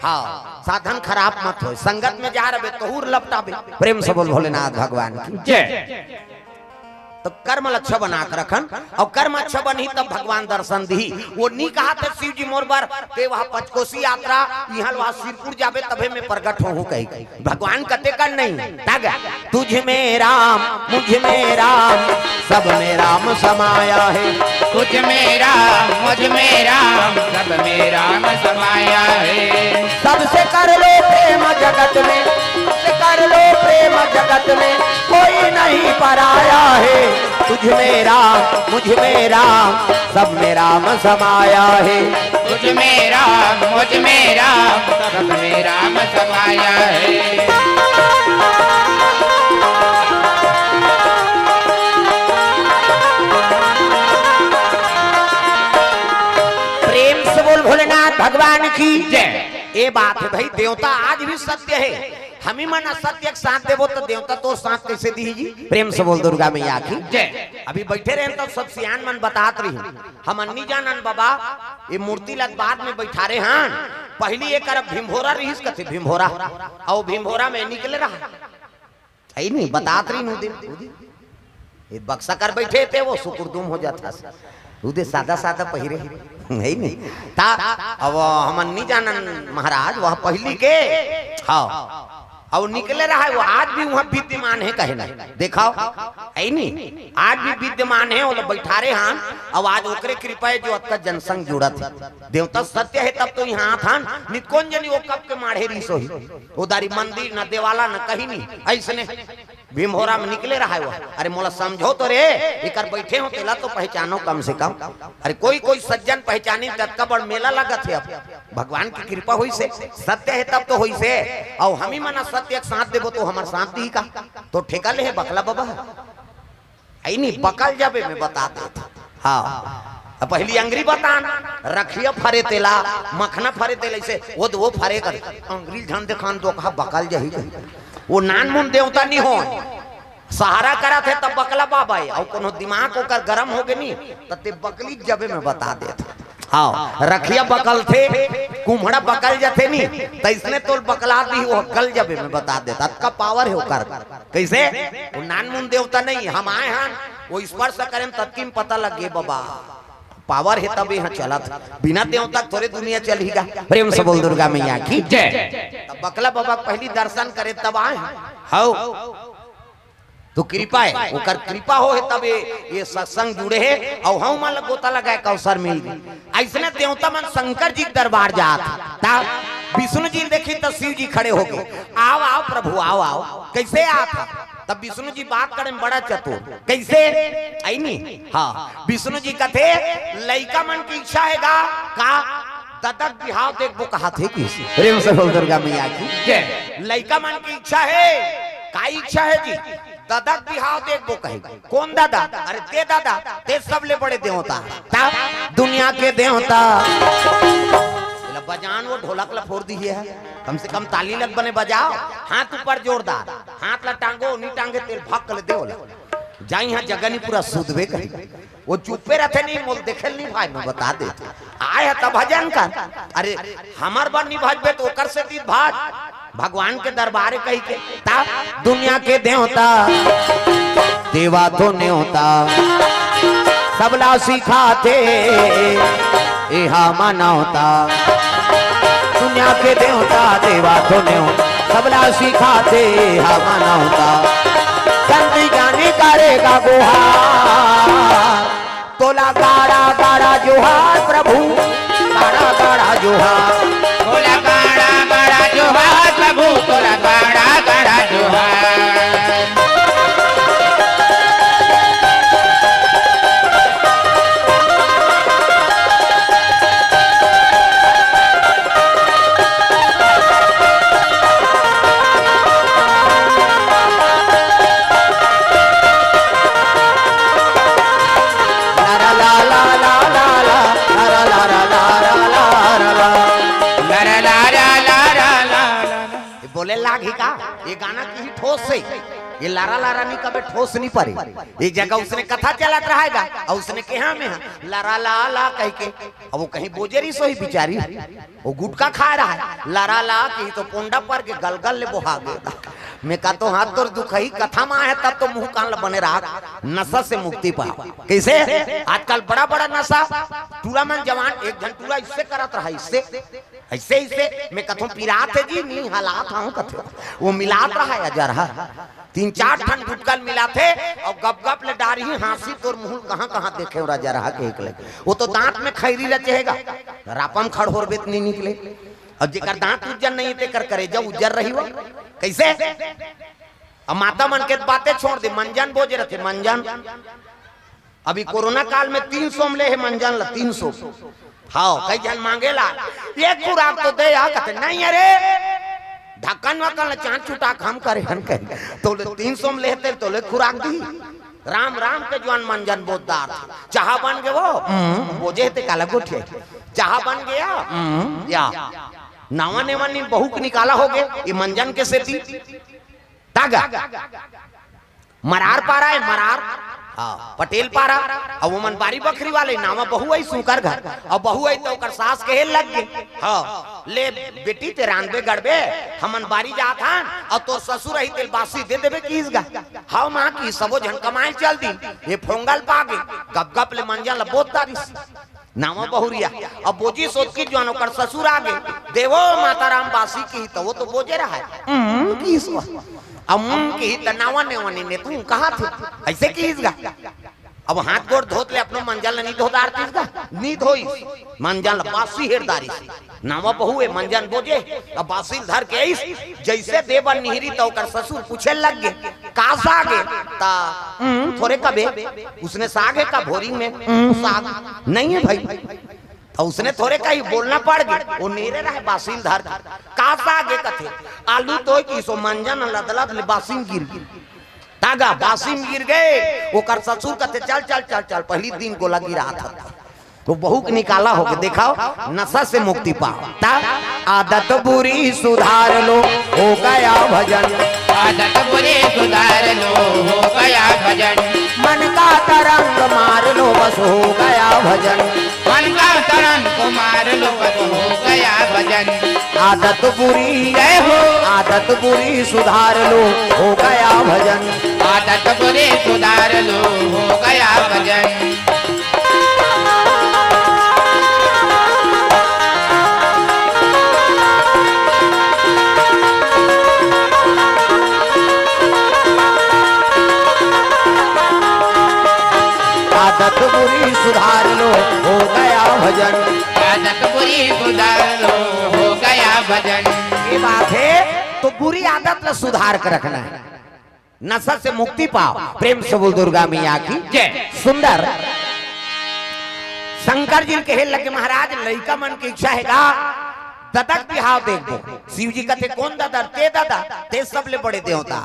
हाँ साधन खराब मत हो, संगत में जा रहे तो हुर लपटाबे। प्रेम से बोल भोलेनाथ भगवान की जय। तो कर्म अच्छा बना कर रखन और कर्म अच्छा बनी तब भगवान दर्शन दी। वो नी कहा थे शिव जी मोर बार ते वहां पंचकोशी यात्रा यहाँ वहां सिरपुर जाबे तबे में प्रकट हो कही भगवान कते कर नहीं तग तुझ में राम मुझ में राम सब में राम समाया है। तुझ में राम मुझ में राम सब में राम समाया है। सबसे कर लो प्रेम जगत में, सबसे कर लो प्रेम जगत में कोई नहीं पराया है। तुझ में राम मुझ में राम सब में राम समाया है। तुझ में राम मुझ में राम सब में राम समाया है। प्रेम से बोल भोलेनाथ भगवान की जय। ये बात है भाई, देवता आज भी सत्य है। हम ही मना सत्य साथ देवो तो देवता तो साथ कैसे दी जी। प्रेम से बोल दुर्गा मैया की जय। अभी बैठे रहे तो सब सियान मन बतात रही हम अन्नी जानन बाबा ये मूर्ति लग बाद में बैठा रहे हैं। पहली एक अरब भीमभोरा रही कथे भीमभोरा और भीमभोरा में निकले रहा है नहीं बतात रही दिन ये बक्सा कर बैठे थे वो सुकुरदुम हो जाता उदे सादा सादा पहिरे है नहीं ता अब हम नहीं जानन महाराज वह पहली के हाँ और निकले रहा है वो आज भी वहाँ विद्यमान है कहे ना देखाओ है नहीं आज भी विद्यमान है वो लोग बैठा रहे हैं। अब आज ओकरे कृपा है जो अतका जनसंग जुड़ा था देवता सत्य है तब तो यहाँ था निकोन जनी वो कब के माढ़े रिसो ही उदारी मंदिर न देवाला न कहीं नहीं ऐसने भीमभोरा में निकले रहा है वो। अरे मोला समझो तो रे इकर बैठे हो तेला तो पहचानो कम से कम। अरे कोई कोई सज्जन पहचानी तत्का बड़ मेला लगा थे अब भगवान की कृपा हुई से सत्य है तब तो हुई से और हम ही मना सत्य एक साथ देवो तो हमारे साथ दी का तो ठेका ले है बकला बाबा आई नहीं बकल जाबे में बताते थे। हाँ पहली अंग्री बतान रखिया फरे तेला मखना फरे तेला से वो फरे कर अंग्री झन देखान तो कहा बकल जही वो नान मुन देवता नहीं हो सहारा करा थे तब बकला बाबा और कोनो दिमाग होकर गरम हो गए नहीं तब बकली जबे में बता देते। हाँ रखिया बकल थे कुम्हड़ा बकल जाते नहीं तो इसने तो बकला दी वो कल जबे में बता देता का पावर है होकर कैसे वो नान मुन देवता नहीं हम आए हैं वो स्पर्श करें तत्की में पता लग गए बाबा पावर है तब यहाँ चला था बिना देवता थोड़े दुनिया चलेगा। प्रेम से बोल दुर्गा मैया की जय। तब बकला बाबा पहली दर्शन करे तब आए हाउ तो कृपा है ओकर कृपा हो है तब ये सत्संग जुड़े है और हम मान गोता लगाए कौशर मिल गई ऐसने देवता मन शंकर जी दरबार जाता विष्णु जी देखी तो शिव जी खड़े हो गए आओ आओ प्रभु आओ आओ कैसे आता तब विष्णु जी बात करे बड़ा चतुर कैसे आई नहीं। हाँ विष्णु जी का थे लइका मन की इच्छा है का ददक बिहाव देख वो कहा थे किसी। प्रेम से बोल दुर्गा मैया की जय। लइका मन की इच्छा है का इच्छा है जी ददक बिहाव देख वो कहे कौन दादा अरे ते दादा ते सब ले बड़े देवता दुनिया के देवता बजान वो ढोलक ला फोड़ दी है कम से कम ताली लग बने बजाओ हाथ ऊपर जोरदार हाथ ला टांगो नी टांगे तेल भाग ले देओ जाई यहाँ जगह नहीं पूरा सुधवे कर वो चुपे रहते नहीं मोल देखे नहीं भाई मैं बता दे आए है तब भजन कर अरे हमार बार नहीं भजबे तो ओकर से तीत भाज भगवान के दरबार कही के ता दुनिया के देवता देवा तो न्योता सबला सिखाते एहा मनावता दुनिया के देवता देवा तो न्योता सबला सिखाते एहा मनावता संत ज्ञानी करेगा गुहार तोला गाड़ा गाड़ा जोहार प्रभु गाड़ा गाड़ा जोहार तोला गाड़ा गाड़ा जोहार प्रभु तोला गाड़ा गाड़ा जोहार। बोले लागी का ये गाना की ठोस से ये लारा लारा नहीं कभी ठोस नहीं पड़े। एक जगह उसने कथा चलत रहेगा और उसने कहा में लारा ला ला कह के, अब वो कहीं बोजेरी सोई बिचारी, वो गुटखा खा रहा है, लारा ला के तो पोंडा पर के गलगल ले बोहा गया। मैं कहा तो हाथ तोर दुखई कथा में है तब तो मुंह कान बने रहा, नशा से मुक्ति पा। कैसे आजकल बड़ा बड़ा नशा टूरा मन जवान एक घंटा टूरा इससे करत रहा, इससे ऐसे ऐसे मैं कथों पिरात है जी नहीं हालात हूँ कथे वो मिलात रहा है जरा 3-4 ठन गुटकल मिलाते और गप गप ले डारी हाँसी तोर मुंह कहाँ कहाँ देखे राजा रहा के एक ले वो तो दांत में खैरी रचेगा रापम खड़ होर बेत नहीं निकले और जेकर दांत उज्जर नहीं ते कर करे जब उज्जर रही वो कैसे। अब माता मन के बातें छोड़ दे, मंजन बोझ रहे थे मंजन, अभी कोरोना काल में 300 में ले है मंजन ला 300। हाँ कई जन मांगेला एक खुराक तो दे, कहते नहीं अरे ढक्कन वक्कन चाँद छुटा हम करे हन कहे तो 300 में लेते तो ले खुराक दी। राम राम के जवान मंजन बोधदार चाह बन गए वो बोझे थे काला गोठे चाह बन गया या नावा नेवा नहीं बहू के निकाला हो गए ये मंजन के सेती तागा मरार पारा है मरार हाँ पटेल पारा और वो मन बारी बकरी वाले नावा बहू आई सुकर घर और बहू आई तो कर सास के लग गए। हाँ ले बेटी ते रानबे गड़बे हमन बारी जात हन और तो ससुर ही तेल बासी दे देबे कीसगा। हाँ मां की सबो जन कमाई चल दी ये फोंगल पागे गप गप ले मंजन ल बहुत तारीस नावा बहुरिया अब बोझी सोच की जवानों कर ससुर आगे देवो माता राम बासी की तो वो तो बोझे रहा है कीसवा की तनावा ने तू कहा थे ऐसे कीसगा। अब हाथ गोड़ धोत ले अपनो मंजल नहीं धोदार तीसगा नी धोई मंजल बासी हेरदारी नावा बहु है मंजन बोझे अब बासी धर के ऐस जैसे देवन निहरी तो कर ससुर पूछे लग गए का सागे ता थोड़े कबे उसने सागे का भोरी में साग नहीं है भाई तो उसने थोड़े कहीं बोलना पड़ गया वो नेरे रहे बासील धर का सागे कथे आलू तो की सो मंजन लदलत ले बासीम गिर तागा बासीम गिर गए वो कर ससुर कहते चल चल चल चल पहली दिन को लगी रहा था तो बहू के निकाला हो गया दिखाओ नशा से मुक्ति पाओ आदत बुरी सुधार लो हो गया भजन आदत बुरी सुधार लो हो गया भजन मन का तरंग मार लो बस हो गया भजन मन का तरंग मार लो बस हो गया भजन आदत बुरी है हो आदत बुरी सुधार लो हो गया भजन आदत बुरी सुधार लो हो गया भजन आदत बुरी सुधार लो हो गया भजन आदत बुरी सुधार लो हो गया भजन। ये बात है तो बुरी आदत में सुधार कर रखना है नशा से मुक्ति पाओ। प्रेम से बोल दुर्गा मैया की जय। सुंदर शंकर जी कहे लगे महाराज लड़का मन की इच्छा हैगा ददक बिहाव देख दो। शिव जी कहते कौन दादा ते दादा ते सबले बड़े देवता।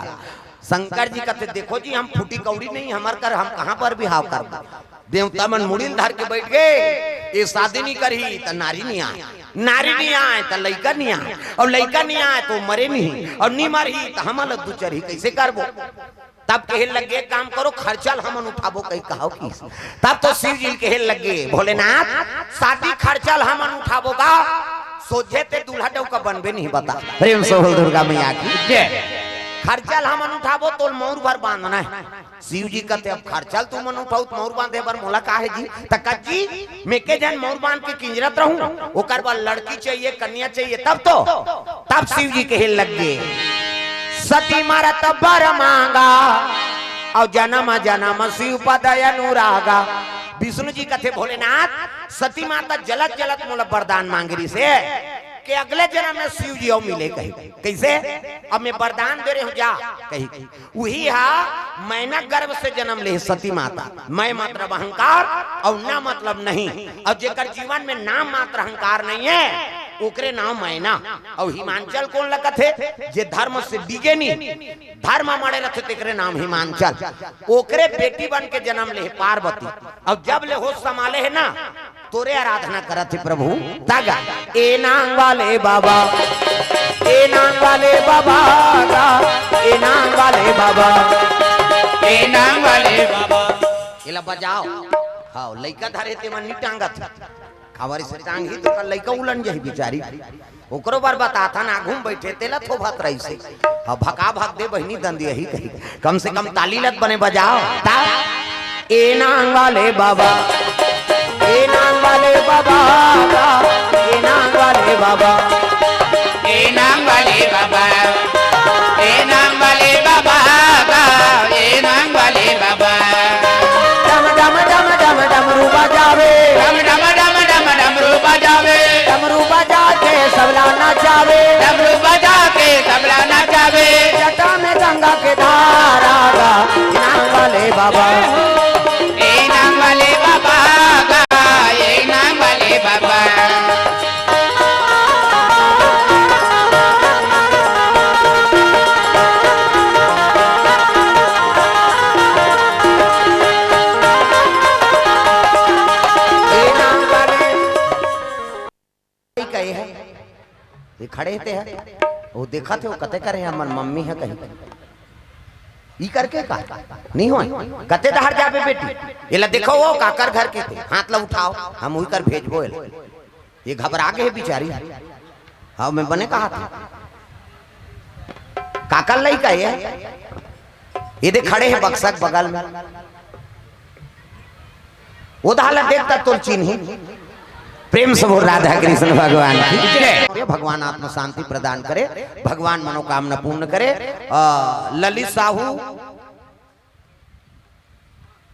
शंकर जी कहते देखो जी हम फूटी कौड़ी नहीं हमार कर हम कहां पर बिहाव कर देवता मन मुड़िल धर के बैठ गए ये शादी नहीं करी तो नारी नहीं आए नारी नहीं आए तो लड़का नहीं आए और लड़का नहीं आए तो मरे नहीं और नहीं मरी तो हम अलग दूचरी कैसे करबो। तब कहे लगे काम करो खर्चल हमन उठाबो कहीं कहो की तब तो शिव जी कहे लगे भोलेनाथ शादी खर्चल हमन उठाबो का सोचे ते दूल्हा डव का बनबे नहीं बता। प्रेम से बोल दुर्गा मैया की जय। खर्चल हमन उठाबो तो मोर भर बांधना है। शिव जी कहते अब खर्चल तू मन उठाऊ मोर बांधे बर मोला काहे जी तक जी मैं के जन मोर बांध के किंजरत रहूं ओकर बाद लड़की चाहिए कन्या चाहिए तब शिव जी कहे लग गए सती मरत बर मांगा और जन्म जन्म शिव पद अनुरागा। विष्णु जी कहते भोलेनाथ सती माता जलत जलत मोला वरदान मांगरी से कि अगले जन्म में शिव जी मिले कही कैसे अब मैं वरदान दे रही हूँ जा कही वही हा मैना गर्भ से जन्म ले सती माता मैं मतलब अहंकार और ना मतलब नहीं और जेकर जीवन में नाम मात्र अहंकार नहीं है ओकरे नाम मैना और हिमांचल कौन लगत है जे धर्म से डीगे नहीं धर्म मारे रखे तेकरे नाम हिमांचल ओकरे बेटी बन के जन्म ले पार्वती और जब ले होश संभाले है ना तोरे आराधना करत है प्रभु तागा ए नांग वाले बाबा गा ए नाम वाले बाबा, ए नाम वाले बाबा। इला बजाओ। हाँ लइका धरे ते मन टांगत खबर से टांग ही तो कल लइका उलन जही बेचारी ओकरो बार बताता ना घूम बैठे तेला थोभत रही से। हाँ भगा भाग दे बहनी दंदी यही कही कम से कम ताली लत बने बजाओ। ता ए नाम वाले बाबा, ए नाम वाले बाबा, ए नाम वाले बाबा, ए नाम वाले बाबा, ए नाम वाले बाबा, ए नाम वाले बाबा। डम डम डम डम डमरू बजावे, डम डम डम डम डमरू बजावे, डमरू बजा के सबला नचावे, डमरू बजा के तबला नचावे। जटा में गंगा के धारा गा नाम वाले बाबा, ए नाम वाले बाबा, ए नाम वाले बाबा। कहे है ये खड़े थे है वो देखा थे वो कते करे हमर मम्मी है कहीं ई करके का नहीं हो कते दहर जाबे बेटी एला देखो वो काकर घर के थे हाथ ला उठाओ हम वही कर भेजबो ये घबरा गए बेचारी। हाँ मैं बने कहा था काकर लई का ये देख खड़े हैं बक्सक बगल में वो दहला देखता तो चिन्ह प्रेम से बोल राधा कृष्ण भगवान की भगवान आत्म शांति प्रदान करे, भगवान मनोकामना पूर्ण करे। ललित साहू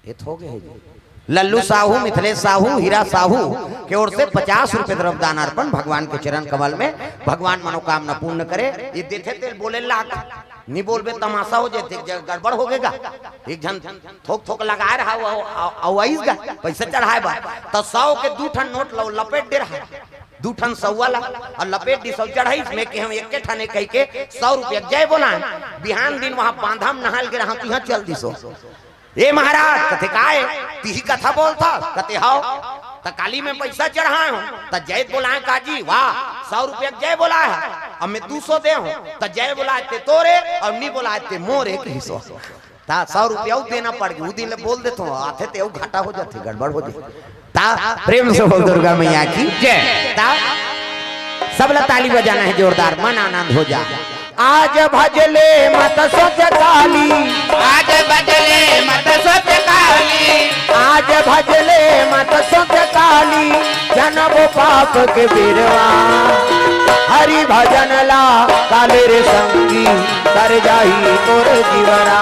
ये हो गए लल्लू साहू, मिथिलेश साहू, हीरा साहू की ओर से 50 रुपए द्रव्यदान अर्पण भगवान के चरण कमल में। भगवान मनोकामना पूर्ण करे। ये देखे थे बोले लाख नहीं बोलबे तमाशा हो जाते गड़बड़ हो गएगा। एक जन थोक थोक लगाए रहा पैसा चढ़ाए बा तो 100 के 2 ठन नोट लपेट दे रहा 2 ठन 100 वाला और लपेट दी 100 चढ़ाई में कि हम एक ठाने कह के 100 रुपया जय बोला बिहान दिन वहां बांधा में नहाल के रहा यहाँ चल दी 100 ए महाराज कथे काए तिही कथा बोलता कते हाओ त काली में पैसा चढ़ाए हो त जय बोलाए काजी वाह 100 रुपया जय बोला है अब मैं 200 दे हूं त जय बोलाए ते तोरे और नहीं बोलाए ते मोरे के हिस्सा ता 100 रुपया देना पड़ गई दिन बोल देते हो आते ते घाटा हो जाते गड़बड़ हो जाती ता प्रेम से बोल दुर्गा मैया की जय। ता सब ला ताली बजाना है जोरदार मन आनंद हो जा। आज भजले मत सोच काली, आज भजले मत सोच काली, आज भजले मत सोच काली, जन्म पाप के बिरवा हरि भजन ला काले रे संगी कर जाही तोर जीवरा।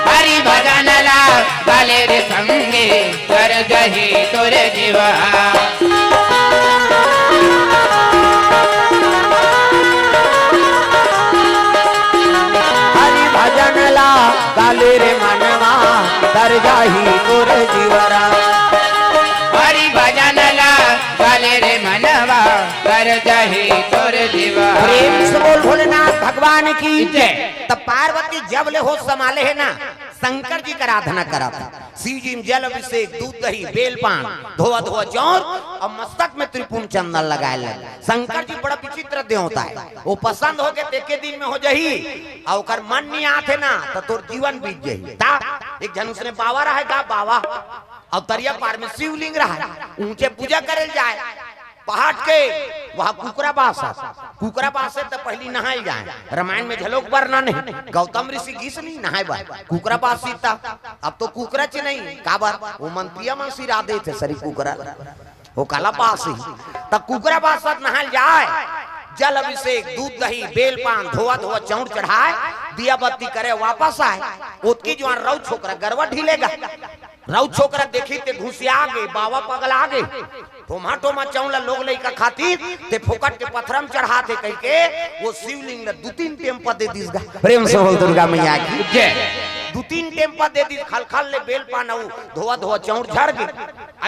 हरि भजन ला काले रे संगी कर जाही तोर जीवा। भजन ला काले रे मनवा कर जाही तोर जीवरा। हरि भजन ला काले रे मनवा कर जाही तोर जीवा। प्रेम से बोल भोलेनाथ भगवान की जय। तब पार्वती जब ले हो संभाले है ना शंकर जी का आराधना करा था। शिव जी में जल अभिषेक दूध दही बेल पान धोआ धोआ चौर और मस्तक में त्रिपुण चंदन लगाए लगे। शंकर जी बड़ा विचित्र दे होता है वो पसंद हो गए एक दिन में हो जाही और मन नहीं आते ना तो तोर जीवन बीत जाही। एक जन उसने बाबा रहा है बाबा और तरिया पार में शिवलिंग रहा है ऊंचे पूजा करे जाए पहाड़ के वहां कुकरा बास से तो पहली नहाई जाए। रामायण में झलोक वर्णन है गौतम ऋषि घिस नहीं नहाए बा कुकरा बास सीता अब तो कुकरा च नहीं काबर वो मंत्रिया में सिरा दे थे सरी कुकरा वो काला बास ही तब कुकरा बास साथ नहाल जाए जल अभिषेक दूध दही बेल पान धोआ धोआ चौड़ चढ़ाए दिया बत्ती करे वापस आए उसकी जो रऊ छोकरा गरवा ढीलेगा रऊ छोकरा देखी ते घुसिया गए बाबा पगला गए ठोमा ठोमा चौला लोग लइका खातिर ते फोकट के पत्थरम चढ़ाते कह के वो शिवलिंग 2-3 टेम्पा दे दिस गा। प्रेम से बोल दुर्गा मैया की जय। 2-3 टेम्पा दे दी खल खल ले बेल पाना धोआ धोआ चौड़ झड़ गए।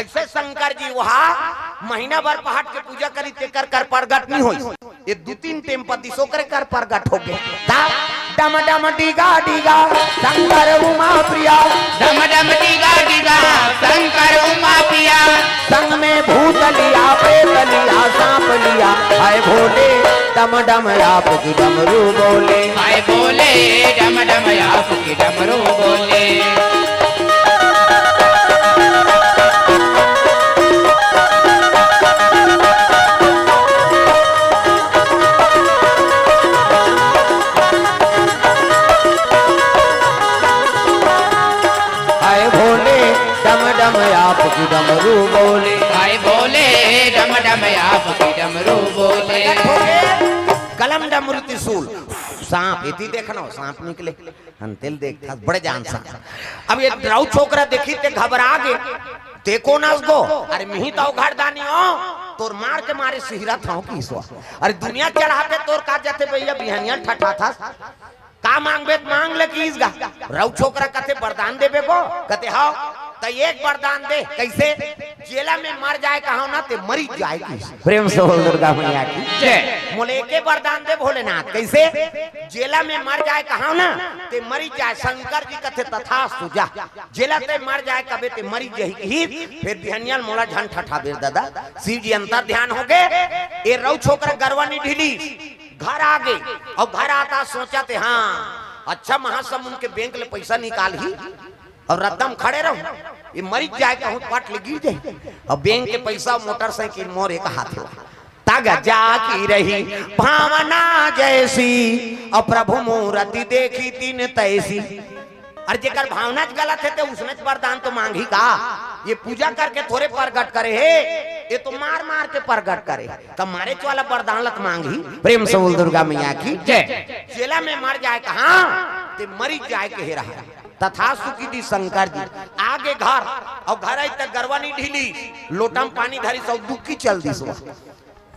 ऐसे शंकर जी वहां महीना भर पहाड़ के पूजा करी ते कर प्रगट नहीं हुई ये 2-3 टेम्पा दिसो कर प्रगट हो गए। डम डम डिगा डिगा शंकर उमा प्रिया, डम डम डिगा डिगा शंकर उमा प्रिया। संग में भूत लिया प्रेत लिया सांप लिया हाय भोले डम डम आपकी डमरू बोले। हाय बोले डम डम आपकी डमरू बोले। आपकी डमरू बोले। हाय बोले डम डम आपकी डमरू बोले। कलम डमरू त्रिशूल सांप इति देखना सांप निकले हंतेल देख बड़े जान सा। अब ये राउ छोकरा देखी ते घबरा गे देखो ना उसको। अरे मिही तो घरदानी हो तोर मार के मारे सिहरा था की सो। अरे दुनिया चढ़ाते तोर का जाते भैया बिहनिया ठठा था का मांगबे मांग ले कीस गा। राउ छोकरा कथे वरदान देबे को कते हां तो एक वरदान दे। कैसे जेला में मर जाए कहा ना ते मरी जाए की। प्रेम से बोल दुर्गा मैया की जय। मोले के वरदान दे भोलेनाथ। कैसे जेला में मर जाए कहा ना ते मरी जाए। शंकर जी कथे तथास्तु जा जेला ते मर जाए कबे ते मरी जाही। फिर बिहनिया मोला झन ठठा बेर दादा शिव जी अंतर ध्यान हो गए। ये रौ छोकरा गरवानी ढीली घर आ गए और घर आता सोचा थे हाँ अच्छा महासमुंद के बैंक ले पैसा निकाल ही और रद्दम खड़े रहो ये मरी जाए कहूँ पट ले गिर जाए। और बैंक के पैसा मोटरसाइकिल मोर एक हाथ तागा जाकी रही भावना जैसी और प्रभु मूर्ति देखी तीन तैसी। और जेकर भावना गलत है तो उसने वरदान तो मांगी का। ये पूजा करके थोड़े प्रगट करे है ये तो मार मार के प्रगट करे तो मारे वाला वरदान लत मांगी। प्रेम से बोल दुर्गा मैया की जय। जेला में मर जाए कहा ते मरी जाए के रहा तथास्तु की दी शंकर जी। आगे घर और घर आई तक गरवानी ढीली लोटम पानी धरी सब दुखी चल दी सो।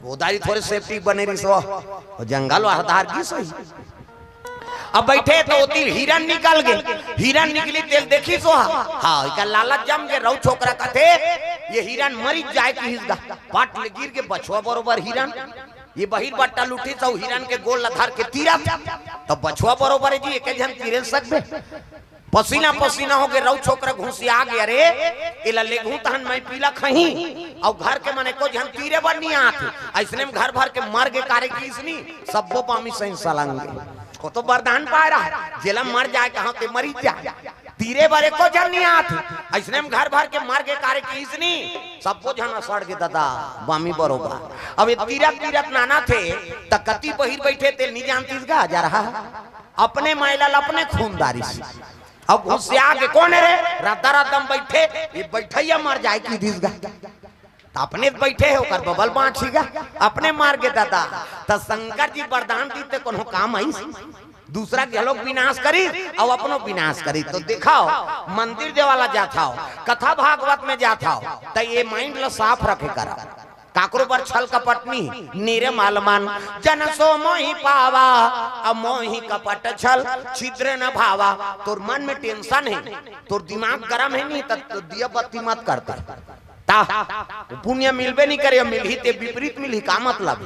गोदारी थोड़े सेफ्टी बने रही सो और जंगल आधार की सोई। अब बैठे तो तिल हिरन निकल गए। हिरन निकली तेल देखी सो हाँ इका लालच जम के रौ छोकरा कथे ये हिरन मरी जाए की हिस्सा पाट ले गिर के बछुआ बरोबर हिरन ये बहिर बट्टा लुठी तो हिरन के गोल लधार के तीरा तो बछुआ बरोबर जी एक जन तीरे सकबे। पसीना पसीना हो गए रौ छोकरा घुसिया गया। अरे इला लेगू तहन मैं पीला खही और घर के मने को जन तीरे बनी आथे ऐसने में घर भर के मर के कारे की इसनी सबो पामी सही सलंगे को तो वरदान पाए रहा। जेला मर जाए कहां ते मरी जाए तीरे बारे को जन नहीं आथे ऐसने में घर भर के मर के कारे की इसनी सबको जन सड़ के दादा बामी बरोबर। अब ये तीरथ तीरथ नाना थे तकती बहिर बैठे ते नहीं जानतीस गा जा रहा अपने मैलाल अपने खूनदारी से। अब उससे आगे कौन है रे राता रातम बैठे ये बैठैया मर जाए की दिस गा अपने बैठे हो कर बबल बाँचीगा अपने मार के दादा तो शंकर जी वरदान दीते कोनो काम आई दूसरा के लोग विनाश करी और अपनो विनाश करी। तो दिखाओ मंदिर देवाला जाता हो कथा भागवत में जाता हो तो ये माइंड ला साफ रखे करा काकरो पर छल कपटनी नीरे मालमान जन सो मोही पावा अब मोही कपट छल छिद्र न भावा। तोर मन में टेंशन है तोर दिमाग गरम है नहीं तो दिया बत्ती मत करता पुण्य मिलबे नहीं करे मिलही ते विपरीत मिलही का मतलब।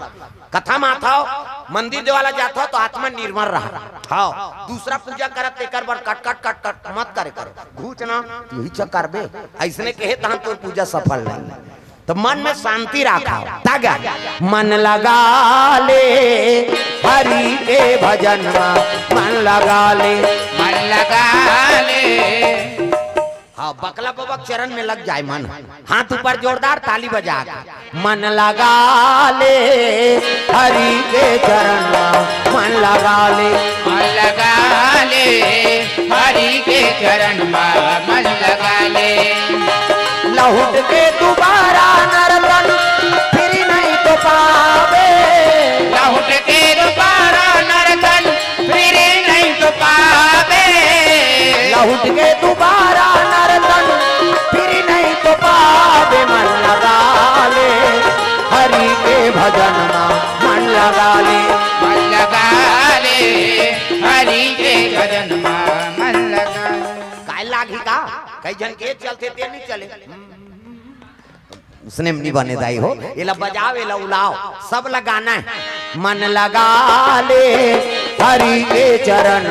कथा में आता हो मंदिर देवाला जाता हो तो आत्मा निर्मल रहा हाँ दूसरा पूजा करत तेकर बार कट कट कट कट मत करे करो घूच ना यही चक्कर बे ऐसने कहे तहां तो पूजा सफल नहीं। तो मन में शांति रखा तागा मन लगा ले हरि के भजन मन लगा ले मन लगा ले। हाँ बकला बाबा चरण में लग जाए मन हाथ ऊपर जोरदार ताली बजा मन लगा ले हरि के चरण मन लगा ले मन लगा ले हरि के चरण मन लगा ले। लौट के दोबारा नरतन फिर नहीं तो पावे लौट के दोबारा नरतन फिर नहीं तो पावे लौट के दोबारा नरतन फिर नहीं तो पावे मन लगा ले हरि के भजन मन लगा ले मन लगा ले हरि के भजन मन लगा काय लागी का कई जन के चलते ते नहीं चले उसने नहीं बने दाई हो ये ला बजाओ ये ला उलाओ सब लगाना है। मन लगा ले हरि के चरण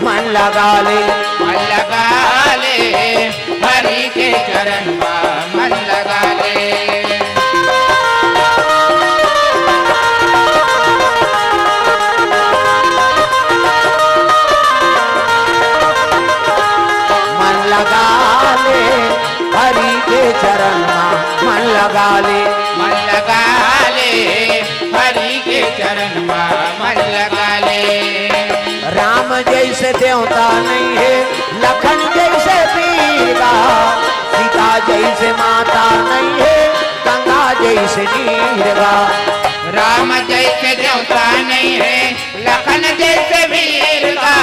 मन लगा ले मन लगा ले हरि के चरण मन लगा ले। देवता नहीं है, लखन जैसे वीर का, सीता जैसे माता नहीं है, गंगा जैसे नीर का। राम जैसे देवता नहीं है, लखन जैसे वीर का,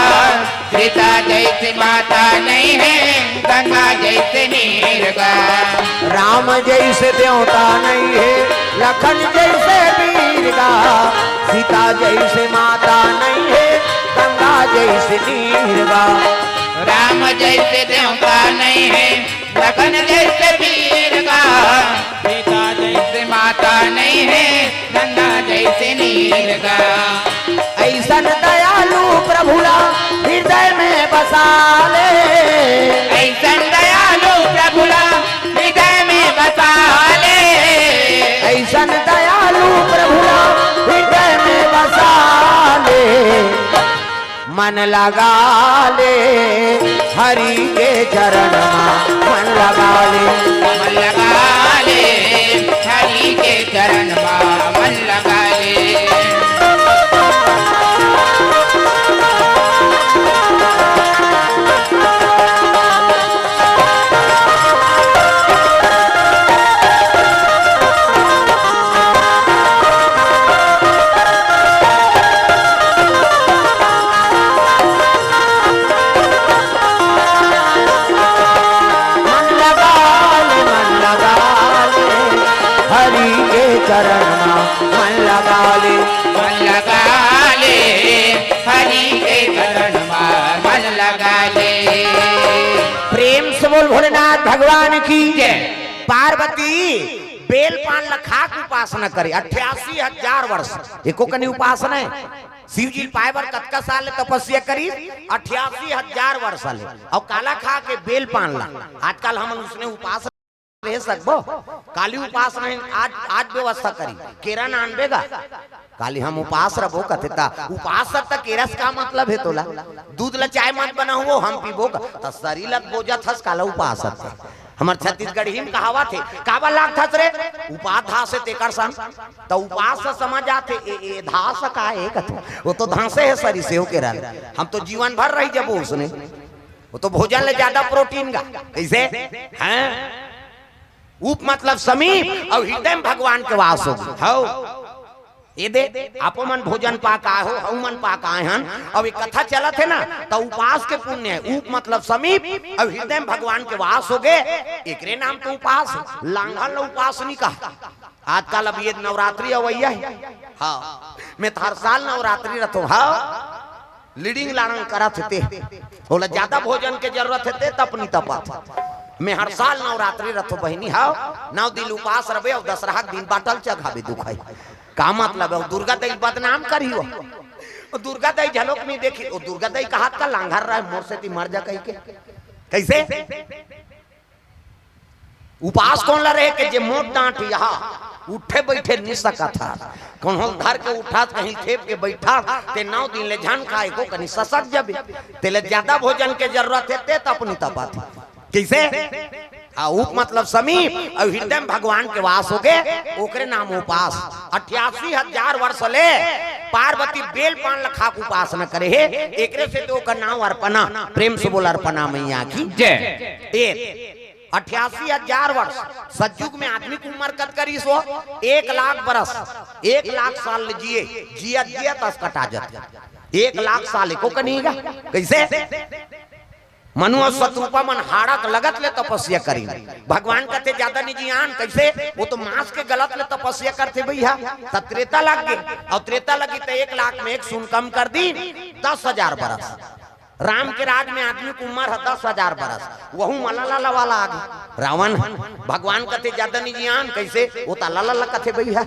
सीता जैसे माता नहीं है, गंगा जैसे नीर का। राम जैसे देवता नहीं है, लखन जैसे वीर का, सीता जैसे माता नहीं है, गंगा जैसे नीर का। राम जैसे देवता नहीं है, लखन जैसे वीर का, सीता जैसे माता नहीं है, गंगा जैसे नीर का। ऐसन दयालु प्रभुला हृदय में बसा ले, ऐसन दयालु प्रभुला हृदय में बसा ले, ऐसन दयालु प्रभुला हृदय में बसा ले। मन लगा ले हरि के चरण में, मन लगा ले, मन लगा ले हरि के चरण में, मन लगा ले। चरण मन लगा ले, मन लगा ले हरि के चरण मन लगा ले। प्रेम से बोल भोलेनाथ भगवान की जय। पार्वती बेल पान लखा की उपासना करे 88,000 वर्ष, एको कनी उपासना है। शिव जी पाए बर कतका साल तपस्या करी 88,000 वर्ष ले, और काला खा के बेल पान ला। आजकल हम उसने उपासना रह सकबो, काली उपास नहीं आज व्यवस्था करी केरा नानबेगा, काली हम उपास रहो कथेता उपास तक केरस का मतलब है तोला, दूध ला चाय मत बना हुआ हम पीबो का शरीर लग बोझा थस काला उपास हमार छत्तीसगढ़ हिम कहावा थे काबा लाग थस रे उपास धा से तेकर सन तो उपास से समझ आते ए धास का है कथे, वो तो धांसे है शरीर से हो केरा, हम तो जीवन भर रही जब उसने, वो तो भोजन ले ज्यादा प्रोटीन का कैसे हैं। उप मतलब समीप और हृदय में भगवान के वास हो। ये दे आपो मन भोजन पाक आए हो, हम मन पाक आए हन, अब एक कथा चलत है ना तो उपास के पुण्य है। उप मतलब समीप और हृदय में भगवान के वास हो गए, एकरे नाम तो उपास, लांघल उपास नहीं कहा। आजकल अब ये नवरात्रि अवैया है, हाँ मैं तो हर साल नवरात्रि रखो, हाँ लीडिंग लारंग करत थे, बोला ज्यादा भोजन के जरूरत है तपनी तपत, मैं हर साल नवरात्रि रथो बहनी हाउ 9 दिन उपास रहे और दशहरा दिन बाटल चघावे दुखाई का मतलब है। दुर्गा दई बदनाम करी हो, दुर्गा दई झलक नहीं देखी, वो दुर्गा दई का हाथ का लांघर रहा है मोर से ती मर जा कह के कैसे। उपास कौन ला रहे के जे मोट डांट यहाँ उठे बैठे नहीं सका था, कौन हो धर के उठा कहीं थेप के बैठा ते 9 दिन ले जान खाए को कहीं ससक जबे तेले ज्यादा भोजन के जरूरत है ते अपनी तपा थी कैसे। उप मतलब समीप और हृदय में भगवान के वास हो गए, ओकरे नाम उपास। 88,000 वर्ष ले पार्वती बेल पान लखा के उपासना करे है, एकरे से तो का नाम अर्पणा, प्रेम से बोल अर्पणा मैया की जय। 88,000 वर्ष सतयुग में आदमी की उम्र कत करी सो 1 लाख बरस 1 लाख साल जिए जिया तस कटा जाता 1 लाख साल को कनीगा कैसे। मनु और शत्रुपा मन हाड़क लगत ले तपस्या करी, भगवान कहते ज्यादा नहीं जियान कैसे, वो तो मांस के गलत ले तपस्या करते भैया, तब त्रेता लग गए और त्रेता लगी तो 1 लाख में 1 शून्य कम कर दी 10,000 बरस। राम के राज में आदमी की उम्र है 10,000 बरस, वहू मलाला वाला आ गई रावण, भगवान कहते ज्यादा नहीं जियान कैसे, वो तो लाला कहते भैया।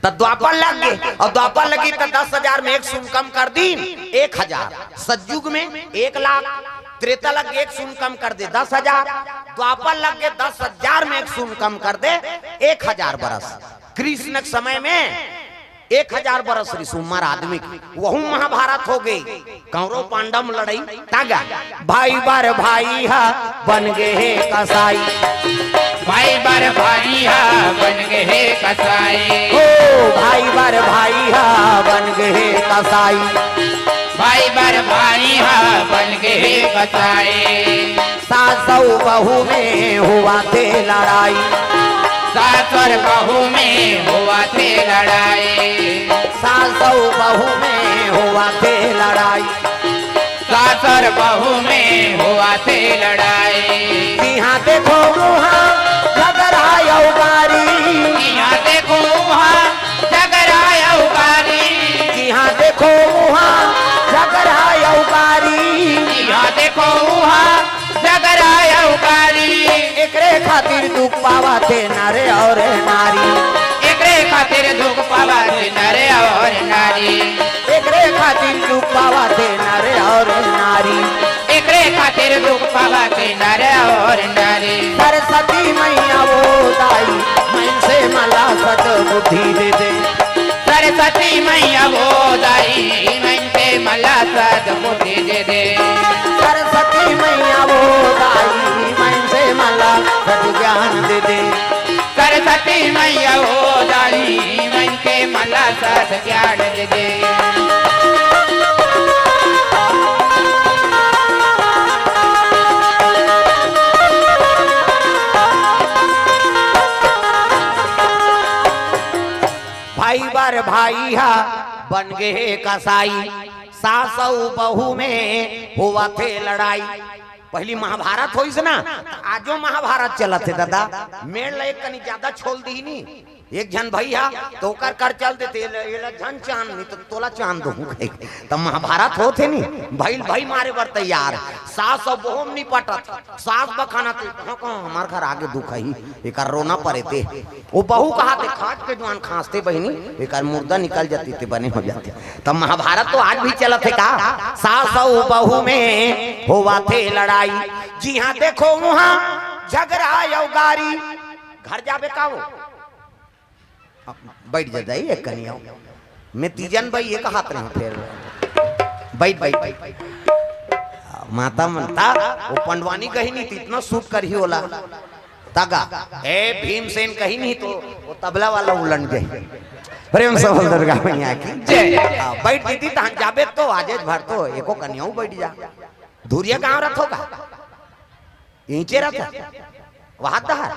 तो द्वापर लग गए और द्वापर लगी तो 10,000 में 1 शून्य कम कर दी 1,000, सतयुग में 1 लाख, त्रेता लग गए 1 शून्य कम कर दे 10,000, द्वापर लग गए 10,000 में 1 शून्य कम कर दे 1,000 बरस। कृष्ण के समय में 1,000 बरस ऋषि उम्र आदमी की, वहू महाभारत हो गई, कौरव पांडव लड़ाई तागा भाई बार भाई हा बन गए कसाई, भाई बार भाई हा बन गए कसाई, ओ भाई बार भाई हा बन गए कसाई। भाई बर भाई हा बन के कसाई। सासौ बहू में हुआ थे लड़ाई, सास और बहू में हुआ थे लड़ाई। सासौ बहू में हुआ थे लड़ाई, सास और बहू में हुआ थे लड़ाई। यहाँ देखो वहाँ झगड़ा यौगारी, यहाँ देखो वहाँ झगड़ा यौगारी। यहाँ देखो वहाँ झगड़ा यौगारी, यहाँ देखो वहाँ झगड़ा यौगारी। एकरे खातिर दुख पावा थे नारे और नारी, एकरे खातिर दुख पावा थे नरे और नारी। एकरे खातिर दुख पावा थे नारे और नारी, एकरे खातिर दुख पावा थे नरे और नारी। सरस्वती मैया वो दाई मन से मला सत बुद्धि दे दे, सरस्वती मैया वो दाई मन पे मला सद बुद्धि दे दे। सरस्वती मैया वो दाई मन से मला सत ज्ञान दे दे, सरस्वती मैया वो दाई मन के मला सद ज्ञान दे दे। भाई बर भाई हा बन गए कसाई, सासौ बहू में हुआ थे लड़ाई। पहली महाभारत होइस ना, आजो महाभारत चलत है दादा। मेड़ ले कनी ज्यादा छोल दी नी, एक जन भैया तो कर चल देते एला जन चांद नहीं तो तोला चांद दूं। तब महाभारत होते नी, भाई मारे बर तैयार। सास और बहू नहीं पटत, सास बखाना थे हमार घर आगे दुख ही एक रोना पड़े थे। वो बहू कहा थे खाट के जुआन खांसते बहनी, एक मुर्दा निकल जाती थे बने हो जाते। तब महाभारत तो आज भी चलत है का। सास और बहू में हुआ थे लड़ाई, जी हाँ देखो वहाँ झगड़ा यौगारी। घर जाबे का वो बैठ जाए एक कनिया मैं तीजन भाई एक हाथ रहा फिर बैठ बैठ माता मनता वो पंडवानी कही नहीं थी इतना सूट कर ही होला तगा ए भीमसेन कही नहीं तो वो तबला वाला उलट गए। प्रेम से बोल दुर्गा मैया की जय। बैठ दीदी तो जाबे तो आजेज भर तो एको कन्याऊ बैठ जा। धुरिया गांव रथ होगा नीचे रथ वहां दहर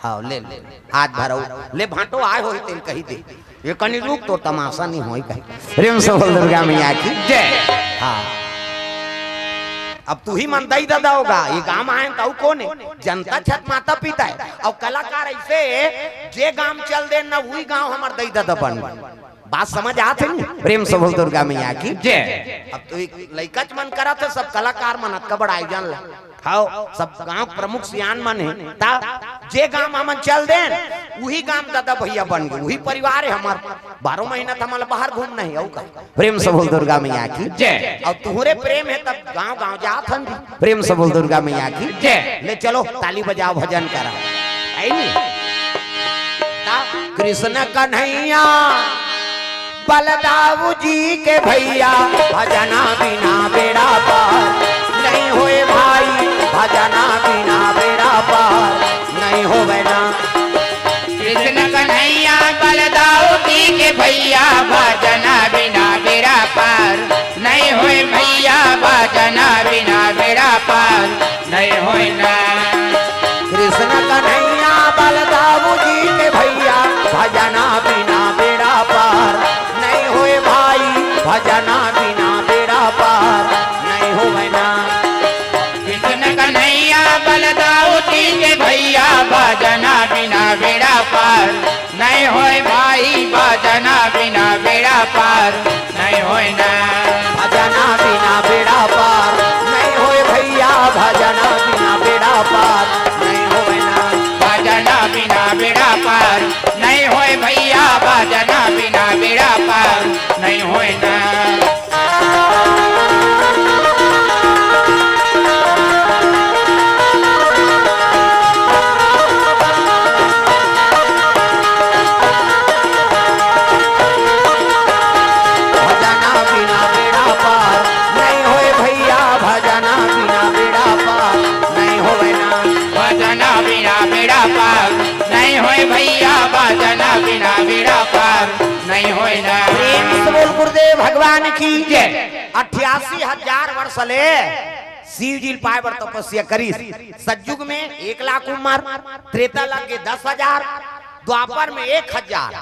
हाँ ले ले आज भरो ले भाटो आए हो तेल कही दे ये कनी रुक तो तमाशा नहीं होई कही। प्रेम से बोल दुर्गा मैया की जय। हाँ अब तू ही मन दई दादा होगा ये गांव आए तो कौन है जनता छत माता पिता है और कलाकार ऐसे जे गांव चल दे ना वही गांव हमार दई दादा बन। बात समझ आते नहीं। प्रेम से बोल दुर्गा मैया की जय। अब तो एक लइकच मन करा था सब कलाकार मन का बड़ा आयोजन ला खाओ सब गांव प्रमुख सियान मन है ता जे गांव हमन चल देन वही गांव दादा भैया बन गए वही परिवार है हमार 12 महीना तो हमारा बाहर घूमना है औ का। प्रेम से बोल दुर्गा मैया की जय। और तुहरे प्रेम है तब गांव गांव जात हन। प्रेम से बोल दुर्गा मैया की जय। ले चलो ताली बजाओ भजन करा आई नहीं ता कृष्ण कन्हैया बलदाऊ जी के भैया भजना बिना बेड़ा पार नहीं होए भाई भजना बिना बेड़ा पार नहीं हो ना। कृष्ण कन्हैया बलदाऊ जी के भैया भजना बिना बेड़ा पार नहीं होए भैया भजना बिना बेड़ा पार नहीं होए ना। कृष्ण कन्हैया बलदाऊ जी के भैया भजना बिना बेड़ा पार नहीं होए भाई भजना बिना बेड़ा पार नहीं हो ना। कृष्ण कन्हैया बलदाऊ जी के भैया भजना बिना बेड़ा पार नहीं होए भाई भजना बिना बेड़ा पार नहीं होए ना। भजना बिना बेड़ा पार नहीं होए भैया भजना बिना बेड़ा पार नहीं होए ना। भजना बिना बेड़ा पार नहीं होए भैया भजना बिना बेड़ा पार नहीं होए ना। भैया भजना बिना बेड़ा पार नहीं होए ना। प्रेम से बोल गुरुदेव भगवान की जय। 88,000 वर्ष ले शिव जी पाए बर तपस्या करी। सतयुग में 1 लाख उम्र, त्रेता लगे 10,000, द्वापर में 1,000,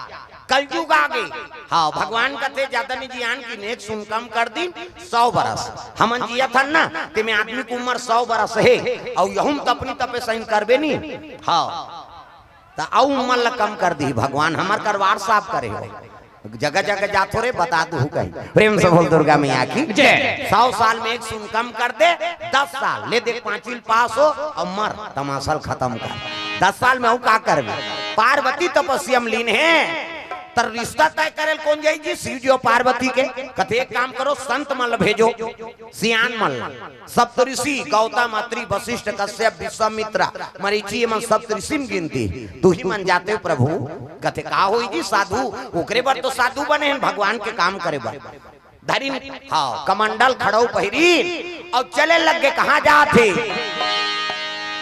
कलयुग आगे हाँ भगवान कथे ज्यादा नहीं जियान की नेक सुन कम कर दी 100 बरस हमन जिया था ना ते में आदमी की उम्र 100 बरस है और यहुम तपनी तपे सही करबे नहीं हाँ तो औ उम्र ला कम कर दी भगवान हमार करवार साफ करे हो जगह जगह जातो रे बता दू कहीं प्रेम से बोल दुर्गा मैया की जय। 100 साल में 1 सुन कम कर दे 10 साल ले दे 5 पास हो और मर तमाशल खत्म कर 10 साल में हूँ का करबे। पार्वती तपस्या में लीन है तर रिश्ता तय करे कौन जाई जी शिव जी और पार्वती के कथे एक काम करो संत मल भेजो सियान मल सप्तऋषि गौतम अत्रि वशिष्ठ कश्यप विश्वामित्र मरीचि एवं सप्तऋषि में गिनती तू ही मन जाते हो प्रभु कथे का होई जी साधु ओकरे बर तो साधु बने हैं भगवान के काम करे बर धरी हाँ कमंडल खड़ो पहिरी और चले लग गए कहाँ जाते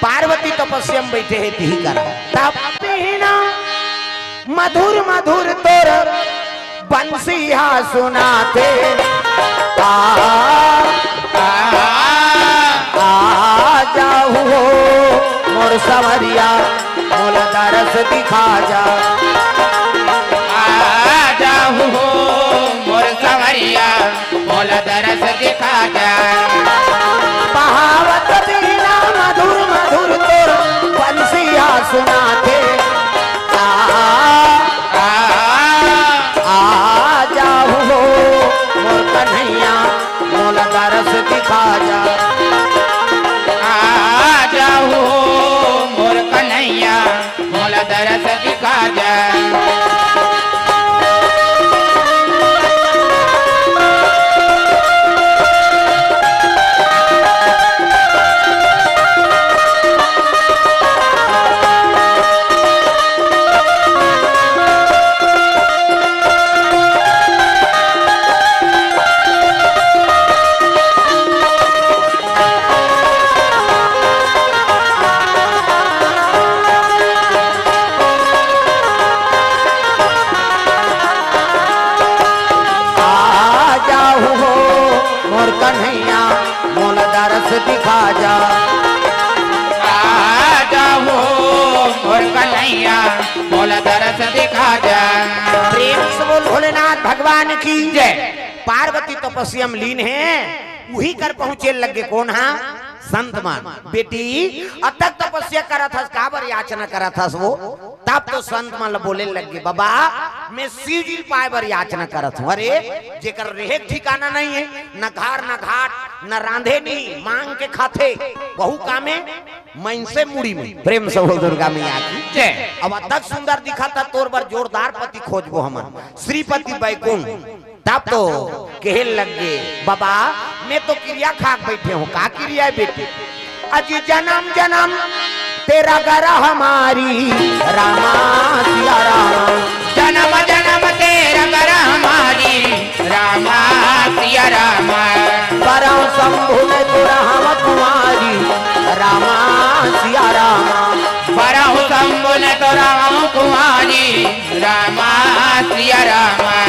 पार्वती तपस्या में बैठे है ती करा तपीना मधुर मधुर तोर बंसिया सुनाते जाऊ हो मोर सवरिया मोल दरस दिखा जा जाऊ हो मोर सवरिया मोल दरस दिखा जा बहावत दीना मधुर मधुर तोर बंसिया सुनाते कन्हैया मोल दरस दिखा जा जाऊ मोर कन्हैया मोल दरस दिखा जा कन्हैया मोल दरस दिखा जा जाओ मोर कन्हैया मोल दरस दिखा जा प्रेम से बोल भोलेनाथ भगवान की जय। पार्वती तपस्या में लीन है वही कर पहुंचे लगे कौन हा संत मान बेटी अतक तपस्या करा था काबर याचना करा था वो तब तो संत मान बोले लगे बाबा मैं शिव जी पाए बर याचना करत हूँ अरे जेकर रहे ठिकाना नहीं है न घर न घाट न रांधे नहीं मांग के खाते बहु कामे मन से मुड़ी में प्रेम से बोल दुर्गा मैया की जय। अब अतक सुंदर दिखा था तोर बर जोरदार पति खोजबो हमन श्रीपति बैकुंठ तब तो कहने लग गए बाबा मैं तो क्रिया खाक बैठे हूँ का क्रिया है बेटी अजी जन्म जन्म तेरा गरा हमारी रामा सिया रामा जन्म जन्म तेरा गरा हमारी रामा सिया रामा करौ शंभु ने तोरा हम कुमारी रामा सिया रामा बरहु शंभु ने तोरा हम कुमारी रामा सिया रामा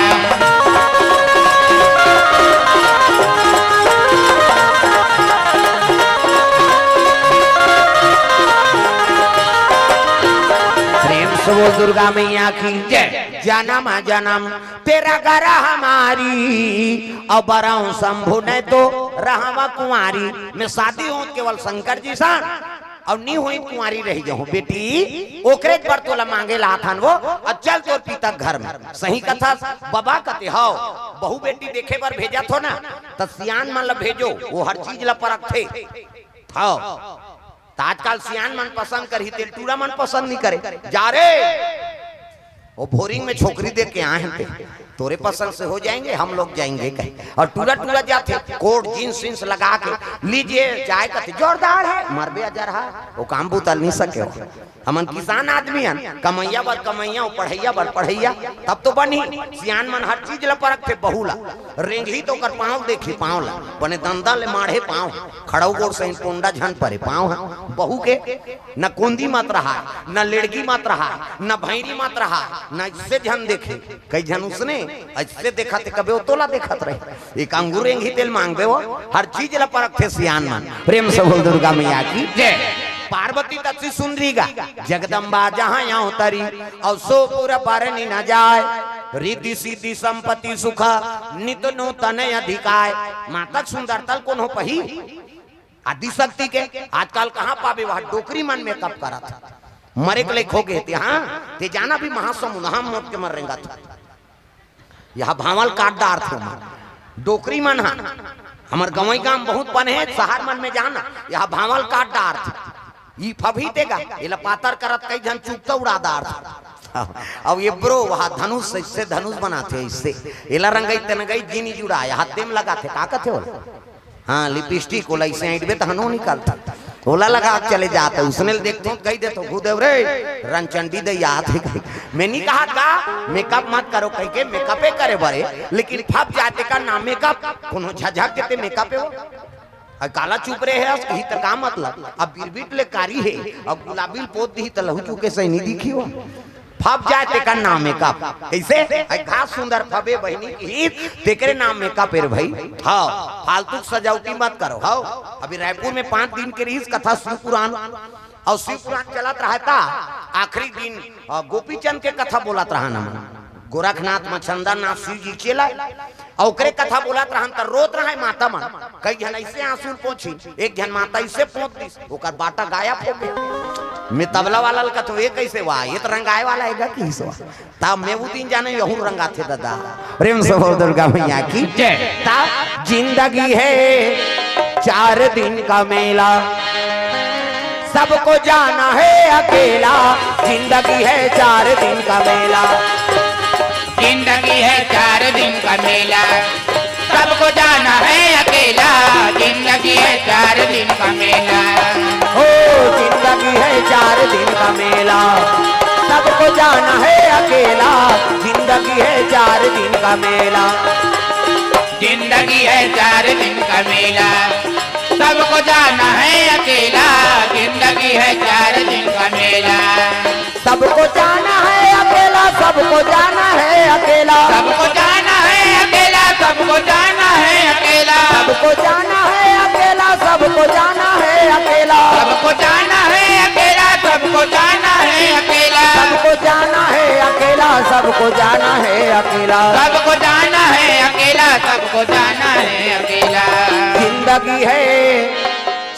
बोल दुर्गा मैया की जय। जन्म जन्म तेरा गरा हमारी और बराऊ शंभु ने तो रहवा कुंवारी मैं शादी हूँ केवल शंकर जी सा और नहीं हुई कुंवारी रह जाऊं बेटी ओकरे पर तोला मांगे लाथन वो अचल तोर पिता घर में सही कथा बाबा कते हो बहु बेटी देखे पर भेजा थो ना तो सियान मन ला भेजो वो हर चीज ला परख थे हाँ आजकल सियान मन पसंद करी तेल टूरा मन पसंद नहीं करे जा रे वो बोरिंग में छोकरी देख के आए हैं तोरे पसंद से हो जाएंगे हम लोग जाएंगे कहीं और टूरा टूरा जाते कोट जींस जींस लगा के लीजिए चाय का जोरदार है मरबे अजर है वो काम बुतल नहीं सके हो हमन किसान आदमी हैं कमैया बर कमैया पढ़ैया बर पढ़ैया तब तो बनी सियान मन हर चीज ला परख थे बहुला रेंगही तो कर पाँव देखी पाँव ला बने दंदा ले माढ़े पाँव खड़ाऊ गोड़ से पोंडा झन परे पाँव है बहू के न कुंदी मत रहा न लेड़गी मत रहा न भैरी मत रहा न इससे झन देखे कई झन उसने ऐसे देखा थे कभी तोला देखत रहे एक अंगूर एंगी तेल मांग दे वो हर चीज ला परख थे सियान मन प्रेम से बोल दुर्गा मैया की जय। पार्वती तत्सी सुंदरी गा जगदम्बा जहाँ यहाँ उतरी और सो पूरा पारनी न जाए रिद्धि सिद्धि संपत्ति सुख नित नूतन अधिकाय माता सुंदरतल कौन हो पही आदि शक्ति के आजकल कहाँ पावे वह डोकरी मन में कब करा था मरे के लिए खो गए थे हाँ ते जाना भी महासमुद्र हम मोट के मर रहेगा था यह भावल काटदार थे डोकरी मन हा हमार गवई गांव बहुत पन है शहर मन में जाना यह भावल काटदार थे ये फभी देगा ये पातर करत कई जन चुपता उड़ादार था अब ये ब्रो वहाँ धनुष इससे धनुष बनाते इससे एला रंगई तनगई जीनी जुड़ाया हाथ में लगाते का कहते हो हाँ लिपस्टिक ओला इसे ऐड में तहनो निकालता ओला लगा चले जाते उसने देखते हो कही देते भूदेव रे रंचंडी दे याद है मैं नहीं कहा का मेकअप मत करो कह के मेकअपे करे बड़े लेकिन फप जाते का ना मेकअप कोनो झझक देते मेकअप है काला चुप रहे है कहीं तक का मतलब अब बिरबिट ले कारी है अब गुलाबी पोत दी त लहू चुके से नहीं दिखी हो फप जाए ते का नाम मेकअप कैसे घास सुंदर फबे बहनी की तेरे नाम मेकअप है भाई हाँ फालतू सजावटी मत करो हाँ अभी रायपुर में 5 दिन के रीस कथा शिव पुराण और शिव पुराण चलत रहता आखिरी दिन गोपीचंद के कथा बोलत रहा ना गोरखनाथ मछंदर नाथ शिव जी चेला और ओकरे कथा बोलत रहन त रोत रहा माता मन कई जन ऐसे आंसू पोछी एक जन माता ऐसे पोत दी ओकर बाटा गायब हो गया मैं तबला वाला का तो ये कैसे हुआ ये तो रंगाए वाला है कि तब मैं वो दिन जाने यहूं रंगा थे दादा प्रेम से बोल दुर्गा मैया की तब जिंदगी है 4 दिन का मेला सबको जाना है अकेला जिंदगी है 4 दिन का मेला जिंदगी है 4 दिन का मेला सबको जाना है अकेला जिंदगी है 4 दिन का मेला ओ जिंदगी है 4 दिन का मेला सबको जाना है अकेला जिंदगी है 4 दिन का मेला जिंदगी है 4 दिन का मेला सबको जाना है अकेला जिंदगी है 4 दिन का मेला सबको जाना है अकेला सबको जाना है अकेला सबको जाना है अकेला सबको जाना है अकेला सबको जाना है अकेला सबको जाना है अकेला सबको जाना है अकेला सबको जाना है अकेला सबको जाना है अकेला सबको जाना है अकेला सबको जाना है अकेला सबको जाना है अकेला जिंदगी है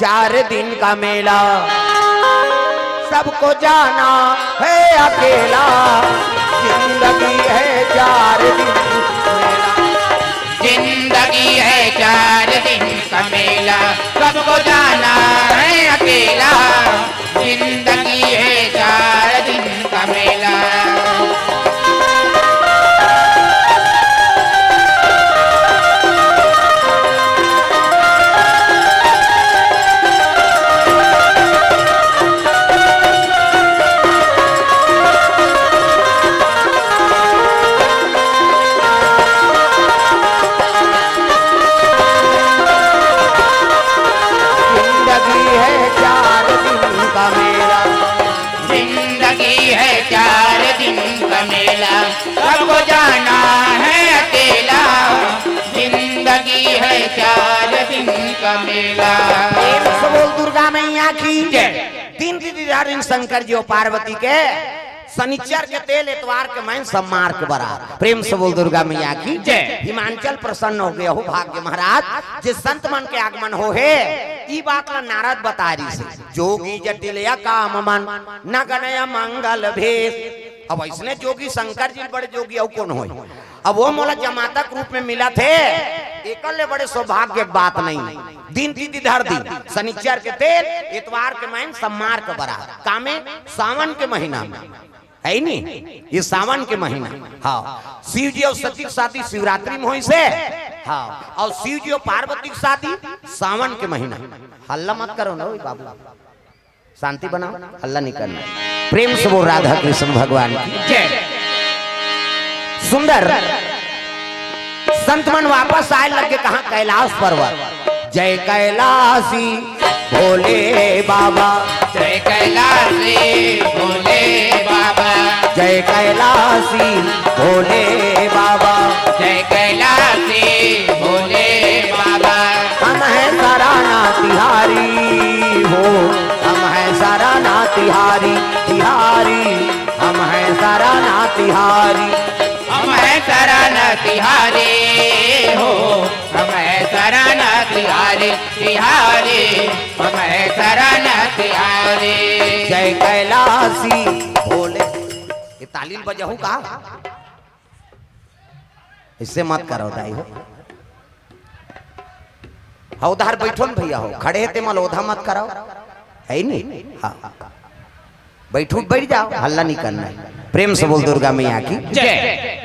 4 दिन का मेला सबको जाना है अकेला जिंदगी है 4 दिन का मेला जिंदगी है 4 दिन का मेला सबको जाना है अकेला जिंदगी है 4 दिन का मेला सबको जाना है अकेला जिंदगी है 4 दिन का मेला बोल दुर्गा मैया की तीन दिन शंकर जी और पार्वती के शनिचर के तेल एतवार के मैं सम्मार के बराबर प्रेम से बोल दुर्गा मैया की जय। हिमांचल प्रसन्न हो गया हो भाग्य महाराज जिस संत मन के आगमन हो है ई बात ला नारद बता रही से जोगी जटिल या काम मन न गणय मंगल भेष अब इसने जोगी शंकर जी बड़े जोगी और कौन हो अब वो मोला जमातक रूप में मिला थे एकल बड़े सौभाग्य बात नहीं दिन तिथि धर दिन शनिचर के तेल इतवार के महीन सम्मार के बराबर कामे सावन के महीना में है नहीं ये सावन के महीना हाँ शिव जी और सती की शादी शिवरात्रि में हुई से हाँ और शिव जी और पार्वती की शादी सावन के महीना हल्ला मत करो ना बाबू शांति बनाओ हल्ला नहीं करना प्रेम से वो राधा कृष्ण भगवान की जय। सुंदर संत मन वापस आए लगे कहा कैलाश पर्वत जय कैलाशी भोले बाबा जय कैलाशी भोले बाबा जय कैलाशी भोले बाबा तिहारे हो हमें शरण तिहारे तिहारे हमें शरण तिहारे। जय कैलासी भोले। ये तालील बजाऊं का? इससे मत करो दाई हो। हाँ उधर बैठो न भैया हो, खड़े ते मलोधा मत कराओ, है नहीं? हाँ बैठो बैठ जाओ, हल्ला नहीं करना है। प्रेम से बोल दुर्गा मैया की जय।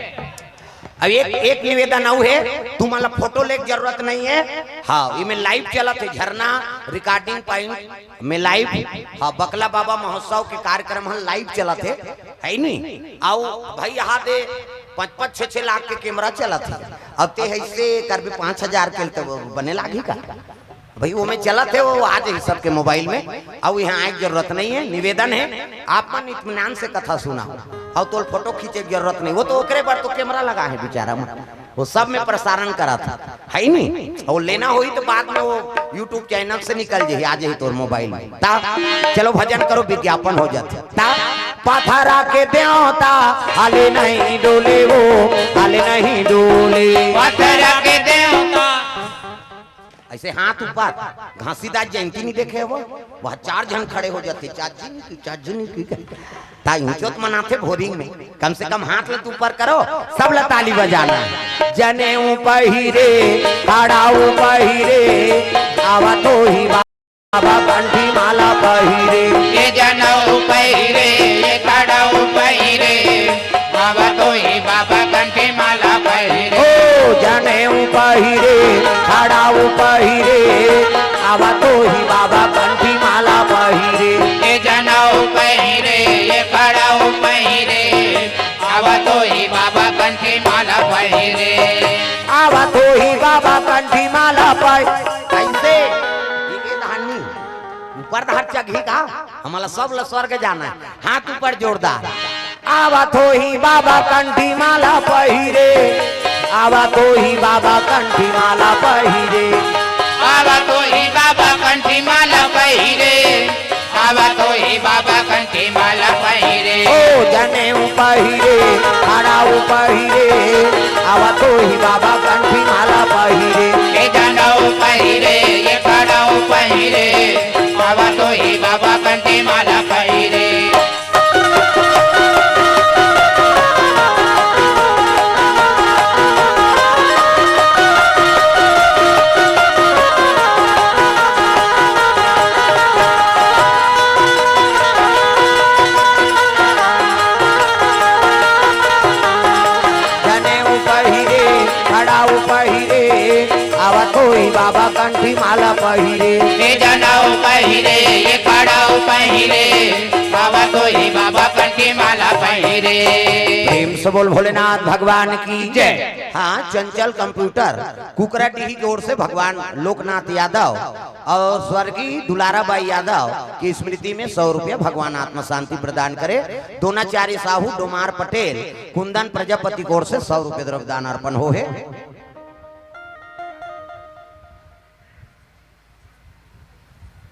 अब एक निवेदन आऊ है, तुम्हारा फोटो ले जरूरत नहीं है। हाँ इमें लाइव चला थे, झरना रिकॉर्डिंग पॉइंट में लाइव। हाँ बकला बाबा महोत्सव के कार्यक्रम हम लाइव चला थे, है नहीं? आओ भाई यहाँ दे 5-6 लाख के कैमरा चला थे। अब ते ऐसे कर भी 5,000 के तो बने लागी का भाई वो में चला थे, वो आज ही सबके मोबाइल में। अब यहाँ आए जरूरत नहीं है। निवेदन है आप मन इत्मीनान से कथा सुना, और तो फोटो खींचे की जरूरत नहीं। वो तो ओकरे पर तो कैमरा लगा है बेचारा, वो सब में प्रसारण करा था, है नहीं? और लेना हुई तो बाद में वो YouTube चैनल से निकल जाए, आज ही तो मोबाइल में ता। चलो भजन करो, विज्ञापन हो जाते ता। पथरा के देवता हाले नहीं डोले, वो हाले नहीं डोले। पथरा के देवता ऐसे हाथ ऊपर, घासीदास जयंती नहीं देखे वो, वह 4 जन खड़े हो जाते, चाची की ताई ऊंचोत मनाते भोरिंग में। कम से कम हाथ लत ऊपर करो, सब ला ताली बजाना। जने पहिरे खड़ाऊ पहिरे, आवा तो ही बाबा कंठी माला पहिरे। ये जनऊ पहिरे ये खड़ाऊ पहिरे, बाबा तो ही बाबा कंठी माला पहिरे। ओ जने पहिरे खड़ाऊ पहिरे, आवा तो ही बाबा कंठी माला पहिरे। ये जनऊ पहिरे ये खड़ाऊ पहिरे, आवा तो ही बाबा कंठी माला पहिरे। आवा तो ही बाबा कंठी माला पहिरे। कैसे ये धानी ऊपर धार चघी का, हमारा सब ला स्वर्ग जाना है। हाथ ऊपर जोरदार। आवा तो ही बाबा कंठी माला पहिरे, आवा तो ही बाबा कंठी माला पहिरे। आवा तो ही बाबा कंठी माला पहिरे, आवा तो ही बाबा कंठी माला पहिरे। ओ जने पहिरे खड़ाऊ पहिरे, आवा तो ही बाबा कंठी माला पहिरे। ये जनऊ पहिरे ये खड़ाऊ पहिरे, आवा तो ही बाबा कंठी माला पहिरे। आवा तो ही बाबा कंठी माला पहिरे। ये जनऊ पहिरे ये खड़ाऊ पहिरे, आवा तो ही बाबा कंठी माला पहिरे। प्रेम से बोल भोलेनाथ भगवान की जय। हाँ चंचल कंप्यूटर कुकराडीही की ओर से भगवान लोकनाथ यादव और स्वर्गीय दुलाराबाई यादव की स्मृति में 100 रुपया भगवान आत्मा शांति प्रदान करे। दोनाचार्य साहू डोमार पटेल कुंदन प्रजापति की ओर से 100 रुपये द्रव्यदान अर्पण हो है।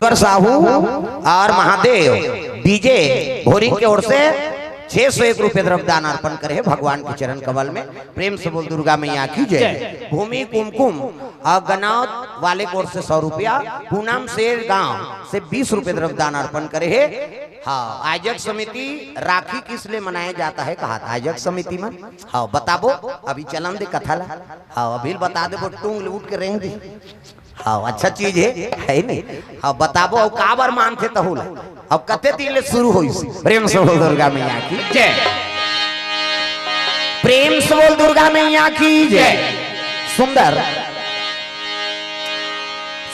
साहू और महादेव डीजे भोरी की ओर से 601 रुपये द्रव्यदान अर्पण करे भगवान के चरण कमल में। प्रेम से बोल दुर्गा मैया की जय। भूमि कुमकुम और गनौत वाले की ओर से 100 रुपया, पूनम शेर गांव से 20 रुपये द्रव्यदान अर्पण करे है। हाँ आयोजक समिति राखी किस लिए मनाया जाता है कहा था आयोजक समिति में? हाँ बताबो अभी चलन दे कथा ला। हाँ अभी बता दे वो टूंग उठ के रेंग दी। हाँ अच्छा चीज है नहीं? हाँ बताबो अब का बार मानते तहुल अब कते दिन ले शुरू हुई। प्रेम से बोल दुर्गा मैया की जय। प्रेम से बोल दुर्गा मैया की जय। सुंदर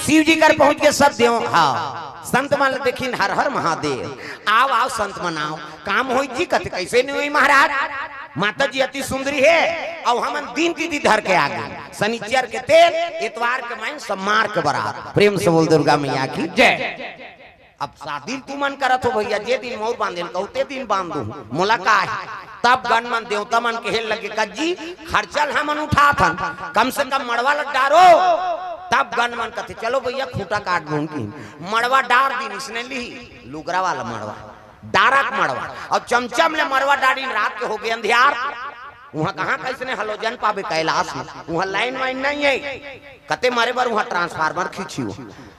शिव जी कर पहुंच के सब देव। हाँ संत मान देखिन हर हर महादेव। आओ आओ संत मनाओ काम हो जी कते कैसे नहीं हुई महाराज। माता जी अति सुंदरी है और हम दिन दीदी धर के आ गए। शनिचर के तेल इतवार के मैं सम्मार के बरात। प्रेम से बोल दुर्गा मैया की जय। अब शादी तू मन करत हो भैया जे दिन मोर बांधेल कहते दिन बांधू मुलाकात तब गण मन देवता मन के हेल लगे कज्जी खर्चल हमन उठा थन कम से कम मड़वा डारो। तब गण मन कहते चलो भैया खूंटा काट दूं की मड़वा डार दिन इसने ली लुगरा वाला मड़वा डारक मड़वा और चमचम ले मड़वा डाड़ी रात के हो गए अंधियार वहाँ कहाँ कैसे हलोजन पावे कैलाश में, वहाँ लाइन वाइन नहीं है, कते मारे बार वहाँ ट्रांसफार्मर खींची हो,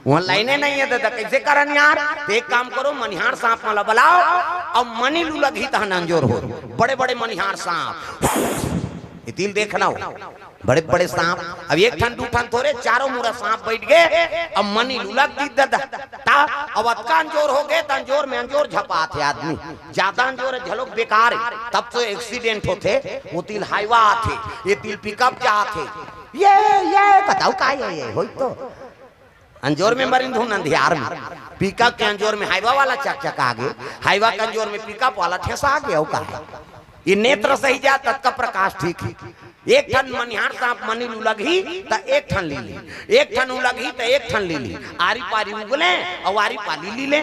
वहाँ लाइने नहीं है दादा, कैसे करन यार। तो एक काम करो, मनिहार सांप माला बुलाओ और मनी लूला घी तहन अंजोर हो, बड़े बड़े मनिहार सांप तिल देखना हो, बड़े बड़े सांप। अब एक ठन दू ठन थोड़े, चारों मुरा सांप बैठ गए, अब मनी लुलक दी दादा ता अब अतका अंजोर हो गए, अंजोर में अंजोर झपा थे आदमी, ज्यादा अंजोर झलोक बेकार है, तब तो एक्सीडेंट होते, वो तिल हाईवा आते, ये तिल पिकअप जाते, ये बताओ का ये होई तो अंजोर में मरिंद हूं नंदियार में, पिकअप के अंजोर में हाईवा वाला चक आगे, हाईवा के अंजोर में पिकअप वाला ठेसा आ गया, का ये नेत्र सही जा तक का प्रकाश ठीक है। एक ठन मनिहार सांप मनी लुलगी तो एक ठन ली ली, एक ठन उलगी तो एक ठन ली ली, आरी पारी उगले और आरी पाली ली ले,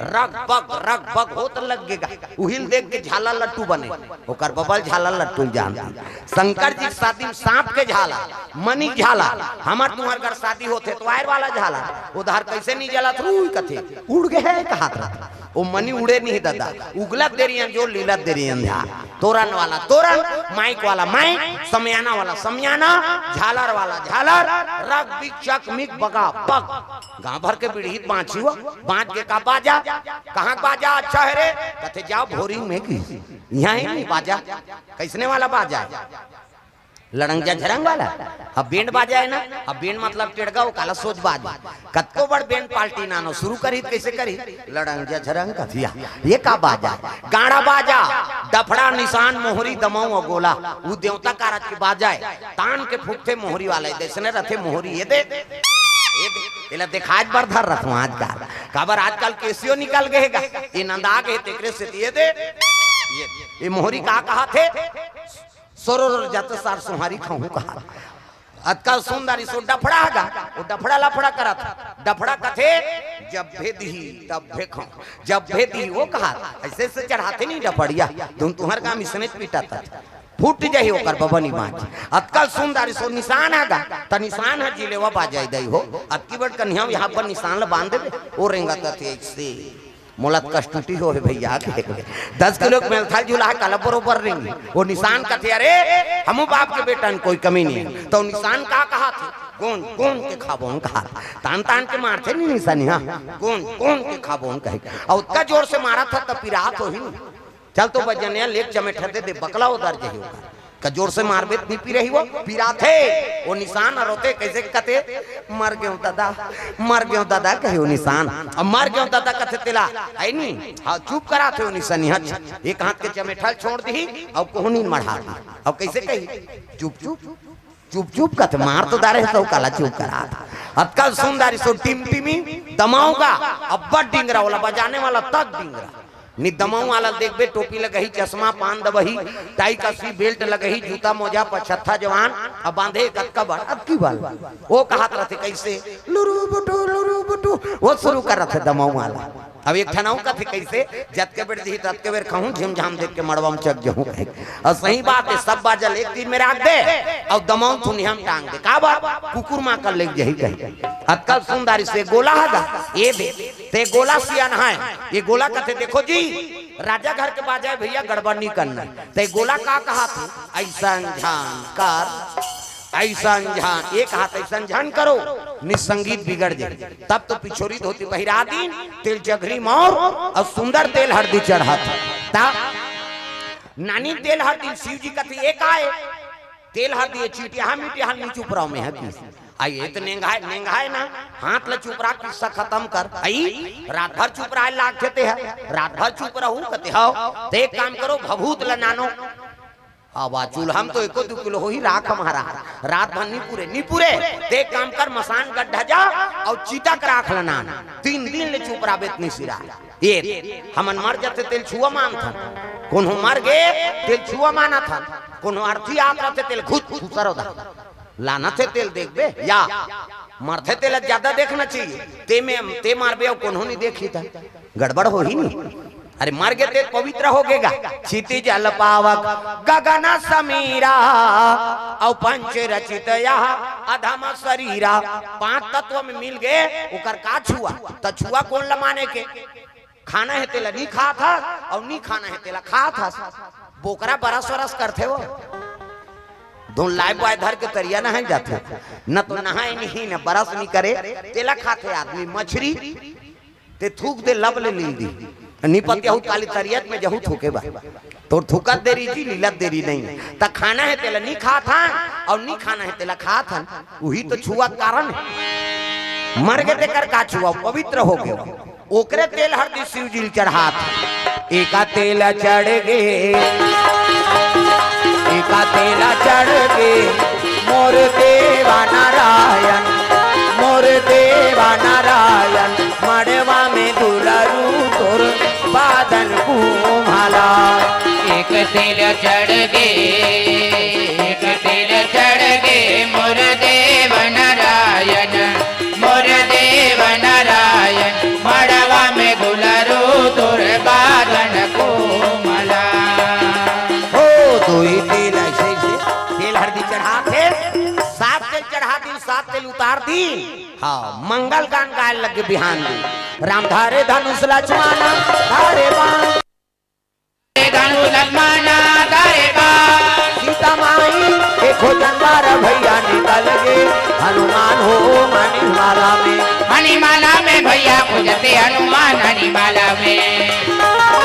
रग बग हो तो लगेगा, उहिल देख के झाला लट्टू बने, ओकर बबल झाला लट्टू जानता। शंकर जी शादी में सांप के झाला, मनी झाला, हमार तुम्हार घर शादी होते तो वायर वाला झाला, उधर कैसे नहीं जला थरू कथे उड़ गए कहा था, वो मनी उड़े नहीं दादा, उगलत देरियन जो लीलत देरियन ध्यान, तोरण वाला तोरण, माइक वाला माइक, समयाना वाला समयाना, झालर वाला झालर, रग बिक चक मिक बगा पग, गांव भर के बिड़हित बाँची हुआ, बाँच के का बाजा, कहाँ बाजा अच्छा है रे, कथे जाओ भोरी में की, यहाँ ही नहीं बाजा, कैसने वाला बाजा है, लड़ंगा झरंग वाला, अब बैंड बाजा है ना, अब बैंड मतलब टेड़गा वो काला सोच बाजा, कत्को बड़ बैंड पार्टी नानो शुरू करी कैसे करी, लड़ंगा झरंग कथिया, ये का बाजा, गाड़ा बाजा, डफड़ा निशान मोहरी दमाऊ और गोला, वो देवता कारज की बाजा है, तान के फूकते मोहरी वाले, देशने रथे मोहरी ये दे, ये दिखाज बर धर रखो आज का, काबर आजकल केसियो निकल गएगा, ये नंदा गए तेकरे से ये दे, ये मोहरी कहा थे, सोरोर जाते सार सुहारी खाऊं कहा, अतका सुंदरी सो डफड़ा गा, वो डफड़ा लफड़ा करा था, डफड़ा कथे जब भेदी तब भेखो, जब भेदी वो कहा, ऐसे से चढ़ाते नहीं डफड़िया, तुम तुम्हार काम इसने पीटा था, फूट जाही होकर बबनी बाज, अतका सुंदरी सो निशान आगा, त निशान है जिलेवा बाजाई दई हो, अतकी बड़ कन्या यहाँ पर निशान ल बांध दे, वो रेंगा थे ऐसे मोलत कष्टुटी हो भैया, 10 किलो में था जुला कल बरोबर रेंगी, वो निशान कथे अरे हमू बाप के बेटन कोई कमी नहीं है, तो निशान का कहा थे, कौन कौन के खाबोन कहा, तान तान के मारते नहीं निशानी, हाँ कौन कौन के खाबोन कहे, और उतना जोर से मारा था तब पिरात हो ही, चल तो बजनिया लेक चमेट दे बकला उधर जाही होगा, का जोर से मारबे नहीं पी रही वो पीरा थे, वो निशान रोते कैसे कते, मर गयो दादा कहे वो निशान, अब मर गयो दादा कथे तिला है नहीं, हाँ चुप करा थे वो निशानी, हच एक हाथ के चमेठल छोड़ दी और कोहनी मढ़ा दी, अब कैसे कही चुप चुप कथे मार तो दारे तो काला चुप करा था, अतकल सुंदरी सो टिमटिमी दमाऊ का अब्बा डिंगरा वाला बजाने वाला तक डिंगरा, नि दमाऊ वाला देख बे टोपी लगही, चश्मा पान दबही, टाई कसी बेल्ट लगही, जूता मोजा पछत्था जवान, अब बांधे कतका बड़ अब की बाल, वो कहत रहते कैसे लुरु बुटू वो शुरू कर रहे थे दमाऊ वाला, अब एक ठनाऊ का थे कैसे जत के बेर दी तत के बेर खाऊं झिमझाम देख के मड़वा में चक जाऊं, और सही बात है सब बाजल एक दिन में रख दे और दमाऊ थुनी हम टांग दे, का बात कुकुर मां कर ले जही कहे, अतकल सुंदरी से गोला हगा ये दे ते गोला सियान है, ये गोला कथे देखो जी राजा घर के बाजाए भैया गड़बड़ नहीं करना, ते गोला का कहा थे ऐसा झान कर, ऐसा झान एक हाथ ऐसा झान करो निसंगीत बिगड़ जाए, तब तो पिछोरी धोती बहिरा दिन तेल जगरी मोर और सुंदर तेल हरदी चढ़ाता, नानी तेल हरदी शिव जी का थी एक आए तेल हरदी चीटिया मीटिया नी चुपराव में है आइए तो नेंगाए ना हाथ ल चुप रहा किस्सा खत्म कर, आई रात भर चुप रहा लाग थे रात भर चुप रहू कहते हो, तो एक काम करो भभूत ल नानो, आवा चूल हम तो 1-2 किलो हो ही राख हमारा, रात भर नी पूरे ते काम कर मसान गड्ढा जा और चीता कर राख लना, 3 दिन ले चुप रहा बेतनी सिरा, ये हमन मर जाते तेल छुआ मान था, कौन हो मर गए तेल छुआ माना था, कौन अर्थी आप रहते तेल खुद खुसरो दा लाना थे तेल देख बे या मरते तेल ज्यादा देखना चाहिए, ते मार बे कौन नहीं देखी था, गड़बड़ हो ही नहीं, अरे मर गए तेल पवित्र हो गएगा, क्षिति जल पावक गगन समीरा और पंच रचित अधम शरीरा, 5 तत्व में मिल गए उकर का छुआ, तो छुआ कौन लमाने के, खाना है तेला नहीं खा था और नहीं खाना है तेला खा था, बोकरा बरस वरस करते हो धुन लाइव बॉय धर के तरिया नहाए जाते न तो नहाए नहीं न बरस नहीं करे तेला खाते आदमी मछली ते थूक दे लब ले ली दी निपत यहू काली तरियत में जहू थूके बा तो थूकत देरी जी लीलत देरी नहीं ता खाना है तेला नहीं खा था और नहीं खाना है तेला खा था वही तो छुआ कारण है मर गए तेकर का छुआ पवित्र हो गया ओकरे तेल हरदी शिव जी चढ़ात एका तेल चढ़ गे एका तेल चढ़ गे मोर देवा नारायण मोर देवा नारायण मड़वा में दुलरू तोर बादन कुम्हाला एक तेल चढ़ गे एक तेल चढ़ गे मोर देव नारायण मोर देव नारायण मड़वा में दुलरू तोर बादन कुम्हाला हो दुई तेल ऐसे तेल हरदी चढ़ा थे 7 तेल चढ़ा दी 7 तेल उतार दी हाँ मंगल गान गाय लगे बिहान दी राम धारे धनुष लक्ष्मण धारे बाण धनु लक्ष्मण धारे बाण सीता माई देखो जंगार भैया निकल गए हनुमान हो मणिमाला में मणिमाला में भैया पूजते हनुमान मणिमाला में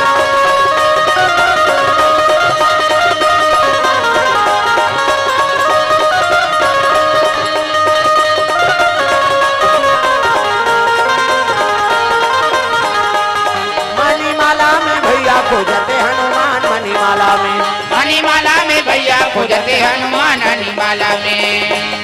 खोजते हनुमान मणिमाला में मणिमाला में भैया खोजते हनुमान मणिमाला में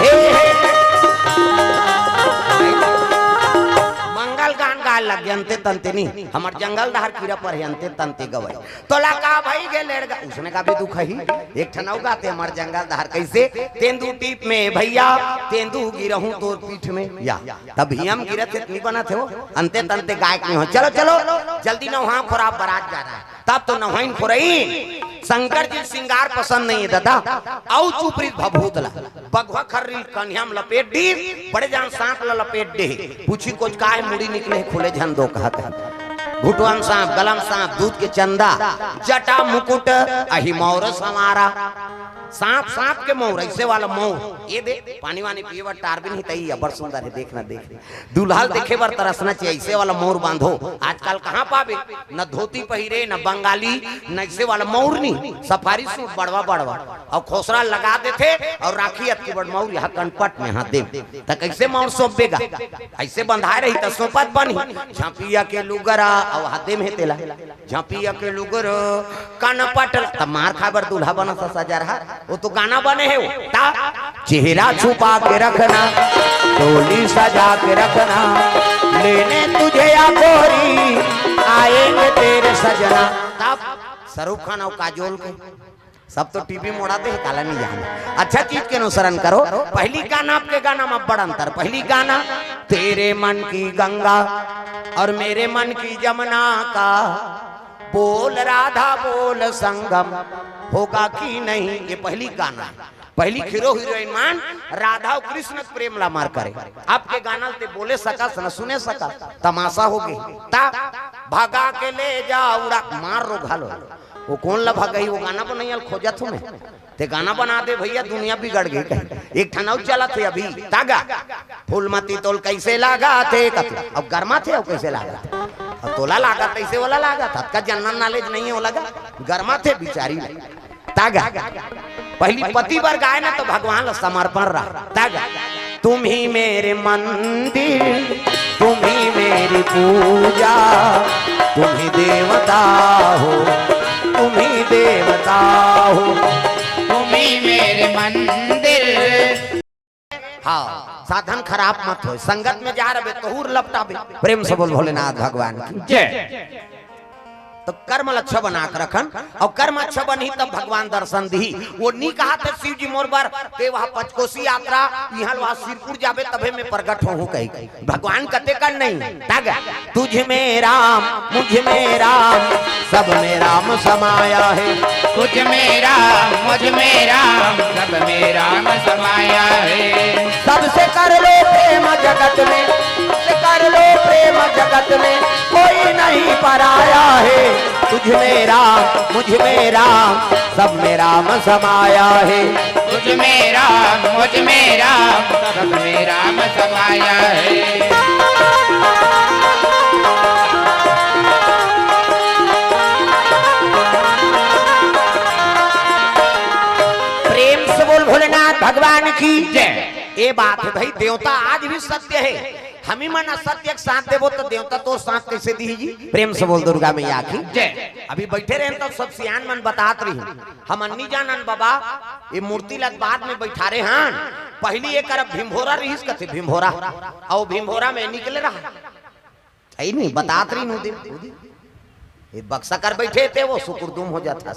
मंगल गान गाय लग अंते तंते नहीं हमार जंगल दहर कीड़ा पर अंते तंते गवाई तोला का भाई गे लेड़गा उसने का भी दुख ही एक ठनाऊ गाते हमार जंगल दहर कैसे तेंदू टीप में भैया तेंदू गिरहूं तोर पीठ में या तब हम गिरत इतनी बना थे वो अंते तंते गायक नहीं हो चलो चलो जल्दी ना वहां खराब बारात जा रहा है तब तो नवाइन खोरई शंकर जी श्रृंगार पसंद नहीं है दादा औ चुपरीत भभूतला बगवा खर्री कन्हम लपेट दी बड़े जान सांप ला लपेट दे पूछी कुछ काहे मुड़ी निकले खुले झन दो कहता घुटवन सांप गलम सांप दूध के चंदा जटा मुकुट अहि मौर हमारा सांप सांप के मोर ऐसे वाला मोर ये दे पानी वानी पिए बर टार भी नहीं तई बड़ सुंदर है देखना देख दुल्हाल देखे बर तरसना चाहिए ऐसे वाला मोर बांधो आजकल कहाँ पावे न धोती पहिरे न बंगाली न ऐसे वाला मोर नहीं सफारी सूट बड़वा बड़वा और खोसरा लगा देते और राखी अति बड़ मोर यहाँ कनपट में हाथ दे तो कैसे मोर सौंपेगा ऐसे बंधाए रही तो सोपत बनी झांपिया के लुगरा और हाथे में तेला झांपिया के लुगर कनपट तब मार खा बर दूल्हा बना सा सजा रहा वो तो गाना बने है वो चेहरा छुपा के रखना डोली सजा के रखना लेने तुझे या गोरी आएंगे तेरे सजना तब शाहरुख खान और काजोल के सब तो टीवी मोड़ाते हैं काला नहीं जाना अच्छा चीज के अनुसरण करो पहली गाना आपके गाना में बड़ा अंतर पहली गाना तेरे मन की गंगा और मेरे मन की जमुना का बोल राधा बोल संगम होगा कि नहीं ये पहली गाना पहली हीरो हीरोइन मान राधा और कृष्ण प्रेम ला मार करे आपके गाना ते बोले सका न सुने सका तमाशा हो गई ता भगा के ले जा उड़ा मार रो घालो वो कौन ला भगाई वो गाना बनाई खोजा तुम्हें ते गाना बना दे भैया दुनिया बिगड़ गई कहीं एक ठनाऊ चला थे अभी तागा फूलमती तोल कैसे लागा थे अब गर्मा थे अब कैसे लागा थे तोला लागा कैसे वाला लागा था का जनरल नॉलेज नहीं है वो लगा गर्मा थे बिचारी तागा पहली पति पर गाय ना तो भगवान ला समर्पण रहा तागा तुम ही मेरे मंदिर तुम ही मेरी पूजा तुम ही देवता हो तुम ही देवता हो तुम ही मेरे मंदिर हाँ साधन खराब मत हो संगत में जा रहे तो लपटाबे प्रेम से बोल भोलेनाथ भगवान की जय तो कर्म अच्छा बना कर रखन और कर्म अच्छा बनी तब भगवान दर्शन दी वो नहीं कहा था शिव जी मोर बार ते वहां पंचकोशी यात्रा यहाँ वहां सिरपुर जाबे तबे में प्रकट हो कही भगवान कते कर नहीं तागा तुझ में राम मुझ में राम सब में राम समाया है तुझ में राम मुझ में राम सब में राम समाया है सबसे कर लो प्रेम जगत में सबसे कर लो प्रेम जगत में कोई नहीं पराया है। तुझ में राम मुझ में राम सब में राम समाया है। तुझ में राम मुझ में राम सब में राम समाया है। प्रेम से बोल भोलेनाथ भगवान की जय। ये बात है भाई, देवता आज भी सत्य है। हम ही मन सत्य के साथ देवो तो देवता तो साथ कैसे दी जी। प्रेम से बोल दुर्गा मैया की जय। अभी बैठे रहे तो सब सियान मन बतात रही हम अन्नी जानन बाबा ये मूर्ति लग बाद में बैठा रहे हैं। पहली एक अरब भीमभोरा रही कथे भीमभोरा और भीमभोरा में निकले रहा आई नहीं बतात रही नूदे ये बक्सा कर बैठे थे वो सुकुरदुम हो जाता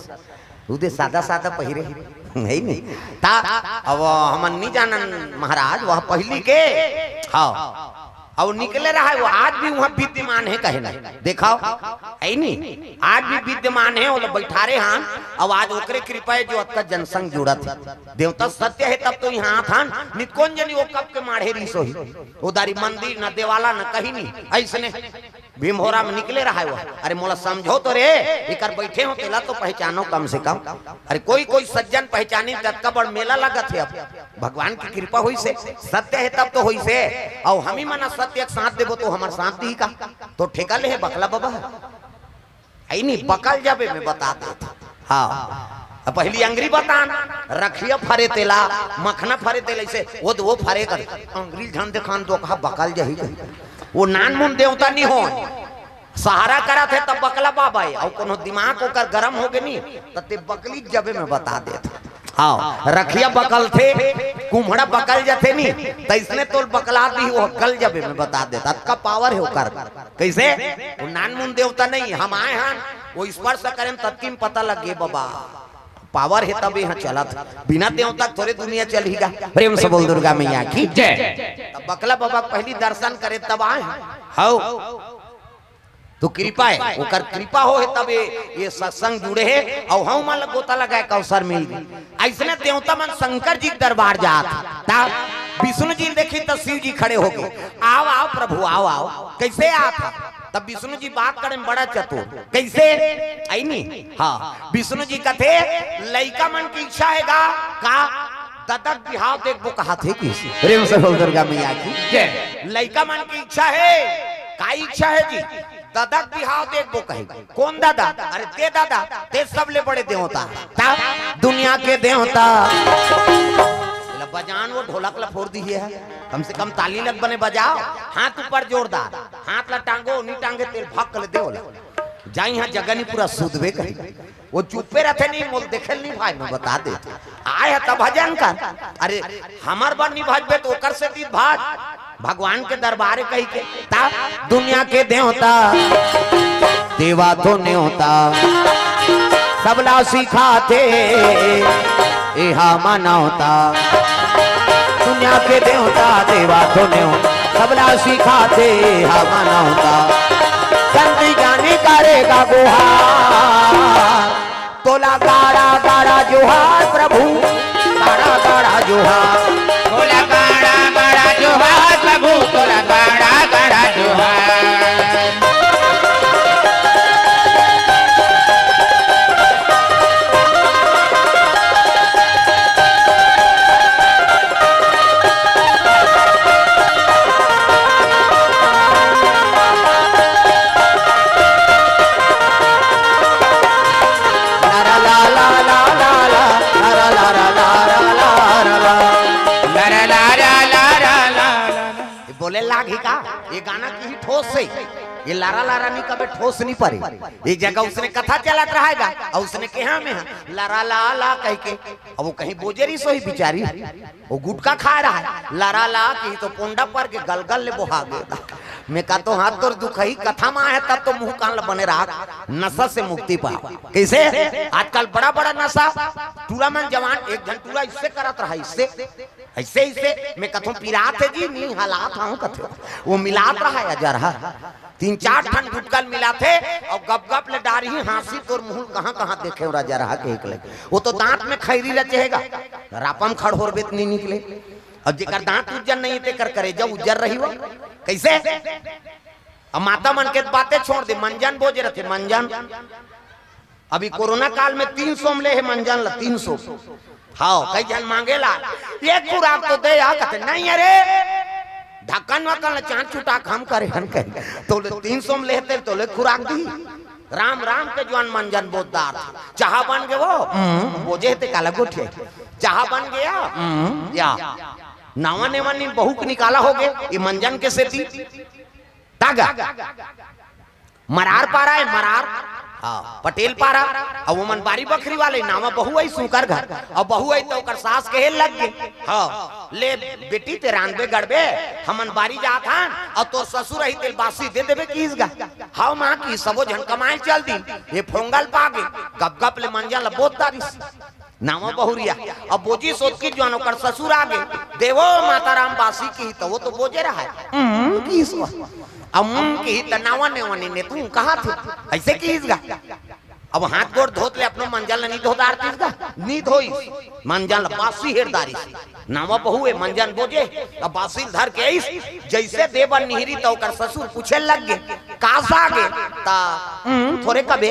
उदे सादा सादा पहिरे है नहीं ता अब हम नहीं जानन महाराज वह पहली के हाँ और निकले रहा है वो आज भी वहाँ विद्यमान है कहे ना देखाओ है नहीं आज भी विद्यमान है वो लोग बैठा रहे हैं। अब आज ओकरे कृपा है जो आपका जनसंघ जुड़ा था देवता सत्य है तब तो यहाँ था निकोन जनी वो कब के माढ़े रिसो ही उदारी मंदिर न देवाला न कहीं नहीं ऐसने भीमभोरा में निकले रहा है वो। अरे मोला समझो तो रे इकर बैठे हो तेला तो पहचानो कम से कम। अरे कोई कोई सज्जन पहचानी तब का बड़ मेला लगा थे अब भगवान की कृपा हुई से सत्य है तब तो हुई से और हम ही मना सत्य एक साथ देवो तो हमारे साथ दी का तो ठेका ले है बकला बाबा आई नहीं बकल जाबे मैं बता देता हाँ पहली अंग्री बतान रखिया फरे तेला मखना फरे तेल ऐसे वो फरे कर अंग्री झन देखान तो कहा बकल जही वो नान मुन देवता नहीं हो सहारा करा थे तब बकला बाबा और कोनो दिमाग होकर गरम हो गए नहीं तब बकली जबे में बता देता हाँ रखिया बकल थे कुम्हड़ा बकल जाते नहीं तो इसने तो बकला दी वो कल जबे में बता देता का पावर है कर कैसे वो नान मुन देवता नहीं हम आए हैं वो स्पर्श करें तब की पता लगे बाबा पावर है तब यहाँ चला था बिना देवता थोड़े दुनिया चलेगा। प्रेम से बोल दुर्गा मैया की जय। तब बकला बाबा पहली दर्शन करे तब आए हाउ तो कृपा है ओकर कृपा हो है तब ये सत्संग जुड़े है और हम मान गोता लगाए कौशर मिल गई ऐसने देवता मन शंकर जी दरबार जाता विष्णु जी देखी तो शिव जी खड़े हो गए आओ आओ प्रभु आओ आओ कैसे आता तब विष्णु जी बात करे बड़ा चतुर कैसे आई नहीं हाँ विष्णु जी कथे लइका मन की इच्छा है का ददक बिहाव देख वो कहा थे किसी। प्रेम से बोल दुर्गा मैया की जय। लइका मन की इच्छा है का इच्छा है जी ददक बिहाव देख वो कहे कौन दादा अरे ते दादा ते सब ले बड़े देवता दुनिया के देवता बजान वो ढोलक ला फोड़ दी है कम से कम ताली लग बने बजाओ हाथ ऊपर जोरदार हाथ ला टांगो नहीं टांगे तेल भाग ले देओ जाई यहाँ जगह नहीं पूरा सुधवे करी वो चुप्पे रहते नहीं मोल देखे नहीं भाई मैं बता दे आए है तब भजन कर अरे हमार बार नहीं भजबे तो ओकर से तीत भाज भगवान के दरबार कही के ता दुनिया के देवता देवा तो न्योता सबला सिखाते एहा मनावता दुनिया के देवता देवा तो न्योता सबला सिखाते एहा मनावता संत जाने करेगा गुहार तोला गाड़ा गाड़ा जोहार प्रभु गाड़ा गाड़ा जोहार तोला गाड़ा गाड़ा जोहार प्रभु तोला गाड़ा गाड़ा जोहार। बोले लागी का ये गाना की ठोस से ये लारा लारा नहीं कभी ठोस नहीं पड़े ये जगह उसने कथा चलत रहेगा और उसने कहा में लारा ला ला कह के अब वो कहीं बोजेरी सोई बिचारी वो गुटका खा रहा है लारा ला की तो पोंडा पर के गलगल ले बोहा गया मैं का तो हाथ तोर दुख ही कथा में है तब तो मुंह कान बने रहा नशा से मुक्ति पाओ कैसे आजकल बड़ा बड़ा नशा टूरा मन जवान एक घंटा टूरा इससे करत रहा इससे ऐसे ऐसे मैं कथों पिरात है जी नहीं हालात हूँ कथे वो मिलात रहा है जरा 3-4 ठन गुटकल मिलाते और गप गप ले डारी हांसी तोर मुंह कहाँ कहाँ देखे राजा रहा के निकले वो तो दांत में खैरी रचेगा रापम खड़ होर बेत नहीं निकले और जेकर दांत उज्जर नहीं ते कर करे जब उज्जर रही वो कैसे अब माता मन के बातें छोड़ दे, मंजन बोझ रहे थे मंजन। अभी कोरोना काल में 300 में ले है मंजन ला 300। हाँ कई जन मांगेला एक खुराक तो दे, कहते नहीं अरे ढक्कन वक्कन चाँद चुटा हम करे हन कहे तो 300 में लेते तो ले खुराक दी। राम राम के जवान मंजन बोधदार चाह बन गए वो बोझे थे काला गोठे चाह बन गया या नावा नेवा ने बहू को निकाला हो गए ये मंजन के सेती तागा मरार पारा है मरार हाँ पटेल पारा और वो मन बारी बकरी वाले नावा बहू आई सुकर घर और बहू आई तो कर सास के लग गए। हाँ ले बेटी ते रांधबे गड़बे हमन बारी जात हन और तो ससुर ही तेल बासी दे देबे कीसगा। हाँ मां की सबो जन कमाई चल दी ये फोंगल पागे गप गप ले मंजन ल बहुत तारीस नावा बहुरिया अब बोझी सोच की जवानों कर ससुर आगे देवो माता राम बासी की तो वो तो बोझे रहा है कीसवा की तनावा ने तू कहा थे ऐसे कीसगा। अब हाथ गोड़ धोत ले अपनो मंजल नहीं धोदारतीसगा नी धोई मंजल बासी हेरदारी नावा बहु है मंजन बोझे अब बासी धर के आईस जैसे देवन निहरी तो कर ससुर पूछे लग गए का सागे ता थोड़े कबे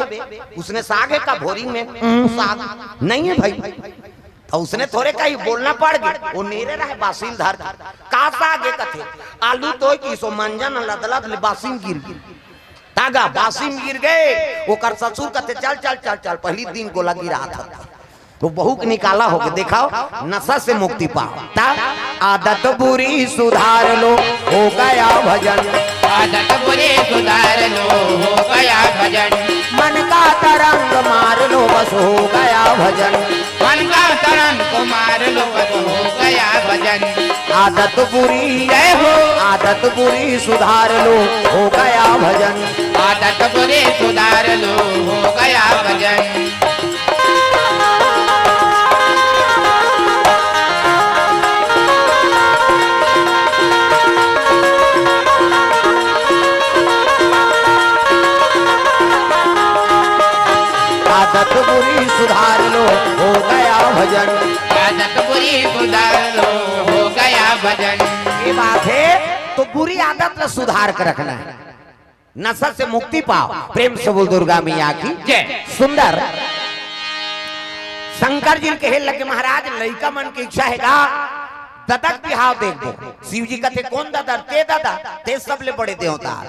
उसने सागे का भोरी में साग नहीं है भाई तो उसने थोड़े कहीं बोलना पड़ गया वो नेरे रहे बासील धर का सागे कथे आलू तो की सो मंजन लदलत ले बासीम गिर गई तागा बासीम गिर गए वो कर ससुर कहते चल चल चल चल पहली दिन को लगी रहा था तो बहू के निकाला हो गया दिखाओ नशा से मुक्ति पाओ आदत बुरी सुधार लो हो गया भजन आदत बुरी सुधार लो हो गया भजन मन का तरंग मार लो बस हो गया भजन मन का तरंग मार लो बस हो गया भजन आदत बुरी है हो आदत बुरी सुधार लो हो गया भजन आदत बुरी सुधार लो हो गया भजन आदत बुरी सुधार लो हो गया भजन आदत बुरी सुधार लो हो गया भजन। ये बात है तो बुरी आदत में सुधार कर रखना है नशा से मुक्ति पाओ। प्रेम से बोल दुर्गा मैया की जय। सुंदर शंकर जी कहे लगे महाराज लड़का मन की इच्छा है गा ददक बिहाव देख दो शिव जी कहते कौन दादा ते दादा ते सबले बड़े देवता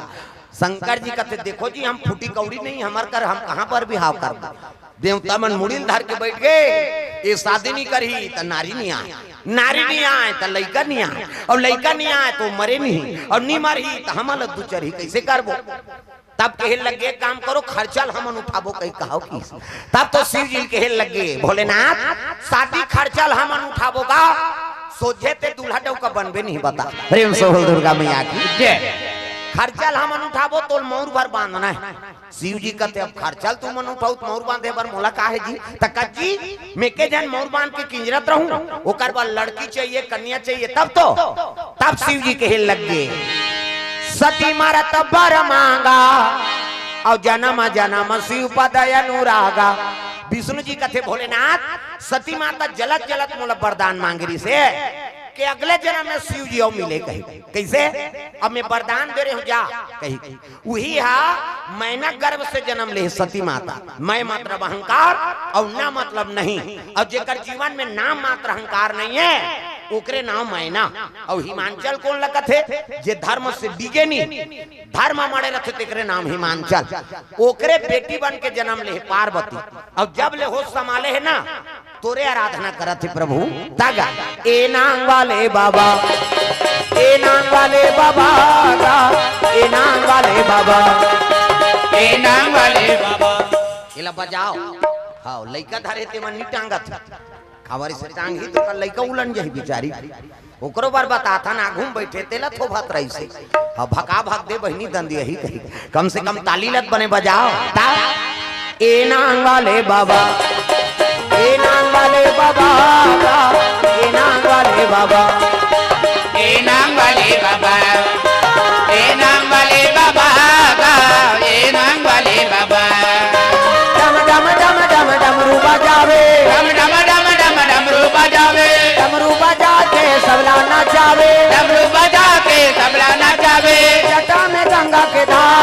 शंकर जी कहते देखो जी हम फूटी कौड़ी नहीं हमार कर हम कहां पर बिहाव करता देवता मन मुड़िल धर के बैठ गए ये शादी नहीं करी तो नारी नहीं आए नारी नहीं आए तो लड़का नहीं आए और लड़का नहीं आए तो मरे नहीं और नहीं मरी तो हम अलग दूचरी कैसे करबो तब कहे लगे काम करो खर्चल हमन उठाबो कहीं कहो की तब तो शिव जी कहे लगे भोलेनाथ शादी खर्चल हमन उठाबो का सोचे ते दूल्हा डौका बनबे नहीं बता। प्रेम से बोल दुर्गा मैया की जय। खर्चल हमन उठाबो तो मोर भर बांधना है शिव जी कहते अब खर्चल तू मन उठाऊ तो मोर बांधे बर मोला काहे जी तकजी मैं के जन मोर बांध के किंजरत रहूं ओकर बाद लड़की चाहिए कन्या चाहिए तब शिव जी कहे लग गए सती मरत बर मांगा और जन्म जन्म शिव पद अनुरागा। विष्णु जी कहते भोलेनाथ सती माता जलत जलत मोला वरदान मांगरी से कि अगले जन्म में शिव जी और मिले कही कैसे अब मैं वरदान दे रही हूँ जा कही वही हा मैना गर्भ से जन्म ले सती माता मैं मतलब अहंकार और ना मतलब नहीं और जेकर जीवन में नाम मात्र अहंकार नहीं है ओकरे नाम मैना और हिमांचल कौन लगत है जे धर्म से डीगे नहीं धर्म मारे रखे तेकरे नाम हिमांचल ओकरे बेटी बन के जन्म ले पार्वती और जब ले होश संभाले है ना तोरे आराधना करत है प्रभु तागा ए नांग वाले बाबा ए नांग वाले बाबा ए नांग वाले बाबा ए नांग वाले बाबा इला बजाओ हां लइका धरे ते मन नहीं टांगत खबर से टांग ही तो कर लइका उलन जही बेचारी ओकरो बार बताता ना घूम बैठे तेला थोभत रही से अब भका भाग दे बहनी दंदी यही कही कम से कम ताली लत बने बजाओ ता ए नांग वाले बाबा ए नांग वाले बाबा ए नांग वाले बाबा ए नांग वाले बाबा ए नांग वाले बाबा ए नांग वाले बाबा डम डम डम डम डमरू बजावे डम डम डम डम डमरू बजावे डमरू बजा के सबला नचावे डमरू बजा के सबला नचावे जटा में गंगा के धार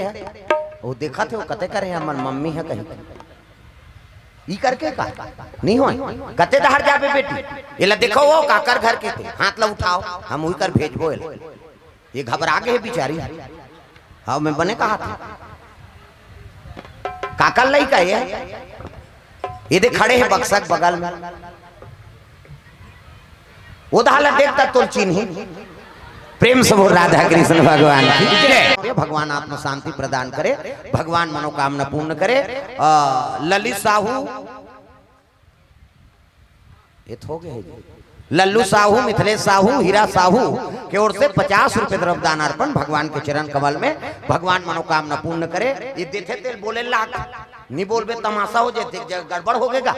हैं वो देखा थे वो कते करे हमर मम्मी है कहीं ई करके का नहीं हो कते दहर जाबे बेटी ये ला देखो वो काकर घर के थे हाथ ला उठाओ हम वही कर भेजबो ये घबरा गए बेचारी हाँ मैं बने कहा था काकर लाई का ये देख खड़े हैं बक्सक बगल में वो दहला देखता तो चिन्ही प्रेम से बोल राधा कृष्ण भगवान की भगवान आत्म शांति प्रदान करे भगवान मनोकामना पूर्ण करे। ललित साहू ये हो गए लल्लू साहू मिथिलेश साहू हीरा साहू की ओर से 50 रुपए द्रव्यदान अर्पण भगवान के चरण कमल में भगवान मनोकामना पूर्ण करे। ये देखे थे बोले लाख नहीं बोलबे तमाशा हो जाते गड़बड़ हो गएगा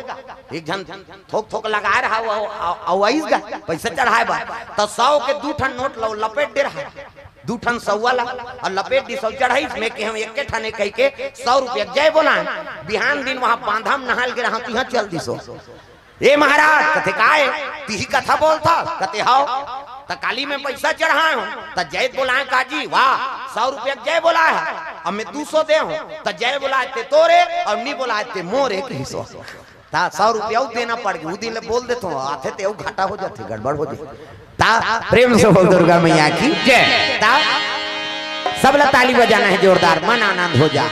एक जन थोक थोक लगा रहा पैसा चढ़ाए बा तो 100 के 2 ठन नोट लपेट दे रहा 2 ठन 100 वाला और लपेट दी 100 चढ़ाई इसमें कि हम एक ठाने कह के 100 रुपया जय बोला बिहान दिन वहां बांधा में नहाल के रहा यहाँ चल दी 100 ए महाराज कथे काय तिही कथा बोलता कथे हाओ त काली में पैसा चढ़ाए हो त जय बोलाए काजी वाह 100 रुपया जय बोला है अब मैं 200 दे हूं त जय बोलाए ते तोरे और नहीं बोलाए ते मोरे के हिस्सा ता 100 रुपया देना पड़ गया दिन बोल देता हूं आते ते घाटा हो जाती गड़बड़ हो जाती ता प्रेम से बोल दुर्गा मैया की जय ता सब ला ताली बजाना है जोरदार मन आनंद हो जा।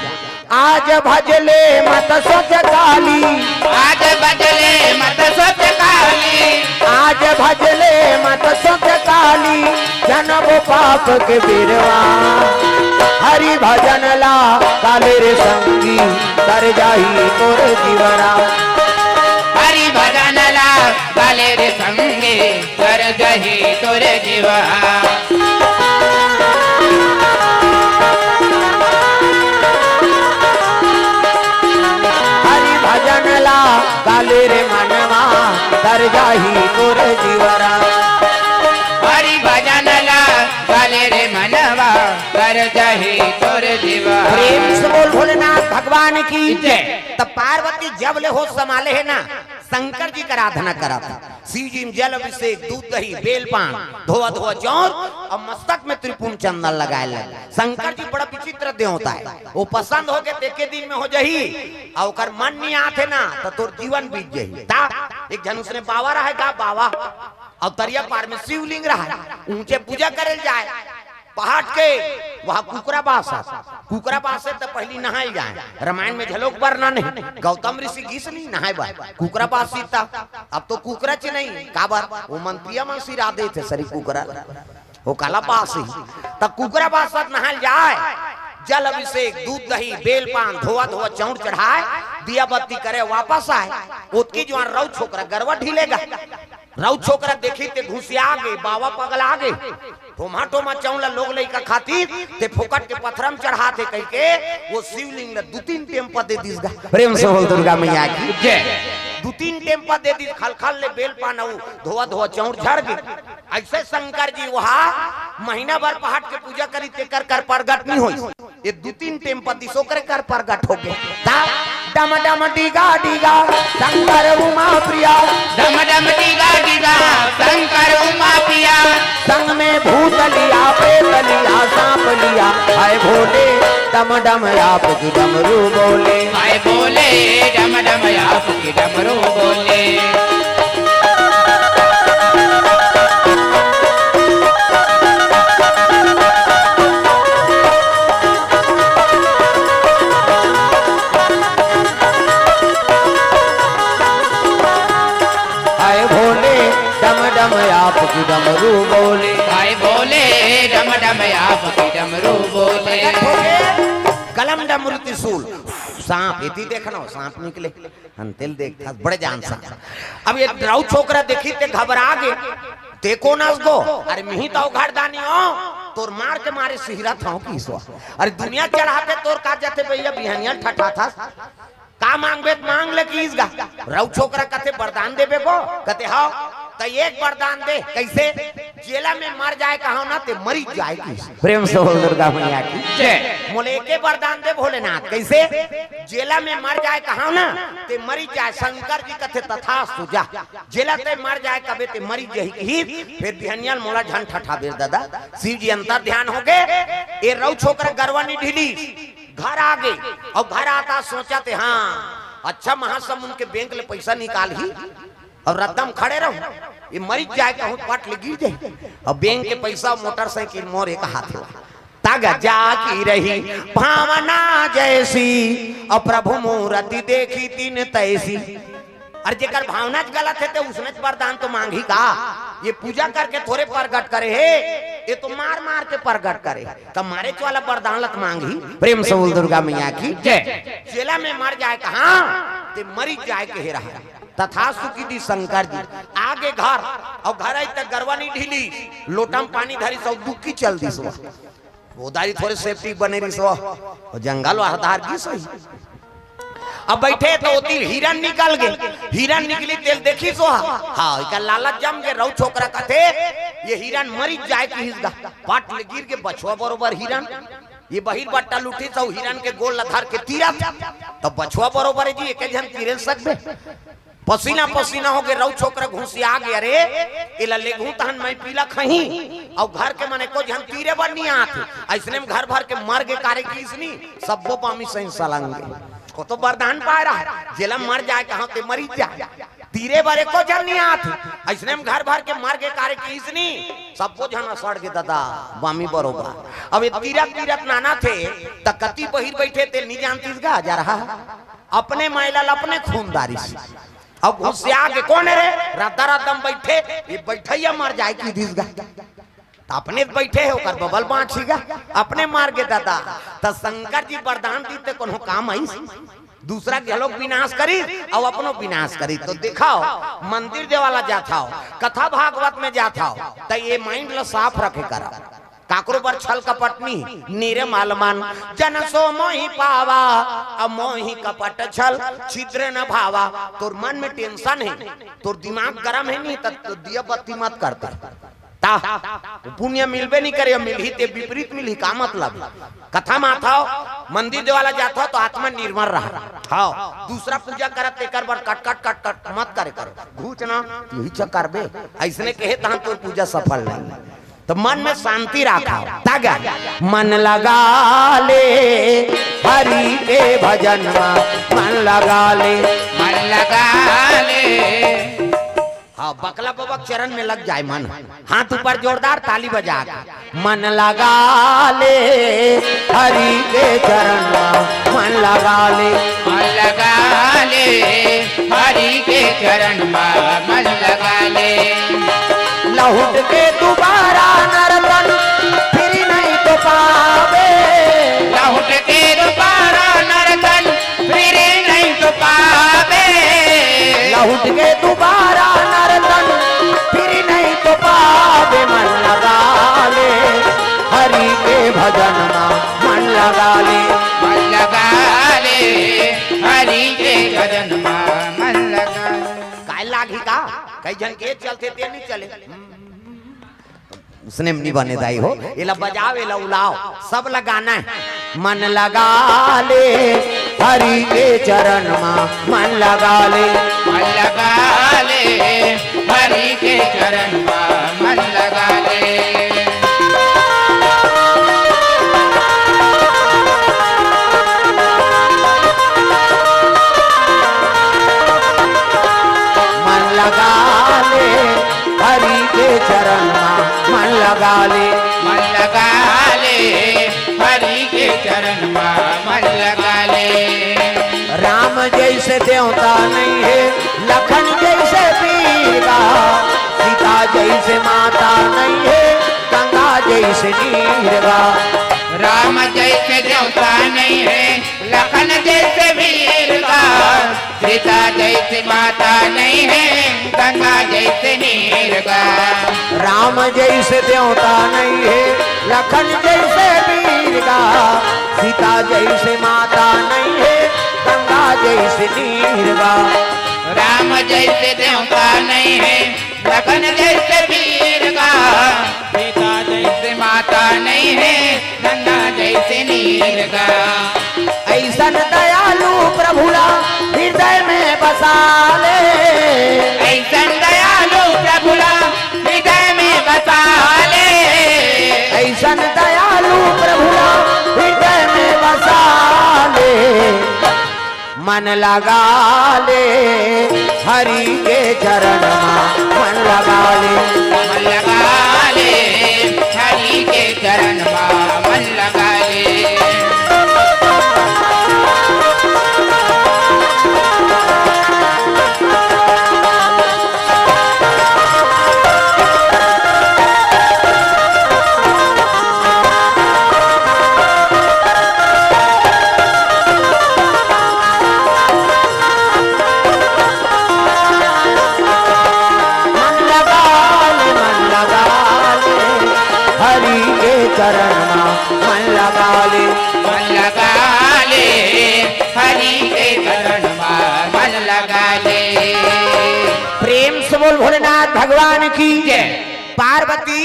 आज भजले मत सोच काली आज भजले मत सोच काली आज भजले मत सोच काली जन्म पाप के बिरवा हरि भजन ला काले रे संगी तर जाही तोर जीवरा हरि भजन ला काले रे संगी तर जाही तोर जीवा काले रे मनवा तर जाही तोर जीवरा हरि भजन ला काले रे मनवा तर जाही तोर जीवा। प्रेम से बोल भोलेनाथ भगवान की जय। तब पार्वती जब ले हो संभाले है ना शंकर जी का आराधना करा था शिव जी जल अभिषेक दूध दही बेलपान धोआ धोआ चौर और मस्तक में त्रिपुण चंदन लगाए लगे। शंकर जी बड़ा विचित्र दे होता है वो पसंद हो गए एक दिन में हो जाही और मन नहीं आते ना तो तोर जीवन बीत जाही। एक जन उसने बाबा रहा है बाबा और तरिया पार में शिवलिंग रहा है ऊंचे पूजा करे जाए पहाड़ के वहां कुकरा बास से तो पहली नहाई जाए रामायण में झलोक वरना नहीं गौतम ऋषि घिस नहीं नहाए बा कुकरा बास सीता अब तो कुकरा च नहीं काबर वो मंत्रिया में सिरा दे थे सरी कुकरा वो काला बास ही तब कुकरा बास साथ नहाल जाए जल अभिषेक दूध दही बेलपान धोआ धोआ चौड़ चढ़ाए दिया बत्ती करे वापस आए उसकी जो रऊ छोकरा गरवा ढीलेगा रऊ छोकरा देखी ते घुसिया गए बाबा पगल आ गए टोमा चौला लोग लइका खातिर ते फोकट के पत्थरम चढ़ाते कह के वो शिवलिंग 2-3 टेम्पा दे दिस गा। प्रेम से बोल दुर्गा मैया की जय। 2-3 टेम्पा दे दी खल ले बेल पाना धोआ धोआ चौड़ झड़ गए। ऐसे शंकर जी वहां महीना भर पहाड़ के पूजा करी ते कर प्रगट नहीं हुई ये 2-3 टेम्पा दिसो कर प्रगट हो गए। डम डम डिगा डिगा शंकर उमा प्रिया डम डम डिगा डिगा शंकर उमा प्रिया संग में भूत लिया प्रेत लिया सांप लिया आए भोले डम डम आप की डमरू बोले आए बोले डम डम आप की डमरू बोले आप की डमरू बोले आए बोले डम डम आप की डमरू बोले कलम डमरू त्रिशूल सांप इति देखना सांप निकले हंतेल देखता बड़े जान सा अब ये राउ छोकरा देखी ते घबरा गए देखो ना उसको अरे मिही तो घरदानी हो तोर मार के मारे सिहरा था की सो अरे दुनिया चढ़ाते तोर का जाते भैया बिहनिया ठठा था का मांगबे मांग ले कीस गा राउ छोकरा कथे वरदान देबे को कथे हां तो एक वरदान दे कैसे जेला में मर जाए कहा ना ते मरी जाए की। प्रेम से बोल दुर्गा मैया की जय। मोले के वरदान दे भोलेनाथ कैसे जेला में मर जाए कहा ना ते मरी जाए। शंकर जी कथे तथा सुजा जेला ते मर जाए कबे ते मरी जाही। फिर ध्यानियल मोला झन ठठा बेर दादा शिव जी अंतर ध्यान हो गए। ये रऊ छोकरा गरवानी ढीली घर आ गई और घर आता सोचा थे हाँ अच्छा महासमुंद के बैंक ले पैसा निकाल ही और रद्दम खड़े रहो ये मरी जाए कहूँ पट ले गिर जाए और बैंक के पैसा मोटरसाइकिल मोर एक हाथ तग जाकी रही भावना जैसी और प्रभु मूर्ति देखी तीन तैसी। और जेकर भावना गलत है तो उसने वरदान तो मांगी का ये पूजा करके थोड़े प्रगट करे है ये तो मार मार के प्रगट करे तब मारे वाला वरदान लत मांगी। प्रेम से बोल दुर्गा मैया की जय। जेला में मर जाए कहा ते मरी जाए के रहा तथा सुखी दी शंकर जी आगे घर और घर आई तक गरवा नहीं ढीली लोटम पानी धरी सब दुखी चल दी सो वो दारी थोड़े सेफ्टी बने रही सो और जंगल वारदार की सही। अब बैठे तो होती हिरन निकल गए हिरन निकली तेल देखी सो हाँ इका लालच जम के रऊ छोकरा कथे ये हिरन मरी जाए की हिस्सा पाट ले गिर के बछुआ बरोबर हिरन ये बहिर बट्टा लुटी तो हिरन के गोल लथार के तीरा तो बछुआ बरोबर जी एक जन तीरे सकबे पसीना पसीना हो गए रऊ छोकरा घुसिया गया रे इला ले घू तहन मैं पीला खही और घर के माने को जन तीरे बन्नी आथे ऐसने में घर भर के मर के कारे कीसनी सबो पामी सही सलंगे को तो वरदान पा रहा जेला मर जाए कहां ते मरी जाए तीरे बारे को जन नहीं आथे ऐसने में घर भर के मर के कारे कीसनी सबको जन सड़ के दादा बामी बरोबर। अब ये तीरथ तीरथ नाना थे तकती बहिर बैठे ते नहीं जानतीस गा जा रहा अपने मैलाल अपने खूनदारी से अब घुसिया के कौन है रे राता रातम बैठे ये बैठैया मर जाए की दिस गा अपने बैठे हो कर बबल बाँचीगा अपने मार के दादा तो शंकर जी वरदान दीते कोनो काम आई दूसरा के लोग विनाश करी और अपनो विनाश करी। तो दिखाओ मंदिर देवाला जाता हो कथा भागवत में जाता हो तो ये माइंड ला साफ रखे करा काकरो पर छल कपटनी नीरे मालमान जन सो मोही पावा अब मोही कपट छल छिद्र न भावा। तोर मन में टेंशन है तोर दिमाग गरम है नहीं तो दिया बत्ती मत करता पुण्य मिलबे नहीं करे मिलही ते विपरीत मिलही का मतलब कथा में आता मंदिर देवाला जाता हो तो आत्मा निर्मल रहा हाँ दूसरा पूजा करत तेकर बार कट कट कट कट मत करे करो घूच ना यही चक्कर बे ऐसने कहे तहां तो पूजा सफल नहीं तो मन में शांति रखा तागा मन लगा ले हरि के भजन मन लगा ले मन लगा ले। हाँ बकला बाबा चरण में लग जाए मन हाथ ऊपर जोरदार ताली बजा मन लगा ले हरि के चरण मन लगा ले मन लगा ले हरि के चरण मन लगा ले। लौट के दोबारा नरतन फिर नहीं तो पावे लौट के दोबारा नरतन फिर नहीं तो पावे लौट के दोबारा नरतन फिर नहीं तो पावे मन लगा ले हरि के भजन मन लगा ले मन लगा ले हरि के भजन मन लगा काय लागी का कई जन के चलते ते नहीं चले उसने नहीं बने दाई हो इला बजाओ इला उलाओ सब लगाना है मन लगा ले हरि के चरण मन लगा ले मन लगा ले हरि के चरण मन लगा ले। मन लगा ले हरि के चरण मन लगा ले मन लगा ले हरि के चरण मन लगा ले। राम जैसे देवता नहीं है लखन जैसे वीरा सीता जैसे माता नहीं है गंगा जैसे नीरगा। राम जैसे देवता नहीं है लखन जैसे वीर का सीता जैसे माता नहीं है गंगा जैसे नीर का। राम जैसे देवता नहीं है लखन जैसे वीर का सीता जैसे माता नहीं है गंगा जैसे नीरगा। राम जैसे देवता नहीं है लखन जैसे वीर का मिर्गा। ऐसन दयालु प्रभुला हृदय में बसा ले, ऐसन दयालु प्रभुला हृदय में बसा ले, ऐसन दयालु प्रभुला हृदय में बसा ले, मन लगा ले हरि के चरण में मन लगा ले, मन लगा ले हरि के चरण में मन लगा ले। चरण मन लगा ले, मन लगा ले हरि के चरण मन लगा ले। प्रेम से बोल भोलेनाथ भगवान की जय। पार्वती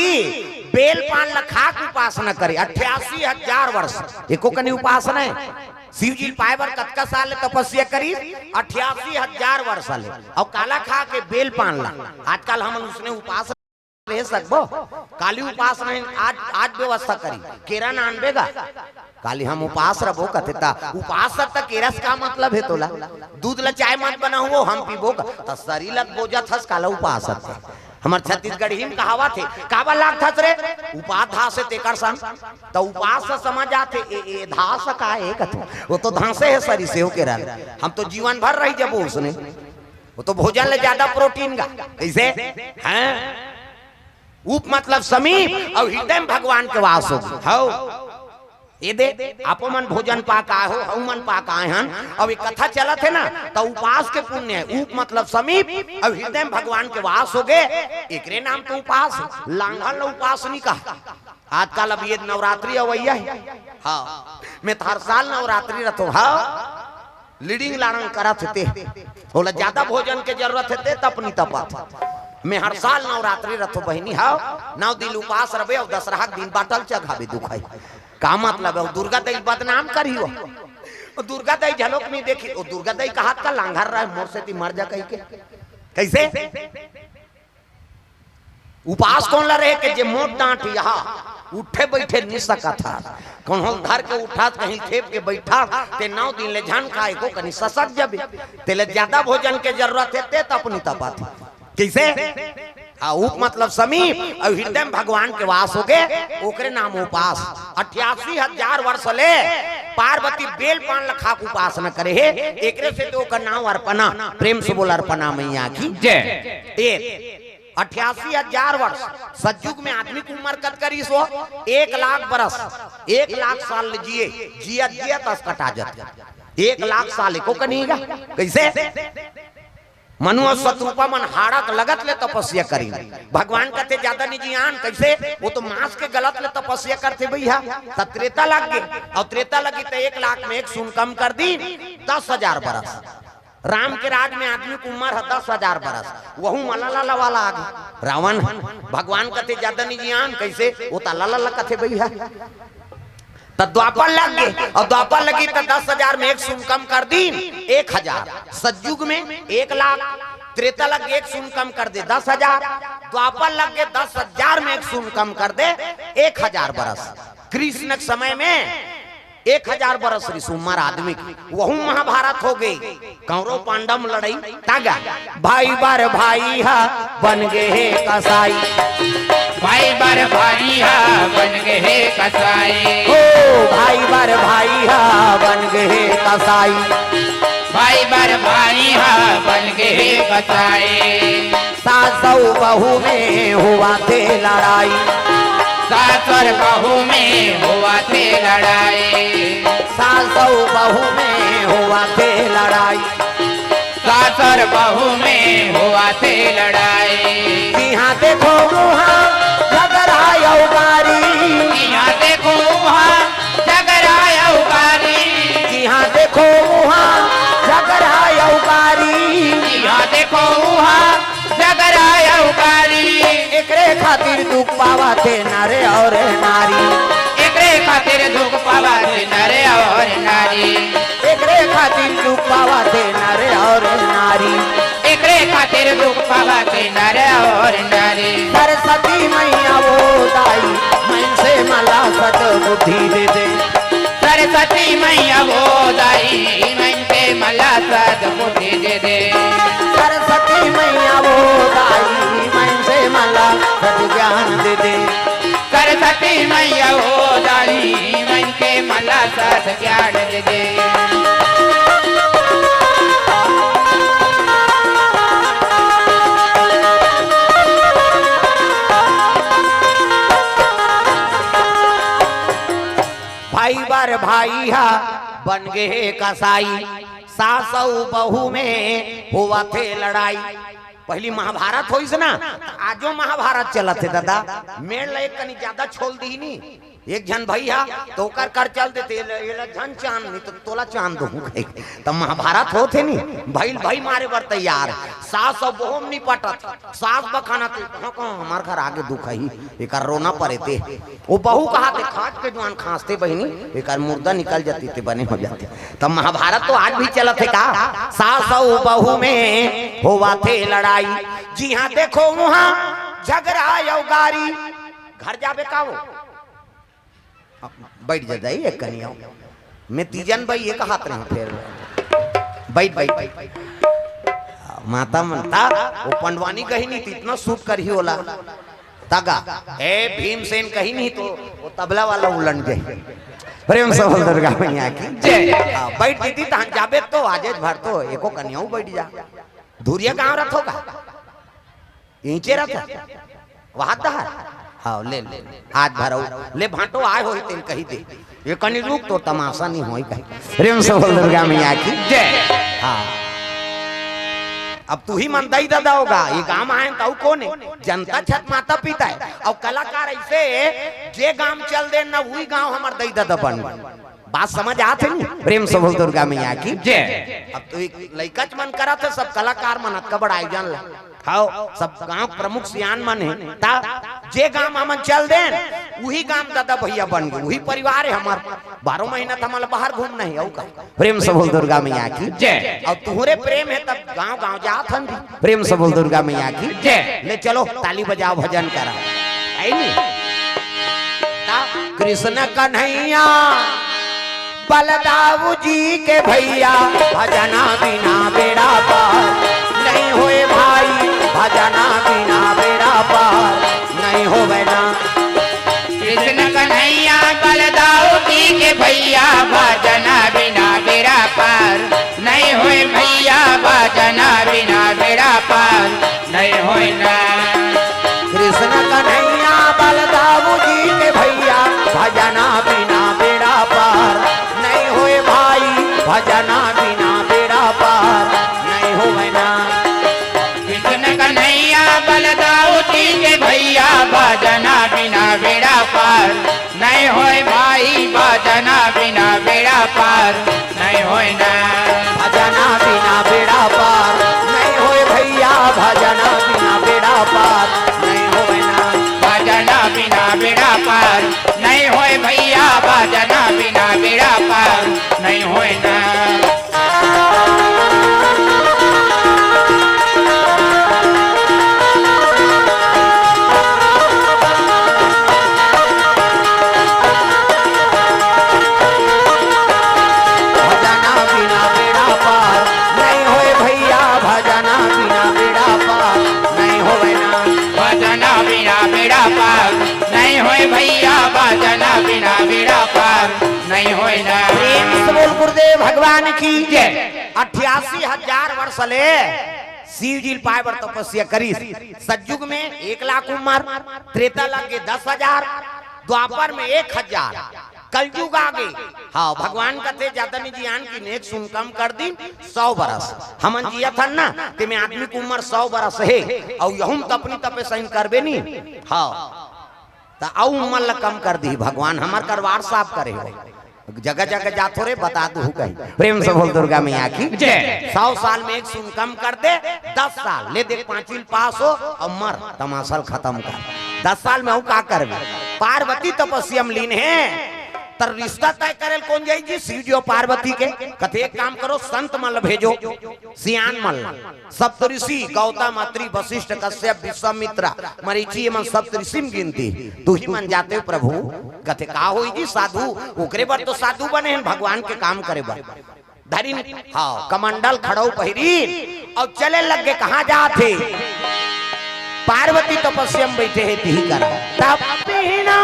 बेल पान लखा की उपासना करे 88,000 वर्ष एको कनी उपासना है। शिव जी पाए बर कतका साल तपस्या करी 88,000 वर्ष ले और काला खा के बेल पान ला। आजकल हम उसने उपासना ले सकबो काली उपासना आज व्यवस्था करी केरा नान बेगा काली हम उपास रहो कथेता उपास तक केरस का मतलब है तोला दूध ला चाय मत बना हुआ हम पीबो त शरीर लग बोझा थस काला उपास हमार छत्तीसगढ़ हिम कहावत है काबा लाग थस रे उपाधा से तेकर सन तो उपास से समझ आते ए धास का है कथे वो तो धांसे है शरीर से हो केरा हम तो जीवन भर रही जब उसने वो तो भोजन ले ज्यादा प्रोटीन का कैसे हैं उप मतलब समीप और हृदय में भगवान के वास हो ये दे आपो मन भोजन पाक आए हो हम मन पाक आए हन और ये कथा चलत है ना तो उपास के पुण्य है उप मतलब समीप और हृदय में भगवान के वास हो गए एकरे नाम तो उपास लांघल उपास नहीं कहा आजकल अब ये नवरात्रि अवैया है हाँ मैं तो हर साल नवरात्रि रखो हाँ लीडिंग लाड़ंग करत थे बोला ज्यादा भोजन के जरूरत है तपनी तपत मैं हर साल नवरात्रि रथो बहनी हाउ 9 दिन उपास रहे और दशहरा दिन बाटल चघावे दुखाई का मतलब है दुर्गा दई बदनाम करी हो दुर्गा दई झलक नहीं देखी वो दुर्गा दई का हाथ का लांघर रहा है मोर से ती मर जा कही के कैसे उपास कौन ला रहे के जे मोट डांट यहाँ उठे बैठे नहीं सका था कौन हो धर के उठा कहीं खेप के बैठा ते 9 दिन ले झन खाए को कहीं ससक जब तेले ज्यादा भोजन के जरूरत है ते अपनी तपा थी कैसे उप मतलब समीप और हृदय में भगवान के वास हो गए ओकरे नाम उपास 88,000 वर्ष ले पार्वती बेल पान लखा के उपासना करे है एकरे से तो का नाम अर्पणा प्रेम से बोल अर्पणा मैया की जय 88,000 वर्ष सतयुग में आदमी की उम्र कत करी सो 1 लाख बरस 1 लाख साल जिए जिया तस कटा जाते 1 लाख साल को कनीगा कैसे मनु और शत्रुपा मन हाड़क लगत ले तपस्या करी भगवान कहते ज्यादा नहीं जियान कैसे वो तो मांस के गलत ले तपस्या करते भैया त्रेता लग गए और त्रेता लगी तो 1 लाख में 1 शून्य कम कर दी 10,000 बरस राम के राज में आदमी की उम्र है 10,000 बरस वहू मलाला वाला आ गए रावण भगवान कहते ज्यादा नहीं जियान कैसे वो तला कथे भैया तो द्वापर लग गए और द्वापर लगी तो 10,000 में 1 शून्य कम कर दी 1,000 सतयुग में 1 लाख त्रेता लग गए 1 शून्य कम कर दे 10,000 द्वापर लग गए 10,000 में 1 शून्य कम कर दे 1,000 बरस कृष्ण के समय में 1,000 बरस ऋषि उम्र आदमी की वहू महाभारत हो गई कौरव पांडव लड़ाई तागा भाई बार भाई हा बन गए कसाई भाई बार भाई हा बन गए कसाई हो भाई बार भाई हा बन गए कसाई भाई बार भाई हा बन गए कसाई सासौ बहू में हुआ थे लड़ाई सास और बहू में हुआ थे लड़ाई सासौ बहू में हुआ थे लड़ाई सास और बहू में हुआ थे लड़ाई यहाँ देखो वहाँ झगड़ा उगारी यहाँ देखो वहाँ झगड़ा उगारी यहाँ देखो वहाँ झगड़ा उगारी यहाँ देखो वहाँ झगड़ा उगारी एकरे खातिर दुख पावा थे नारे और नारी एकरे खातिर दुख पावा थे नर और नारी, एकरे खातिर दुख पावा थे नर और नारी, एकरे खातिर दुख पावा थे नर और नारी। सरस्वती मैया वो दाई मन से मला सद बुद्धि दे दे, सरस्वती मैया वो दाई मन से मला सद बुद्धि दे दे, सरस्वती मैया वो दाई मन से मला सद ज्ञान दे दे, सरस्वती मैया वो दाई मन के मला सद ज्ञान दे दे। भाई बार भाई हा बन गए कसाई, सासऊ बहू में हुआ थे लड़ाई। पहली महाभारत होइस ना, आजो महाभारत चलत है दादा, मेड़ ले कनी ज्यादा छोड़ दी नी, एक जन भैया तो कर चल देते जन चांद नहीं तो तोला चांद दो, तब महाभारत होते नी भाई भाई मारे बर तैयार, सास और बहू नहीं पटत, सास बखाना थे हमार घर आगे दुख ही एक रोना पड़े थे, वो बहू कहा थे खाट के जुआन खांसते बहनी एक मुर्दा निकल जाती थे बने हो जाते। तब महाभारत तो आज भी चला थे का, सास और बहू में हुआ थे लड़ाई, जी हाँ देखो वहां झगड़ा यौगारी, घर जाबे का वो बैठ जाए एक कनिया मैं तीजन भाई एक हाथ रहे फिर बैठ बैठ माता मनता वो पंडवानी कही नहीं थी इतना सूट कर ही होला तगा ए भीमसेन कही नहीं तो वो तबला वाला उलट गए। प्रेम से बोल दुर्गा मैया की जय। बैठ दीदी तहन जाबे तो आजेज भर तो एको कन्याऊ बैठ जा, धुरिया गांव रथ होगा इंचे रथ वहां दहर हाँ ले ले आज भरो ले भाटो आए हो तेल कही दे ये कनी रुक तो तमाशा नहीं होई कही। प्रेम से बोल दुर्गा मैया की जय। हाँ अब तू ही मन दई दादा होगा, ये गांव आए तो कौन है, जनता छत माता पिता है और कलाकार ऐसे जे गांव चल दे ना वही गांव हमार दई दादा बन, बात समझ आते नहीं। प्रेम से बोल दुर्गा मैया की जय। अब तो एक लइकच मन करा था सब कलाकार मन का बड़ा आयोजन ला हाउ सब गांव प्रमुख सियान मन है ता जे गांव हमन चल देन वही गांव दादा भैया बन गए, वही परिवार है हमार, 12 महीना तो हमारा बाहर घूमना है का। प्रेम से बोल दुर्गा मैया की जय। और तुहरे प्रेम है तब गांव गांव जात हन। प्रेम से बोल दुर्गा मैया की जय। ले चलो ताली बजाओ भजन करा आई नहीं। कृष्ण कन्हैया बलदाऊ जी के भैया भजना बिना बेड़ा पार नहीं होए भाई, भजना बिना बेड़ा पार नहीं हो बैना। कृष्ण कन्हैया बलदाऊ जी के भैया भजना बिना बेड़ा पार नहीं होए भैया, भजना बिना बेड़ा पार नहीं होए ना। कृष्ण कन्हैया बलदाऊ जी के भैया भजना बिना बेड़ा पार नहीं होए भाई, भजना बिना बेड़ा पार नहीं हो बैना। कृष्ण कन्हैया बलदाऊ जी के भैया भजना बिना बेड़ा पार नहीं होए भाई, भजना बिना बेड़ा पार नहीं होए ना। भजना बिना बेड़ा पार नहीं होए भैया, भजना बिना बेड़ा पार नहीं हो बैना। भजना बिना बेड़ा पार नहीं होए भैया, भजना बिना बेड़ा पार नहीं होए ना। भैया भजना बिना बेड़ा पार नहीं होए ना। प्रेम से बोल गुरुदेव भगवान की जय। 88,000 वर्ष ले शिव जी पाए बर तपस्या करी। सतयुग में 1 लाख उम्र, त्रेता लग के 10,000, द्वापर में 1,000, कलयुग आगे हाँ भगवान कहते ज्यादा नहीं जियान की नेक सुन कम कर दी 100 बरस हमन जिया था ना ते में आदमी की उम्र 100 बरस है और यहुम तपनी तपे सही करबे नहीं हाँ तो उम्र ला कम कर दी भगवान हमार करवार साफ करे हो जगह जगह जातो रे बता दू कहीं। प्रेम से बोल दुर्गा मैया की जय। 100 साल में 1 सुन कम कर दे, 10 साल ले दे 5 पास हो और मर तमाशा खत्म कर। 10 साल में वो का करबे। पार्वती तपस्या में लीन है तर रिश्ता तय करे कौन जाई जी? शिव जी और पार्वती के। कथे एक काम करो, संत मल भेजो, सियान मल, सप्तऋषि गौतम अत्रि वशिष्ठ कश्यप विश्वामित्र मरीचि एवं सप्तऋषि में गिनती तू ही मन जाते हो प्रभु। कथे का होई जी? साधु ओकरे बर तो साधु बने हैं, भगवान के काम करे बर। धरी हाँ कमंडल खड़ो पहिरी और चले लग गए। कहाँ जाते? पार्वती तपस्या में बैठे है ती कर तपिना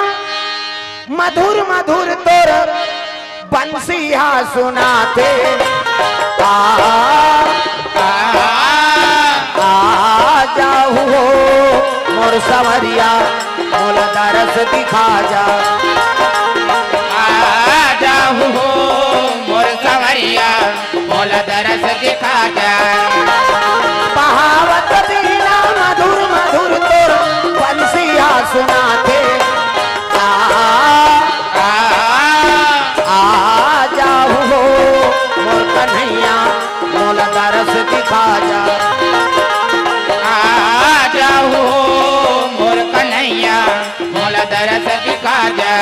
मधुर मधुर तोर बंसिया सुनाते। आ जाओ मोर सवरिया मोल दरस दिखा जा। आ जाओ मोर सवरिया मोल दरस दिखा जा। बहावत बिना मधुर मधुर तोर बंसिया सुनाते। आ जाओ मोर कन्हैया मोल दरस दिखा जा। आ जाओ मोर कन्हैया मोल दरस दिखा जा।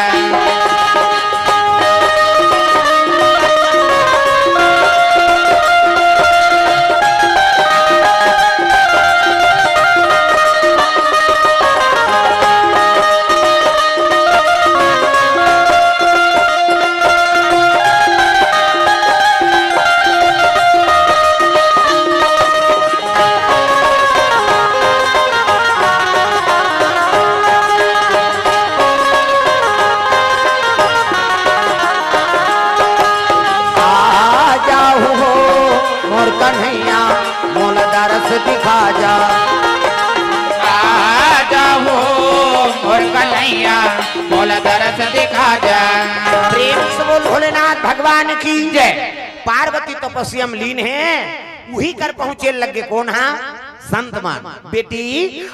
कन्हैया मोल दरस दिखा जा। आ जाओ मोर कन्हैया मोल दरस दिखा जा। प्रेम से बोल भोलेनाथ भगवान की जय। पार्वती तपस्या में लीन है, वही कर पहुंचे लगे कौन? हाँ संत मान बेटी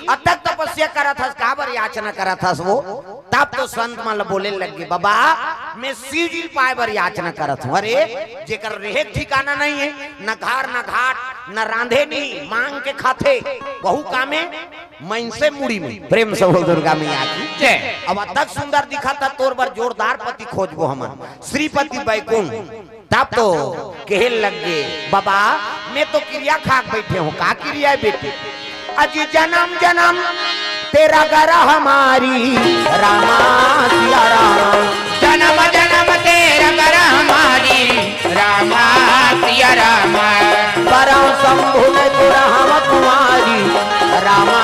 अतक तपस्या करा था, काबर याचना करा था वो। तब तो संत मान बोले लगे बाबा मैं शिव जी पाए बर याचना करत हूँ। अरे जेकर रहे ठिकाना नहीं है, न घर न घाट न रांधे नहीं, मांग के खाते बहु कामे मन से मुड़ी में। प्रेम से बोल दुर्गा मैया की जय। अब अतक सुंदर दिखा था तोर बर जोरदार पति खोजबो हमन श्रीपति बैकुंठ। तब तो कहल लग गए बाबा मैं तो क्रिया खाक बैठे हूँ। का क्रिया है बेटी? अजी जन्म जन्म तेरा गरा हमारी रामा सिया राम। जन्म जन्म तेरा कर हमारी रामा सिया रामा। बरौ शंभु ने तोरा हम कुमारी रामा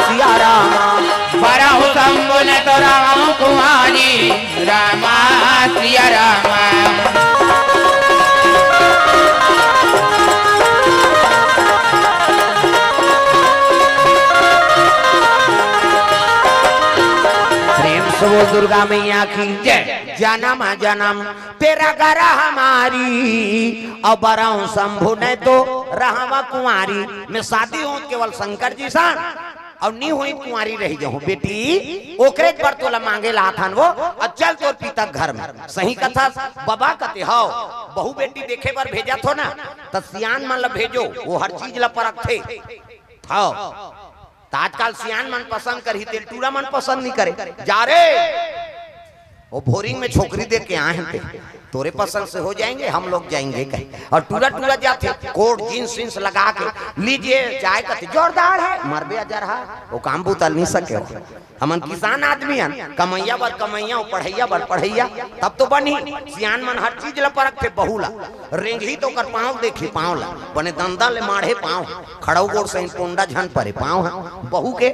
सिया रामा। बरहु शंभु ने तो राम कुमारी रामा सिया रामा। बोल दुर्गा मैया की जय। जन्म जन्म तेरा गरा हमारी और बरऊ शंभु ने तो रहवा कुंवारी। मैं शादी हूँ केवल शंकर जी सा और नहीं हुई कुंवारी रही जाऊँ बेटी। ओकरे पर तोला मांगे ला था वो चल तोर पिता घर में। सही कथा बाबा कते हो बहु बेटी देखे पर भेजा थो ना तो सियान मन ला भेजो, वो हर चीज ला परख थे। आजकल सियान मन पसंद करी, तेल टूरा मन पसंद नहीं करे। जा रे वो बोरिंग में छोकरी देख के आए थे, तोरे पसंद से हो जाएंगे, हम लोग जाएंगे कहीं। और टूरा टूरा जाते कोट जींस जींस लगा के लीजिए चाय का जोरदार है मरबे अजर है वो काम बुतल नहीं सके। हमन किसान आदमी हैं, कमैया बर कमैया पढ़ैया बर पढ़ैया तब तो बनी। सियान मन हर चीज ला परख थे। बहु ला रेंगही तो कर पाँव देखी पाँव ला बने दंदा ले माढ़े पाँव खड़ाऊ गोड़ से पोंडा झन परे पाँव है। बहु के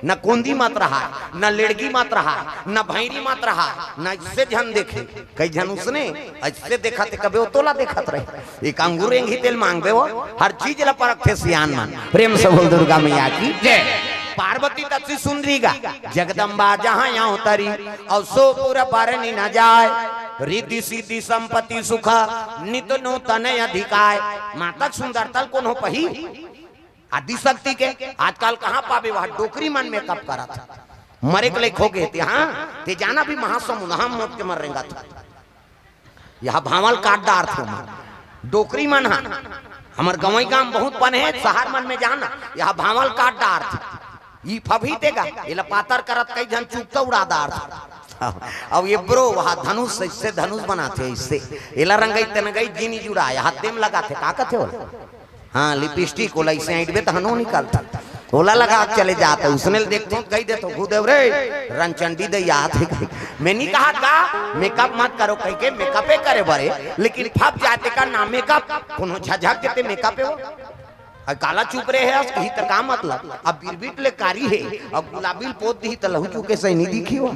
न कुंदी मत रहा न लेड़गी मत रहा न भैरी मत रहा न इससे झन देखे कई झन उसने ऐसे देखा थे कभी तोला देखत रहे। एक अंगूर रेंगी तेल मांग दे वो हर चीज ला परख थे सियान मन। प्रेम से बोल दुर्गा मैया की जय। पार्वती तत्सी सुंदरी गा जगदम्बा जहाँ यहाँ उतरी और सो पूरा पारनी न जाए। रिद्धि सिद्धि संपत्ति सुख नित नूतन अधिकाय। माता सुंदर तल कौन हो पही आदि शक्ति के आजकल कहाँ पावे वह डोकरी मन में कब करा था मरे के लिए खो गए थे। हाँ ते जाना भी महासमुद्र हम मौत के मर रहेगा था। यह भावल काटदार थे डोकरी मन हा हमार गवई गांव बहुत पन है शहर मन में जाना यह भावल काटदार थे। ई फभी देगा ये पातर करत कई जन चुपता उड़ादार था। अब ये ब्रो वहाँ धनुष इससे धनुष बनाते इससे एला रंगई तनगई जीनी जुड़ाया हाथे में लगाते का कहते हो। हाँ लिपस्टिक ओला इसे आइडबे तो हनो निकालता ओला लगा चले जाते उसने देखते कही दे तो भूदेव रे रंचंडी दे याद है मैं नहीं कहा का मेकअप मत करो कह के मेकअपे करे बड़े लेकिन फप जाते का ना मेकअप कोनो झझक देते मेकअप है वो काला चुप रहे है कही तो का मतलब अब बिरबिट ले कारी है अब गुलाबी पोत दी तो लहू चुके से नहीं दिखी हो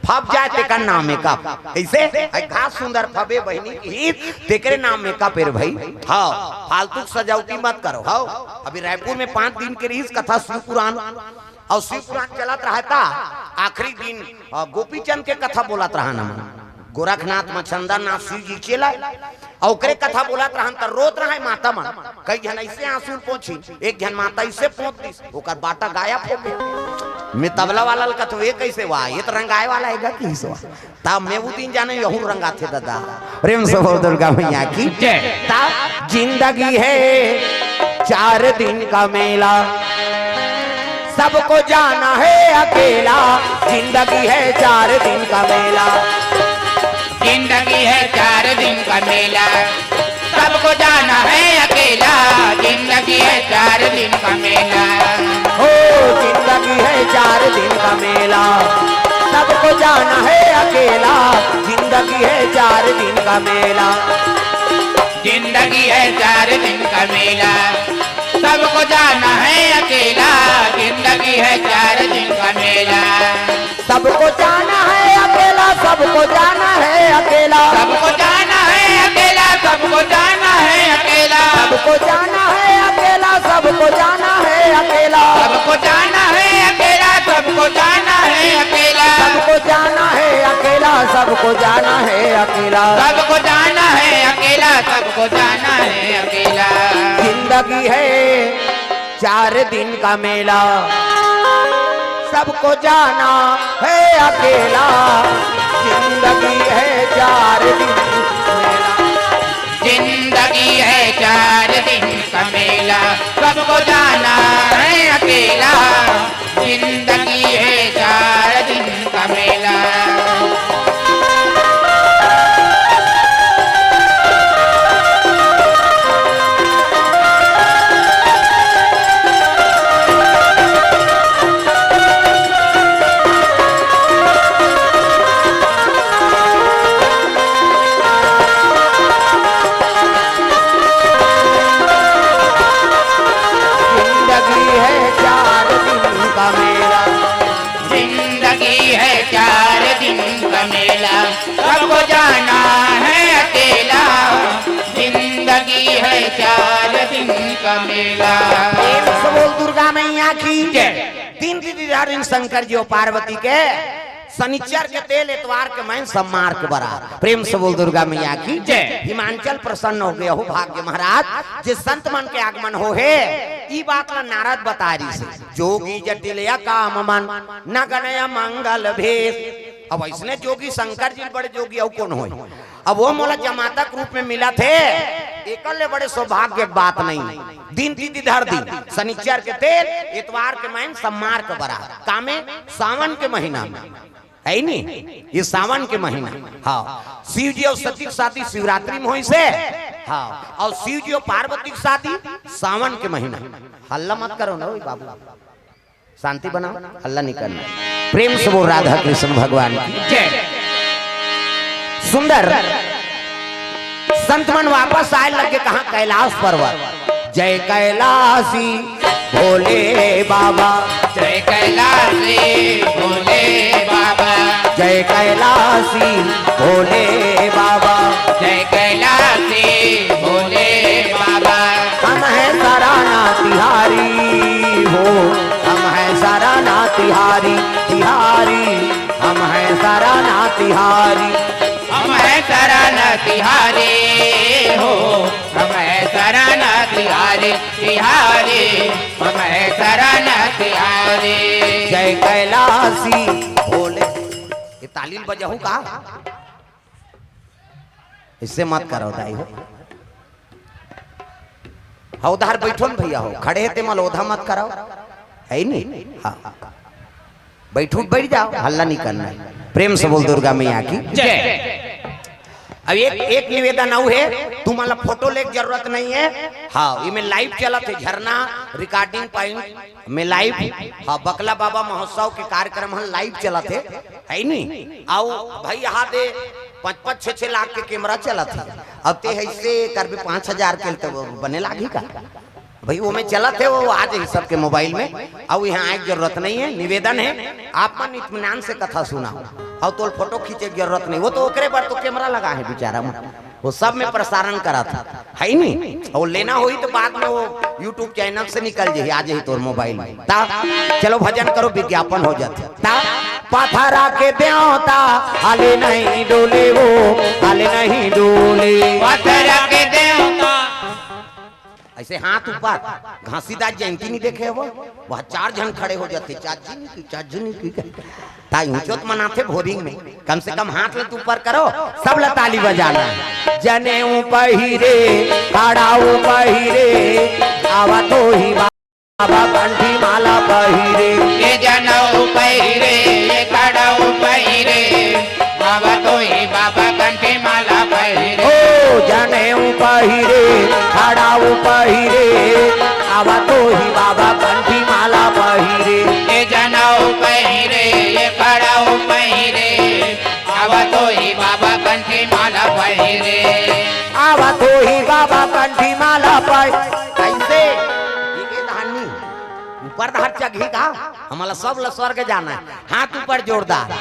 फप जाते का नाम मेकअप ऐसे घास सुंदर फबे बहनी की तेरे नाम मेकअप है भाई। हाँ फालतू सजावटी मत करो। हाँ अभी रायपुर में 5 दिन के रही कथा शिव पुराण और शिव पुराण चलत रहा था आखिरी दिन गोपीचंद के कथा बोलत रहा ना गोरखनाथ मछंदर नाथ शिव जी चला और ओकरे कथा बोलत रहन त रोत रहा माता मन कई जन ऐसे आंसू पोछी एक जन माता ऐसे पोत दी ओकर बाटा गायब हो गए मैं तबला वाला कथ वे कैसे हुआ ये तो रंगाए वाला हैगा की सो ता मैं वो दिन जाने यहू रंगा थे दादा प्रेम से हो दुर्गा मैया की ता जिंदगी है 4 दिन का मेला सबको जाना है अकेला जिंदगी है 4 दिन का मेला जिंदगी है 4 दिन का मेला सबको जाना है अकेला जिंदगी है 4 दिन का मेला हो जिंदगी है 4 दिन का मेला सबको जाना है अकेला जिंदगी है 4 दिन का मेला जिंदगी है 4 दिन का मेला सबको जाना है अकेला जिंदगी है 4 दिन का मेला सबको जाना है अकेला सबको जाना है अकेला सबको जाना है अकेला सबको जाना है अकेला सबको जाना है अकेला सबको जाना है अकेला सबको जाना है अकेला सबको जाना है अकेला सबको जाना है अकेला सबको जाना है अकेला सबको जाना है अकेला सबको जाना है अकेला जिंदगी है 4 दिन का मेला सबको जाना है अकेला जिंदगी है 4 दिन मेला जिंदगी है 4 दिन का मेला सबको जाना है अकेला जिंदगी है 4 दिन का मेला सबको जाना है अकेला जिंदगी है 4 दिन का मेला बोल दुर्गा मैया की तीन दिन शंकर जी और पार्वती के शनिचर के तेल एतवार के मैं सम्मार के बरा प्रेम से बोल दुर्गा मैया की जय। हिमांचल प्रसन्न हो गया हो भाग्य महाराज जिस संत मन के आगमन हो है ई बात ला नारद बता रही से जोगी जटिल या काम मन न गणय मंगल भेद अब इसने जोगी शंकर जी बड़े जोगी और कौन हो अब वो मोला जमातक रूप में मिला थे एकले बड़े सौभाग्य बात नहीं दिन तिथि धर दिन शनिचर के तेल इतवार के महीन सम्मार के बरा कामे सावन के महीना में है नहीं ये सावन के महीना। हाँ शिव जी और सती की शादी शिवरात्रि में हुई से हाँ और शिव जी और पार्वती की शादी सावन के महीना। हल्ला मत करो ना बाबू शांति बनाओ हल्ला नहीं करना प्रेम से वो राधा कृष्ण भगवान की जय। सुंदर संत मन वापस आए लगे कहा कैलाश पर्वत जय कैलाशी भोले बाबा जय कैलाशी भोले बाबा जय कैलाशी भोले बाबा जय कैलाशी भोले बाबा हम है सराना तिहारी हो हम है सराना तिहारी तिहारी हम है सराना तिहारी हम है सराना तिहारी हो हम है सराना तिहारी तिहारी हम है सराना तिहारी जय कैलाशी भोले ये तालील बजाऊ का इससे मत करो दाई हो हाँ उधर बैठो न भैया हो खड़े है ते मलोधा मत कराओ है नहीं हाँ बैठो बैठ जाओ हल्ला नहीं करना है। प्रेम से बोल दुर्गा मैया की जय। अब एक निवेदन और है, तुम्हारा फोटो लेके जरूरत नहीं है। हाँ, इसमें लाइव चला थे, झरना रिकॉर्डिंग पॉइंट में लाइव। हाँ, बकला बाबा महोत्सव के कार्यक्रम हम लाइव चला थे, है नहीं। आओ भाई यहाँ दे 5-6 लाख के कैमरा चला थे। अब ते ऐसे कर भी 5,000 के तो बने लागी का भाई, वो में चला थे, वो आज ही सबके मोबाइल में। अब यहाँ आए जरूरत नहीं है। निवेदन है आप मन इत्मीनान से कथा सुना, और तो फोटो खींचे की जरूरत नहीं। वो तो ओकरे पर तो कैमरा लगा है बेचारा, वो सब में प्रसारण करा था, है नहीं। और लेना हुई तो बाद में वो यूट्यूब चैनल से निकल जाए, आज ही तो मोबाइल में ता। चलो भजन करो, विज्ञापन हो जाते ता। पथरा के देवता हाले नहीं डोले, वो हाले नहीं डोले। पथरा के देवता ऐसे हाथ ऊपर, घासीदास जयंती नहीं देखे वो, वह 4 जन खड़े हो जाते, चाची की ताई ऊंचोत मनाते भोरिंग में। कम से कम हाथ लत ऊपर करो, सब ला ताली बजाना। जने पहिरे काड़ाऊ पहिरे, आवा तो ही बाबा कंठी माला पहिरे। ये जनऊ पहिरे, ये काड़ाऊ पहिरे, बाबा तो ही बाबा कंठी माला पहिरे। ओ जने पहिरे काड़ाऊ पहिरे, आवा तो ही बाबा कंठी माला पहिरे। ये जनऊ पहिरे, ये काड़ाऊ पहिरे, बाबा तो ही बाबा कंठी माला पहिरे। आवा तो ही बाबा कंठी माला पहिरे। कैसे ये धानी ऊपर धार चघी का, हमारा सब ला स्वर्ग जाना है। हाथ ऊपर जोरदार,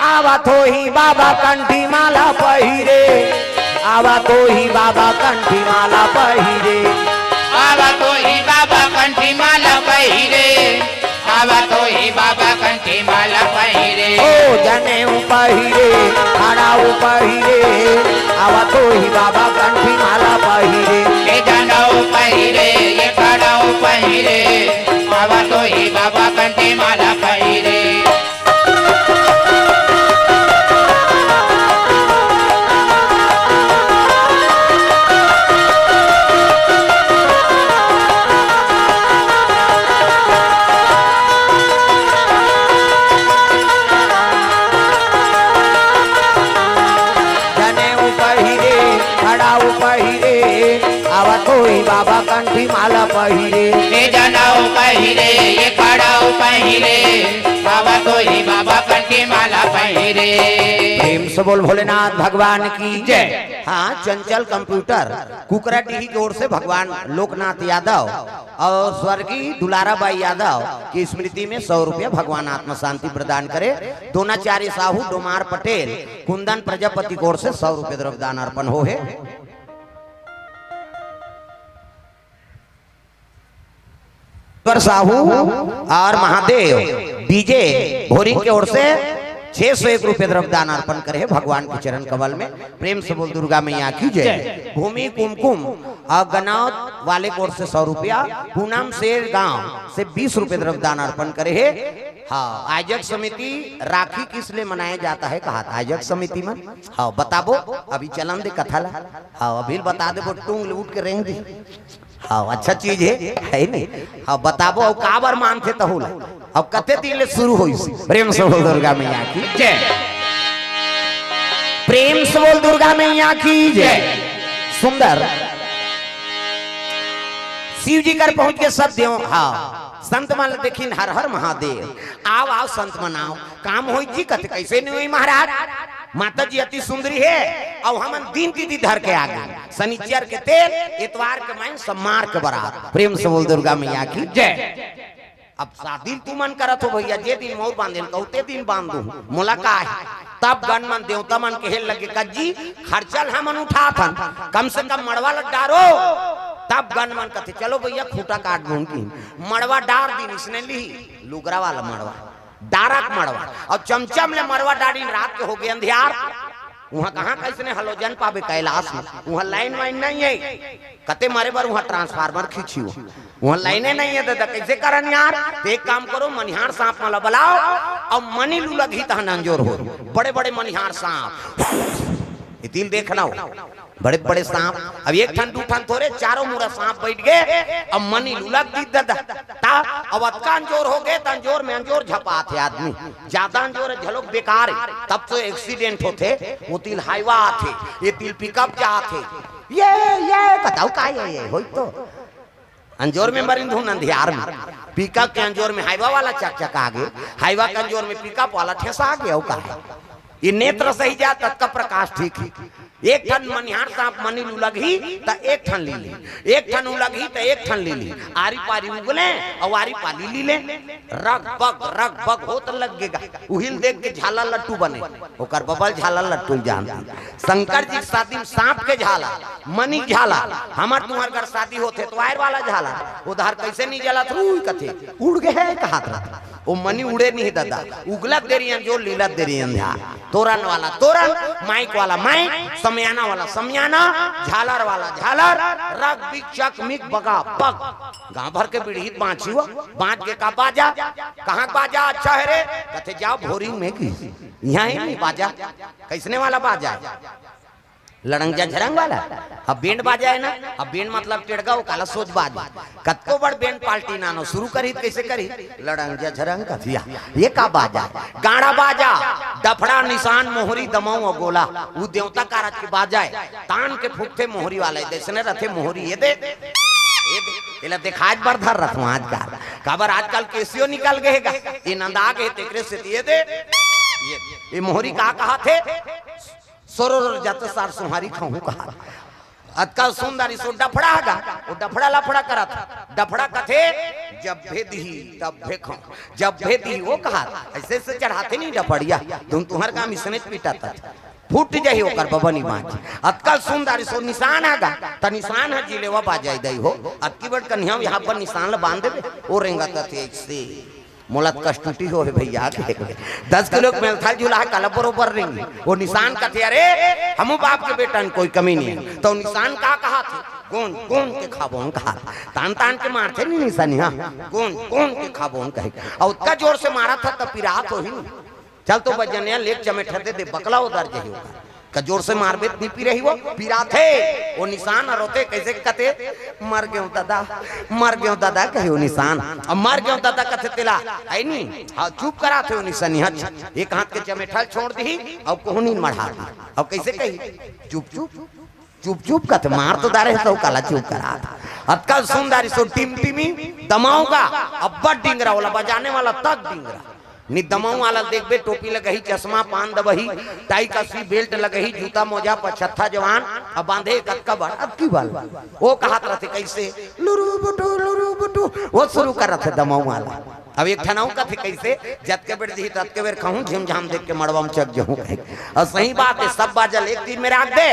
आवा तो ही बाबा कंठी माला पहिरे, आवा तो ही बाबा कंठी माला पहिरे। आवा तो ही बाबा कंठी माला पहिरे, आवा तो ही बाबा कंठी माला पहिरे। ओ जने पहिरे काड़ाऊ पहिरे, आवा तो ही बाबा कंठी माला पहिरे। ये जनऊ पहिरे, ये काड़ाऊ पहिरे, आवा तो ही बाबा कंठी माला पहिरे। आवा तो ही बाबा कंठी माला पहिरे। ये जनऊ पहिरे, ये काड़ाऊ पहिरे, बाबा तो ही बाबा कंठी माला पहिरे। प्रेम से बोल भोलेनाथ भगवान की जय। हाँ, चंचल कंप्यूटर कुकराडीही की ओर से भगवान लोकनाथ यादव और स्वर्गीय दुलाराबाई यादव की स्मृति में 100 रुपया भगवान आत्मा शांति प्रदान करे। दोनाचार्य साहू डोमार पटेल कुंदन प्रजापति की ओर से 100 रुपये द्रव्यदान अर्पण हो है। साहू और महादेव डीजे भोरिंग की ओर से 601 रुपये द्रव्यदान अर्पण करे भगवान के चरण कमल में। प्रेम से बोल दुर्गा मैया की जय। भूमि कुमकुम और गनौत वाले की ओर से 100 रुपया, पूनम शेर गांव से 20 रुपये द्रव्यदान अर्पण करे है। हाँ, आयोजक समिति राखी किस लिए मनाया जाता है कहा था आयोजक समिति में। हाँ बताबो, अभी चलन दे कथा ला। हाँ अभी बता दे, टूंग उठ के रेंग दी। हाँ अच्छा चीज है नहीं। हाँ बताबो, अब काबर मानते तहुल, अब कते दिन ले शुरू हुई। प्रेम से बोल दुर्गा मैया की जय। प्रेम से बोल दुर्गा मैया की जय। सुंदर शिव जी कर पहुंच के सब देव। हाँ संत मान देखिन, हर हर महादेव। आओ आओ संत मनाओ, काम हो जी कते कैसे नहीं हुई महाराज। माता जी अति सुंदरी है, और हम दिन दीदी धर के आ गए। शनिचर के तेल, इतवार के माइन सम्मार के बरात। प्रेम से बोल दुर्गा मैया की जय। अब शादी तू मन करत हो भैया, जे दिन मोर बांधे कहते दिन बांधू मोला का है। तब गण मन देवता मन के हेल लगे कज्जी खर्चल हमन उठा था, कम से कम मड़वा डारो। तब गण मन कहते चलो भैया खूंटा काट दूं की मड़वा डार दिन इसने ली लुगरा वाला मड़वा डारक मड़वा, और चमचम ले मड़वा डारी। रात के हो गए अंधियार, वहाँ कहाँ कैसे हलोजन पावे कैलाश में। वहाँ लाइन वाइन नहीं है, कते मारे बार वहाँ ट्रांसफार्मर खींची हो, वहाँ लाइने नहीं है। दादा कैसे करन यार। तो एक काम करो, मनिहार सांप माला बुलाओ और मनी लूला घी तहन अंजोर हो। बड़े बड़े मनिहार सांप तिल देखना हो, बड़े बड़े सांप। अब एक ठन दू ठन थोड़े चारों मुरा सांप बैठ गए। अब मनी लुलक दी दादा ता अब अतका अंजोर हो गए, अंजोर में अंजोर झपा थे आदमी, ज्यादा अंजोर झलोक बेकार है। तब तो एक्सीडेंट होते, वो तिल हाईवा आते, ये तिल पिकअप जाते, ये बताओ का ये होई तो अंजोर में मरिंद हूं अंधियार में, पिकअप के अंजोर में हाईवा वाला चक चक आ गए, हाईवा के अंजोर में पिकअप वाला ठेसा आ गया। का ये नेत्र सही जा तक का प्रकाश ठीक है। एक ठन मनिहार सांप मनी लुलगी त एक ठन ली ली, एक ठन उलगी त एक ठन ली ली, आरी पारी उगले और आरी पाली ली ले, रग बग हो तो लगेगा। उहिल देख के झाला लट्टू बने, ओकर बबल झाला लट्टू जानती। शंकर जी शादी में सांप के झाला, मनी झाला, हमार तुम्हार घर शादी होते तो वायर वाला झाला, उधर कैसे नहीं जला तो कथे उड़ गए कहा था। वो मनी उड़े नहीं दादा, उगलत देरियन जो लीलत देरियन ध्यान, तोरण वाला तोरण, माइक वाला माइक, समयाना वाला समयाना, झालर वाला झालर, रग बिक चक मिक बगा पग। गांव भर के बिड़हित बाँची हुआ, बाँच के का बाजा, कहाँ बाजा अच्छा है रे, कथे जाओ भोरी में की, यहाँ ही नहीं बाजा, कैसने वाला बाजा है, लड़ंग झरंग वाला। अब बैंड बाजा है ना, अब बैंड मतलब टेड़गा काला सोच बाजा, कतको बड़ बैंड पार्टी नानो शुरू करी कैसे करी, लड़ंग झरंग कथिया, ये का बाजा, गाड़ा बाजा, डफड़ा निशान मोहरी दमाऊ और गोला, वो देवता कारज के बाजा है, तान के फूकते मोहरी वाले देशने रथे मोहरी ये दे ये दिखाज बर धर रथ आज का खबर आजकल केसियो निकल गएगा, ये नंदा गए तेकरे से ये दे ये मोहरी का कहा थे सोरोर जाते सार सुहारी खाऊं कहा। अतका सुंदरी सो डफड़ागा, वो डफड़ा लफड़ा करा था, डफड़ा कथे जब भेदी तब भेखो, जब भेदी वो कहा ऐसे से चढ़ाते नहीं डफड़िया, तुम तुम्हार काम इसने पीटाता फूट जाही ओकर बबनी बाज। अतका सुंदरी सो निशान आगा त निशान है जिलेवा बाजाई दई हो, अतकी बड़ कन्या यहाँ पर निशान ल बांध देबे, ओ रेंगत थे से मोलत कष्टुटी हो भैया 10 किलो में था झूला कल बरोबर रिंग, वो निशान कथे अरे हमू बाप के बेटन कोई कमी नहीं है, तो निशान का कहा थे कौन कौन के खाबोन कहा, तान तान के मारते नहीं निशानी, हाँ कौन कौन के खाबोन कहे, और उतना जोर से मारा था तब पिरात हो ही। चल तो बजनिया लेक चमेठते दे बकला उधर जही होगा का जोर से मारबे नहीं पी रही वो पीरा थे, वो निशान रोते कैसे कते मर गयो दादा कहे वो निशान, अब मर गयो दादा कथे तेला है नहीं, हाँ चुप करा थे वो निशानी, हच एक हाथ के चमेठल छोड़ दी और कोहनी मढ़ा दी, अब कैसे कही चुप चुप चुप चुप कथे मार तो दारे तो काला चुप करा था। अतकल सुंदरी सो टिम टिमी दमाऊंगा, अब बड़ डिंगरा वाला बजाने वाला तक डिंगरा नि दमाऊ वाला देखबे टोपी लगही, चश्मा पान दबही, टाई कसी बेल्ट लगही, जूता मोजा पछत्था जवान, अब बांधे कतका बार अब की बाल वो कहत रहते कैसे लुरु बुटू वो शुरू कर रहे थे दमाऊ वाला। अब एक ठनाऊ का थे कैसे जत के बेर दी तत के बेर कहूं झिमझाम देख के मड़वा में चक जहूं, और सही बात है सब बाजल एक तीन में रख दे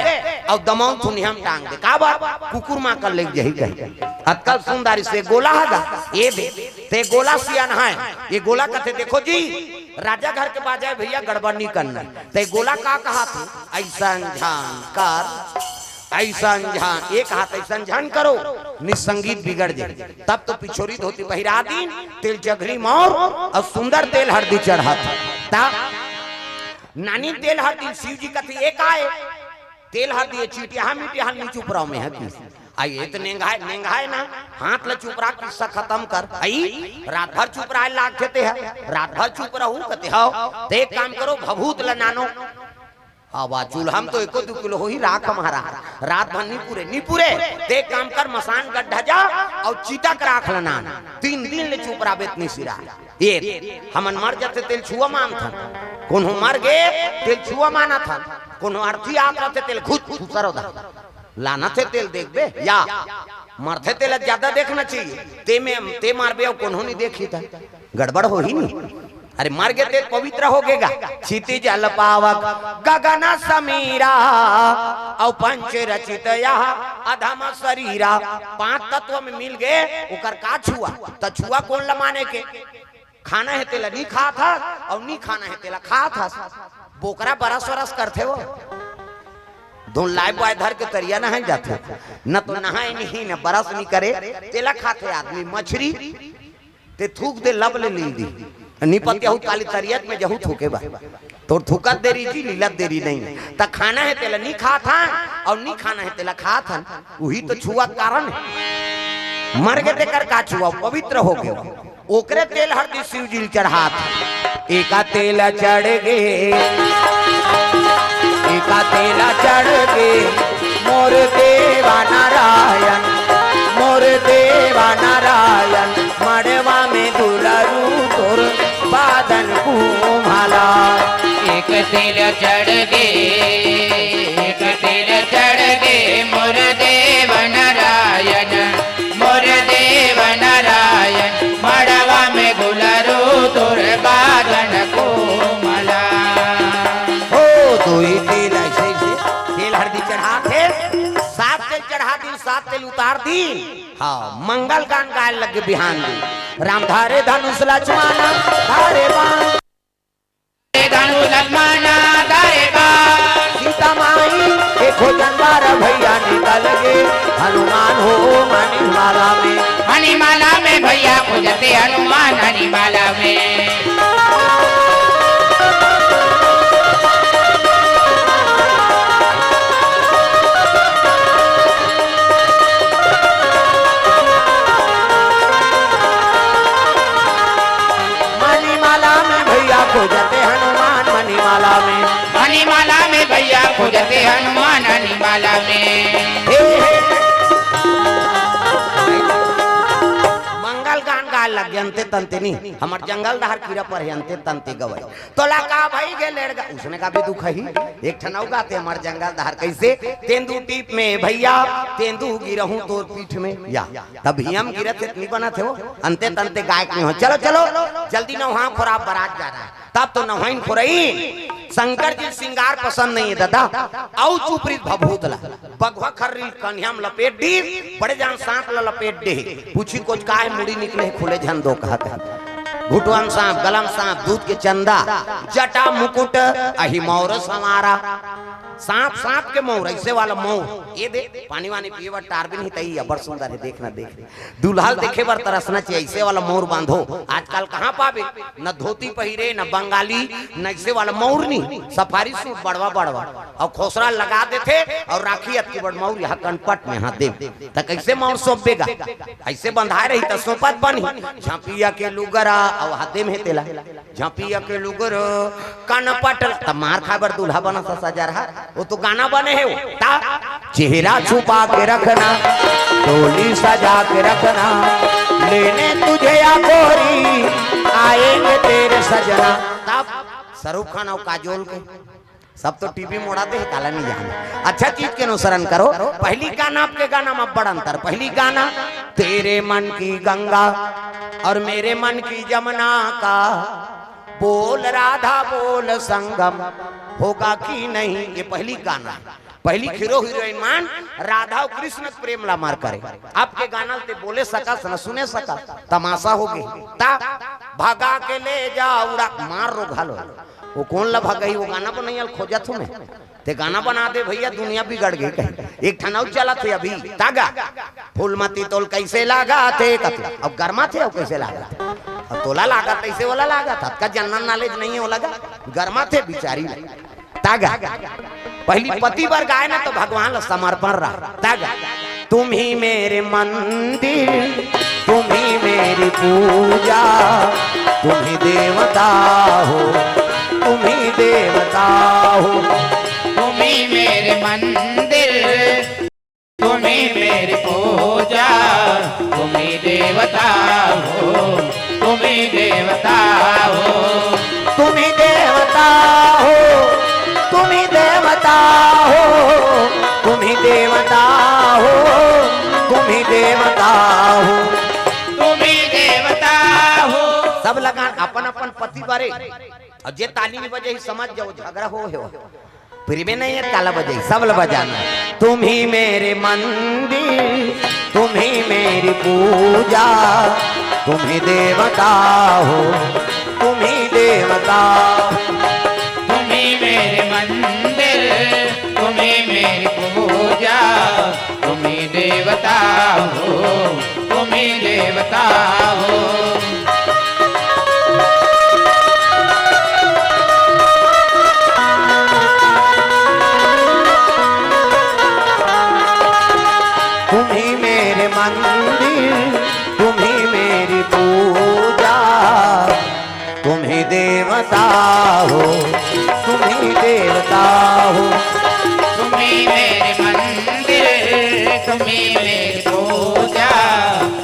और दमाऊ थुनी हम टांग दे का बात कुकुर मां कर ले जही कही। अतकल सुंदरी से गोला हगा ये दे ते गोला सियान है, ये गोला कथे देखो जी राजा घर के बाजाए भैया गड़बड़ नहीं करना, ते गोला का कहा थे ऐसा झान कर ऐसा झान, एक हाथ ऐसा झान करो निसंगीत बिगड़ जाए, तब तो पिछोरी धोती पहिरा दी, तेल जगरी मोर और सुंदर तेल हरदी चढ़ा नानी तेल हरदी शिव जी का थी एक आए तेल हरदी चीटिया मिटिया नी चुप रहो में है आइए तो नेंगाए ना हाथ ल चुप रहा किस्सा खत्म कर आई रात भर चुप रहा लाग खेते है रात भर चुप रहू कहते हो तो एक काम करो भभूत ल नानो आवा चूल्हा हम तो 1-2 किलो हो ही राख हमारा रात भर नहीं पूरे देख काम कर मसान गड्ढा जा और चीतक राख लना 3 दिन ले चुप रहा बेतनी सिरा ये हमन मर जाते तेल छुआ मान था कौन हो मर गए तेल छुआ माना था कौन अर्थी आप रहते तेल खुद सरो लाना थे तेल देख बे या मरते तेल ज्यादा देखना चाहिए ते मार बे कौन नहीं देखी था गड़बड़ हो ही नहीं अरे मर गए तेल पवित्र हो गएगा क्षिति जल पावक गगन समीरा और पंच रचित अधम शरीरा 5 तत्व में मिल गए उकर का छुआ तो छुआ कौन लमाने के खाना है तेला नहीं खा था और नहीं खाना है तेला खा था बोकरा बरस वरस करते हो दो लाइव बॉय धर के तरिया नहाए जाते न तो नहाए नहीं न बरस नहीं करे तेला खाते आदमी मछली ते थूक दे लब ले ली दी निपत्या काली तरियत में जहू थूके बा तो थुकत देरी जी लीलत देरी नहीं त खाना है तेला नहीं खा था और नहीं खाना है तेला खा था वही तो छुआ कारण है। मर गए तेकर का छुआ पवित्र हो गयो ओकरे तेल हरदी शिव जी चढ़ात एका तेल चढ़ गे एका तेल चढ़ गे मोर देवा नारायण मोर देवा नारायण मड़वा में दुलरू तोर बादन कुम्हाला एक तेल चढ़ गे एक तेल चढ़ गे मोर देव नारायण मोर देव नारायण मड़वा में गुलरू तोर बादन कुम्हाला। हो तो ही तेल ऐसे तेल हरदी चढ़ा थे 7 तेल चढ़ा दी 7 तेल उतार दी। हाँ मंगल गान गाय लगे बिहान दी राम धारे धनुष लक्ष्मण धारे बाण धनुष लक्ष्मण धारे बाण सीता माई देखो जनवार भैया निकल गे हनुमान हो मणिमाला में मणिमाला में भैया पूजते हनुमान मणिमाला में। खोजते हनुमान मणिमाला में मणिमाला में भैया खोजते हनुमान मणिमाला में। मंगल गान गा लग अंते तंते नहीं हमार जंगल दहर कीड़ा पर अंते तंते गवई तोला का भाई गे लेड़गा उसने का भी दुख ही एक ठनाऊ गाते हमार जंगल दहर कैसे तेंदू टीप में भैया तेंदू गिरहूं तोर पीठ में या तब हम गिरत इतनी बना थे वो अंते तंते गायक नहीं हो चलो चलो जल्दी ना वहां खराब बारात जा रहा है तब तो नवाइन खोरई शंकर जी श्रृंगार पसंद नहीं है दादा औ चुपरीत भभूतला बगवा खर्री कन्हम लपेट दी बड़े जान सांप ला लपेट दे पूछी कुछ काहे मुड़ी निकले खुले झन दो कहता घुटवन सांप गलम सांप दूध के चंदा जटा मुकुट अहि मौर समारा सांप सांप के मोर ऐसे वाला मोर ये दे पानी वानी पिए बर टार भी नहीं तई बड़ सुंदर है देखना देख दुल्हा देखे बर तरसना चाहिए ऐसे वाला मोर बांधो आजकल कहाँ पावे न धोती पहिरे न बंगाली न ऐसे वाला मोर नहीं सफारी सूट बड़वा बड़वा और खोसरा लगा देते और राखी अति बड़ मोर यहाँ कनपट में हाथ दे तो कैसे मोर सौंपेगा ऐसे बंधाए रही तो सोपत बनी झांपिया के लुगरा और हाथे में तेला झांपिया के लुगर कनपट तब मार खाबर दूल्हा बना सा सजा रहा वो तो गाना बने है वो चेहरा छुपा के रखना डोली सजा के रखना लेने तुझे या गोरी आएंगे तेरे सजना तब शाहरुख खान और काजोल के सब तो टीवी मोड़ाते हैं काला नहीं जाना अच्छा चीज के अनुसरण करो पहली गाना आपके गाना में बड़ा अंतर पहली गाना तेरे मन की गंगा और मेरे मन की जमुना का बोल राधा बोल संगम होगा कि नहीं ये पहली गाना पहली हीरो हीरोइन मान राधा और कृष्ण प्रेम ला मार करे आपके गाना ते बोले सका न सुने सका तमाशा हो गई ता भगा के ले जा उड़ा मार रो घालो वो कौन ला भगाई वो गाना बनाई खोजा तुम्हें ते गाना बना दे भैया दुनिया बिगड़ गई कहीं एक ठनाऊ चला थे अभी तागा फूलमती तोल कैसे लागा थे अब गर्मा थे अब कैसे लागा थे अब तोला लागा कैसे वाला लागा था का जनरल नॉलेज नहीं है वो लगा गर्मा थे बिचारी तागा पहली पति पर गाय ना तो भगवान समर्पण रहा तागा तुम ही मेरे मंदिर तुम ही मेरी पूजा तुम ही देवता हो तुम ही देवता हो तुम ही मेरे मंदिर तुम ही मेरी पूजा तुम ही देवता हो तुम ही देवता हो तुम ही देवता हो तुम ही देवता हो तुम ही देवता हो तुम ही देवता हो तुम ही देवता हो सब लगा अपन अपन पति बारे और जे ताली में बजे समझ जाओ झगड़ा हो फिर भी नहीं है ताला बजे सब बजाना तुम ही मेरे मंदिर तुम ही मेरी पूजा तुम ही देवता हो तुम ही देवता तुम ही मेरे मंदिर तुम ही मेरी पूजा तुम ही देवता हो तुम ही देवता हो मेरे मंदिर, तुम ही मेरी पूजा, तुम ही देवता हो, तुम ही देवता हो। तुम ही मेरे मंदिर, तुम ही मेरी पूजा,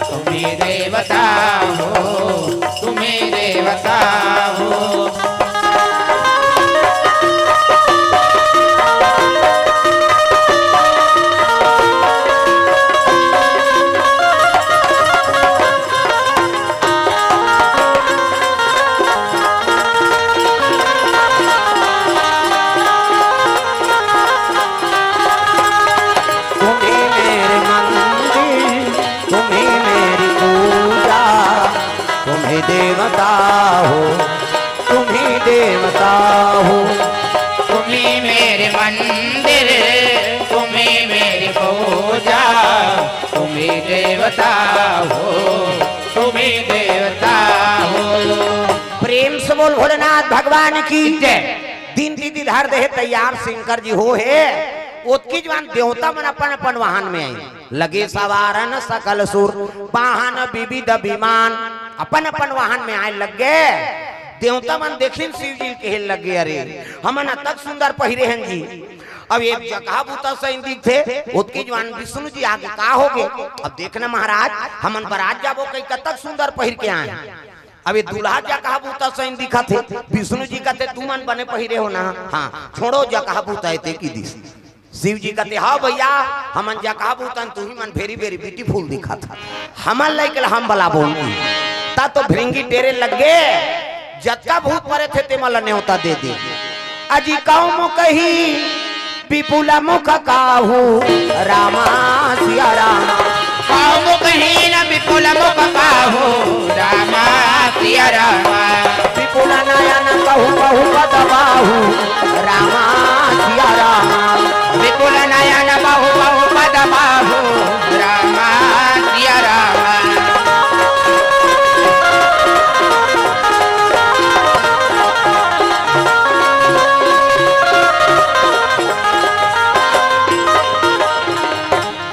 तुम ही देवता हो, तुम ही देवता हो। देवता हो, तुम ही देवता हो। तुम ही मेरे मंदिर, तुम ही मेरी पूजा, तुम ही देवता हो, तुम ही देवता हो। प्रेम से बोल भोलेनाथ भगवान की जय। दिन दीदी धर दे तैयार शंकर जी हो है। उत्की जवान देवता मन अपन अपन वाहन में आई, लगे सवारन सकल सुर, वाहन विविध विमान, अपन अपन वाहन में आए लग गए। देवता मन देखिन शिव जी के लगे, अरे हमन तक सुंदर पहिरे हैं जी। अब एक जगह बूता सही दिख थे, उत्की जवान विष्णु जी आगे का हो गए। अब देखना महाराज हमन बरात जाबो कई कतक सुंदर पहिर के आए। अब ये दूल्हा जगह बूता सही दिखा थे, विष्णु जी कहते तू मन बने पहिरे हो ना, हाँ छोड़ो जगह बूता की दिस। शिव जी कहते हाँ भैया हमन जगह बूतन तू ही मन वेरी वेरी ब्यूटीफुल दिखा था, हमन लाइक हम बला बोल ता तो भृंगी टेरे लग गए। जत्ता भूत परे थे ते मला न्योता दे दे। अजी काऊ मु कही विपुल मुख काहू, रामा सिया राम। काऊ मु कही न विपुल मुख काहू, रामा सिया राम। विपुल नयन कहू कहू पदबाहू, रामा सिया राम। विपुल नयन बहु बहु पदबाहू, रामा सिया राम।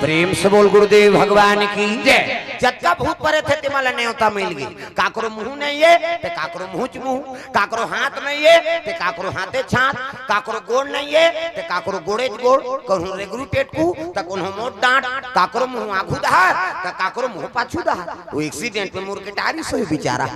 प्रेम से बोल गुरुदेव भगवान की जय। जत्ता भूत परे थे ते मला न्योता मिल गई। काकरो मुंह नहीं है ते काकरो मुंह च मुंह, काकरो हाथ नहीं है ते काकरो हाथे छात, काकरो गोड़ नहीं है ते काकरो गोड़े च गोड़, कहूं रेगरू टेटकू त कोन्हो मोट डांट, काकरो मुंह आगू दहार त काकरो मुंह पाछू दहार। वो एक्सीडेंट में मुर के टारी सोई बेचारा।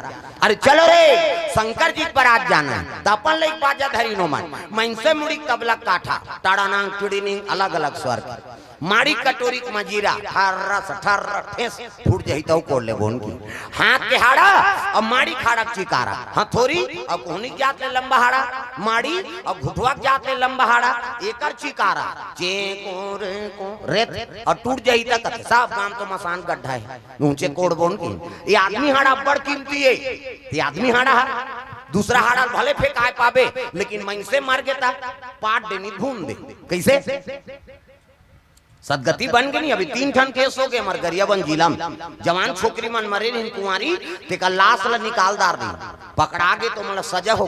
अरे चलो रे शंकर जी पर आज जाना है त अपन लई बाजा धरी नो मन, मनसे मुड़ी तबला काठा, टाड़ानांग टुड़ीनिंग अलग अलग स्वर की, माड़ी कटोरी मजीरा ठर्रस ठर्र ठेस फूट जही तो कोड़ ले बोन की। हाथ के हाड़ा और माड़ी खाड़ा चिकारा, हथोरी और कोहनी जात ले लंबा हाड़ा, माड़ी और घुटवा जात ले लंबा हाड़ा, एकर चिकारा चे को रेत और टूट जही तक सब काम तो मसान गड्ढा है ऊंचे कोड़ बोन की। ये आदमी हाड़ा बड़ कीमती है, ये आदमी हाड़ा दूसरा हाड़ा भले फेंकाए पावे लेकिन मन से मार गेता पाट देनी भून दे। कैसे सदगति बन गई। अभी 3 ठन केस हो गए मर गरियाबंद जिला में, जवान छोकरी मन मरे नहीं कुंवारी तेका लाश ला निकालदार दी पकड़ा गए तो मतलब सजा हो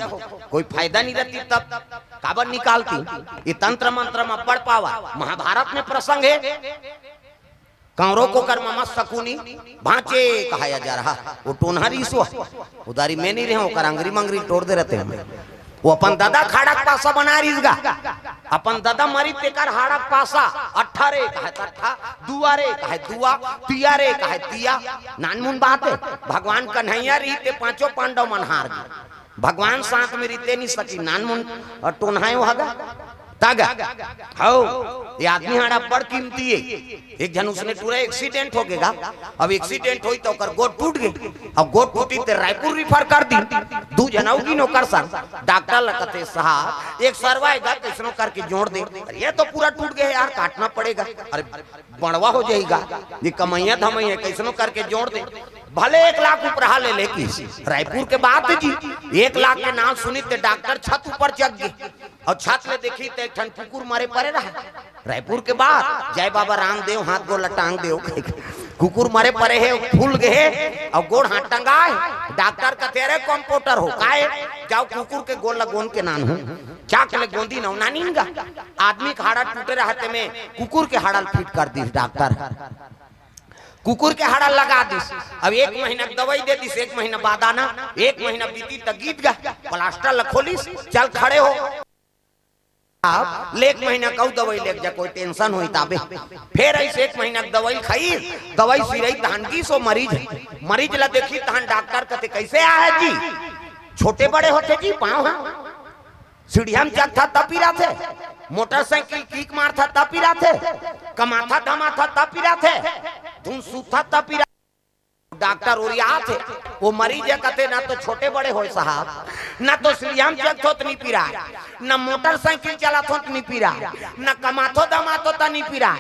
कोई फायदा नहीं रहती तब काबर निकालती। ये तंत्र मंत्र में पढ़ पावा, महाभारत में प्रसंग है कौरों को कर ममत शकुनी भांचे कहाया जा रहा, वो टोनहरी सो उदारी में नहीं रहे कर अंगरी मंगरी तोड़ दे रहते हैं। वो अपन दादा खाड़क पासा बना रहीगा, अपन दादा मरी तेकर हाड़क पासा 18 कहे तट्ठा, दुआरे कहे दुआ, तियारे कहे तिया। नानमुन बात है भगवान कन्हैया रही ते 5 पांडव मन हार गए, भगवान साथ में रीते नहीं सकी नानमुन और टोनहाए होगा तागा हो। ये आदमी हाड़ा बड़ कीमती है। एक जन उसने पूरा एक्सीडेंट हो गया, अब एक्सीडेंट हुई तो कर गोड़ टूट गई, अब गोड़ टूटी तो रायपुर रिफर कर दी। 2 जनाऊ की नौकर सर डॉक्टर लगते साहब एक सरवाएगा कैसनो करके जोड़ दे, ये तो पूरा टूट गया यार काटना पड़ेगा, अरे बड़वा हो जाएगा ये कमैया धमैया कैसनो करके जोड़ दे। भले 1 लाख ऊपर ले लेकी रायपुर के बात जी 1 लाख के नाम सुनी ते डॉक्टर छत ऊपर चढ़ गए और छत में देखी तो एक ठन कुकुर मारे पड़े रहा। रायपुर के बाद जय बाबा रामदेव हाथ गोड़ लटांग दे कुकुर मारे पड़े है फूल गए और गोड़ हाथ टंगाए। डॉक्टर कहते रहे कंपाउंडर हो काहे जाओ कुकुर के गोड़ लगोन के नान हो चाक ले गोंदी ना नानीगा आदमी का हाड़ा टूटे रहते में कुकुर के हाड़ा फिट कर दी डॉक्टर। कुकुर के हाड़ा लगा दिस। अब 1 महीना दवाई दे दिस, 1 महीना बादाना, 1 महीना बीती तक गीत गा, प्लास्टर लखोलिस, चल खड़े हो। आप ले 1 महीना कऊ दवाई लेके जा, कोई टेंशन हुई ताबे फिर ऐसे 1 महीना दवाई खाई, दवाई सिरई तहन की सो मरीज ला देखी तहन डॉक्टर कहते कैसे आ है जी, छोटे बड़े होते जी पाँव सीढ़िया में चढ़ता तब पीरा थे, मोटरसाइकिल किक मारता तब पीरा थे, कमाथा धमाथा तब पीरा थे, धुन सूथा तब पीरा। डॉक्टर ओरिया थे वो मरीज कहते ना तो छोटे बड़े हो साहब, ना तो सीढ़िया में चढ़तो तो नहीं पीरा, ना मोटरसाइकिल चलातो तो नहीं पीरा, ना कमाथो दमाथो तो नहीं पीरा,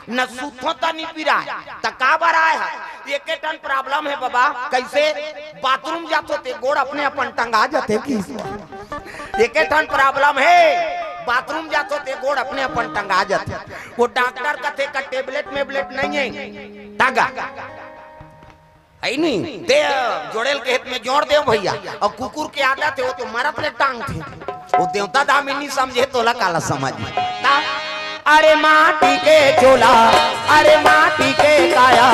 ना सूथो तो नहीं पीरा, तका बराए है। एक टन प्रॉब्लम है बाबा, कैसे बाथरूम जातो ते गोड़ अपने अपन टंगा जाते की, एक टन प्रॉब्लम है बाथरूम जातो ते गोड़ अपने अपन टंगा जाते। वो डॉक्टर कहते का टेबलेट में नहीं है टागा है नहीं दे, जोड़ेल के हित में जोड़ दे भैया। और कुकुर के आदत है वो तो मरत ले टांग थे, वो देवता दामी नहीं समझे तो काला समझ। अरे माटी के चोला, अरे माटी के काया,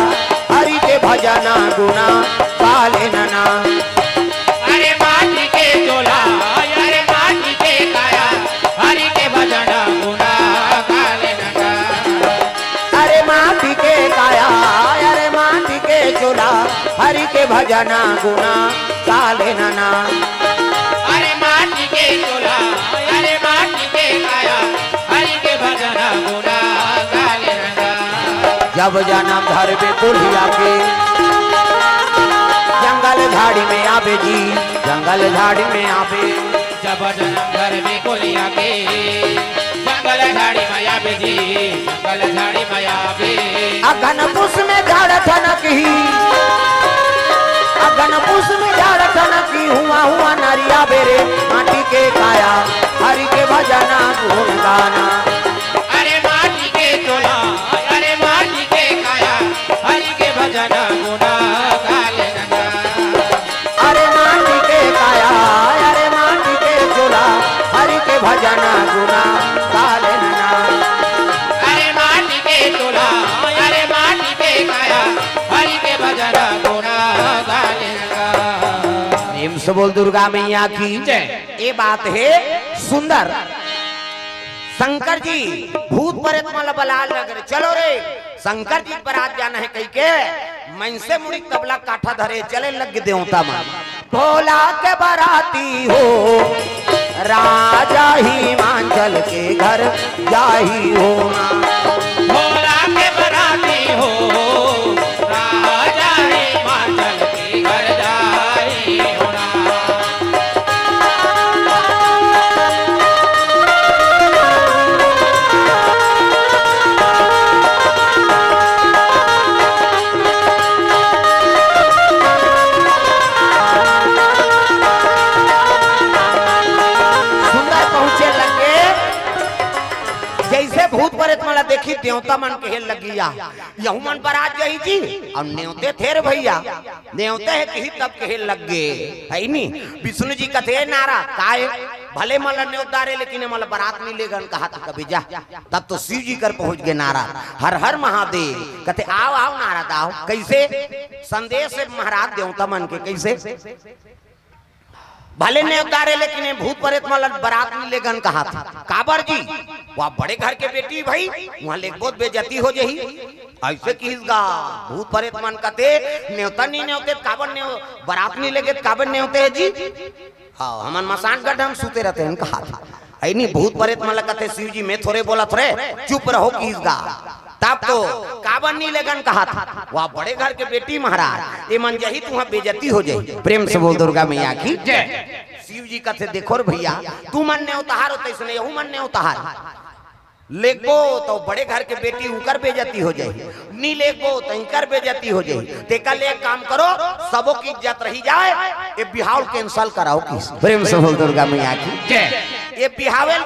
हरि के भजना गुना काले नना। अरे माटी के चोला, अरे माटी के काया, हरि के भजना गुना काले नना। अरे माटी के काया, अरे माटी के चोला, हरि के भजना गुना काले नना। अरे माटी के चोला, अरे माटी के काया, हरि के भजना गुना काले नना। जब जन्म धर में कुलिया के जंगल झाड़ी में आवे जी, जंगल झाड़ी में आवे। जब जन्म घर में कोलिया के जंगल झाड़ी माया बेजी, जंगल झाड़ी माया बे। अगन पुष में झाड़ ठनक ही, अगन पुष में झाड़ ठनक ही, हुआ नारिया बेरे माटी के काया, हरि के भजना गुण गाना। अरे माटी के चोला, अरे माटी के काया, हरि के भजना गुना काले नना। अरे माटी के काया, अरे माटी के चोला, हरि के भजना गुना काले नना। अरे माटी के चोला, अरे माटी के काया, हरि के भजना गुना काले नना। प्रेम से बोल दुर्गा मैया की जय। ये बात है सुंदर। शंकर जी भूत प्रेत माला बलाल लग रहे, चलो रे शंकर जी पर आज जाना है कहीं के, मन से मुड़ी तबला काठा धरे चले लग देवता मान। भोला के बराती हो राजा हिमांचल के घर जाही होना। भोला के बराती हो राजा हिमाचल के घर जाई होना। भूत प्रेत माला देखी देवता मन के हेल लगिया, यहू मन पर आज जही जी। और न्योते थे रे भैया, न्योते है कही तब के हेल लग गए है नी। विष्णु जी कथे नारा काहे भले मला न्योतारे लेकिन मला बारात नहीं लेगन कहा था कभी जा। तब तो शिव जी कर पहुंच गए नारा, हर हर महादेव कहते आओ आओ नारा दाओ। कैसे संदेश है महाराज देवता मन के, कैसे भले ने उतारे लेकिन भूत प्रेत माला बारात में लेगन कहा था। काबर जी वह बड़े घर के बेटी भाई, वहां ले बहुत बेइज्जती हो जही। ऐसे किसगा भूत प्रेत मन कहते न्योता नहीं न्योते, काबर ने बारात नहीं लेगे, काबर न्योते है जी। हाँ हमन मसान गढ़ हम सूते रहते हैं कहा था। आई नहीं भूत प्रेत माला कहते शिव जी मैं थोड़े बोला थोड़े चुप रहो किसगा। तब तो काबर नहीं लेगन कहा था, वह बड़े घर के बेटी महाराज ये मन जही तुम्हारा बेइज्जती हो जाए। प्रेम से बोल दुर्गा मैया की जय। शिव जी कहते देखो रे भैया तू मन ने उतार होते इसने यहू मन ने उतार लेगो तो बड़े घर के बेटी उकर बेइज्जती हो जाए, नी लेगो तो इनकर बेइज्जती हो जाए। तेका ले काम करो सबों की इज्जत रही जाए, ये बिहाव कैंसल कराओ किस। प्रेम से बोल दुर्गा मैया की जय। ये बिहावेल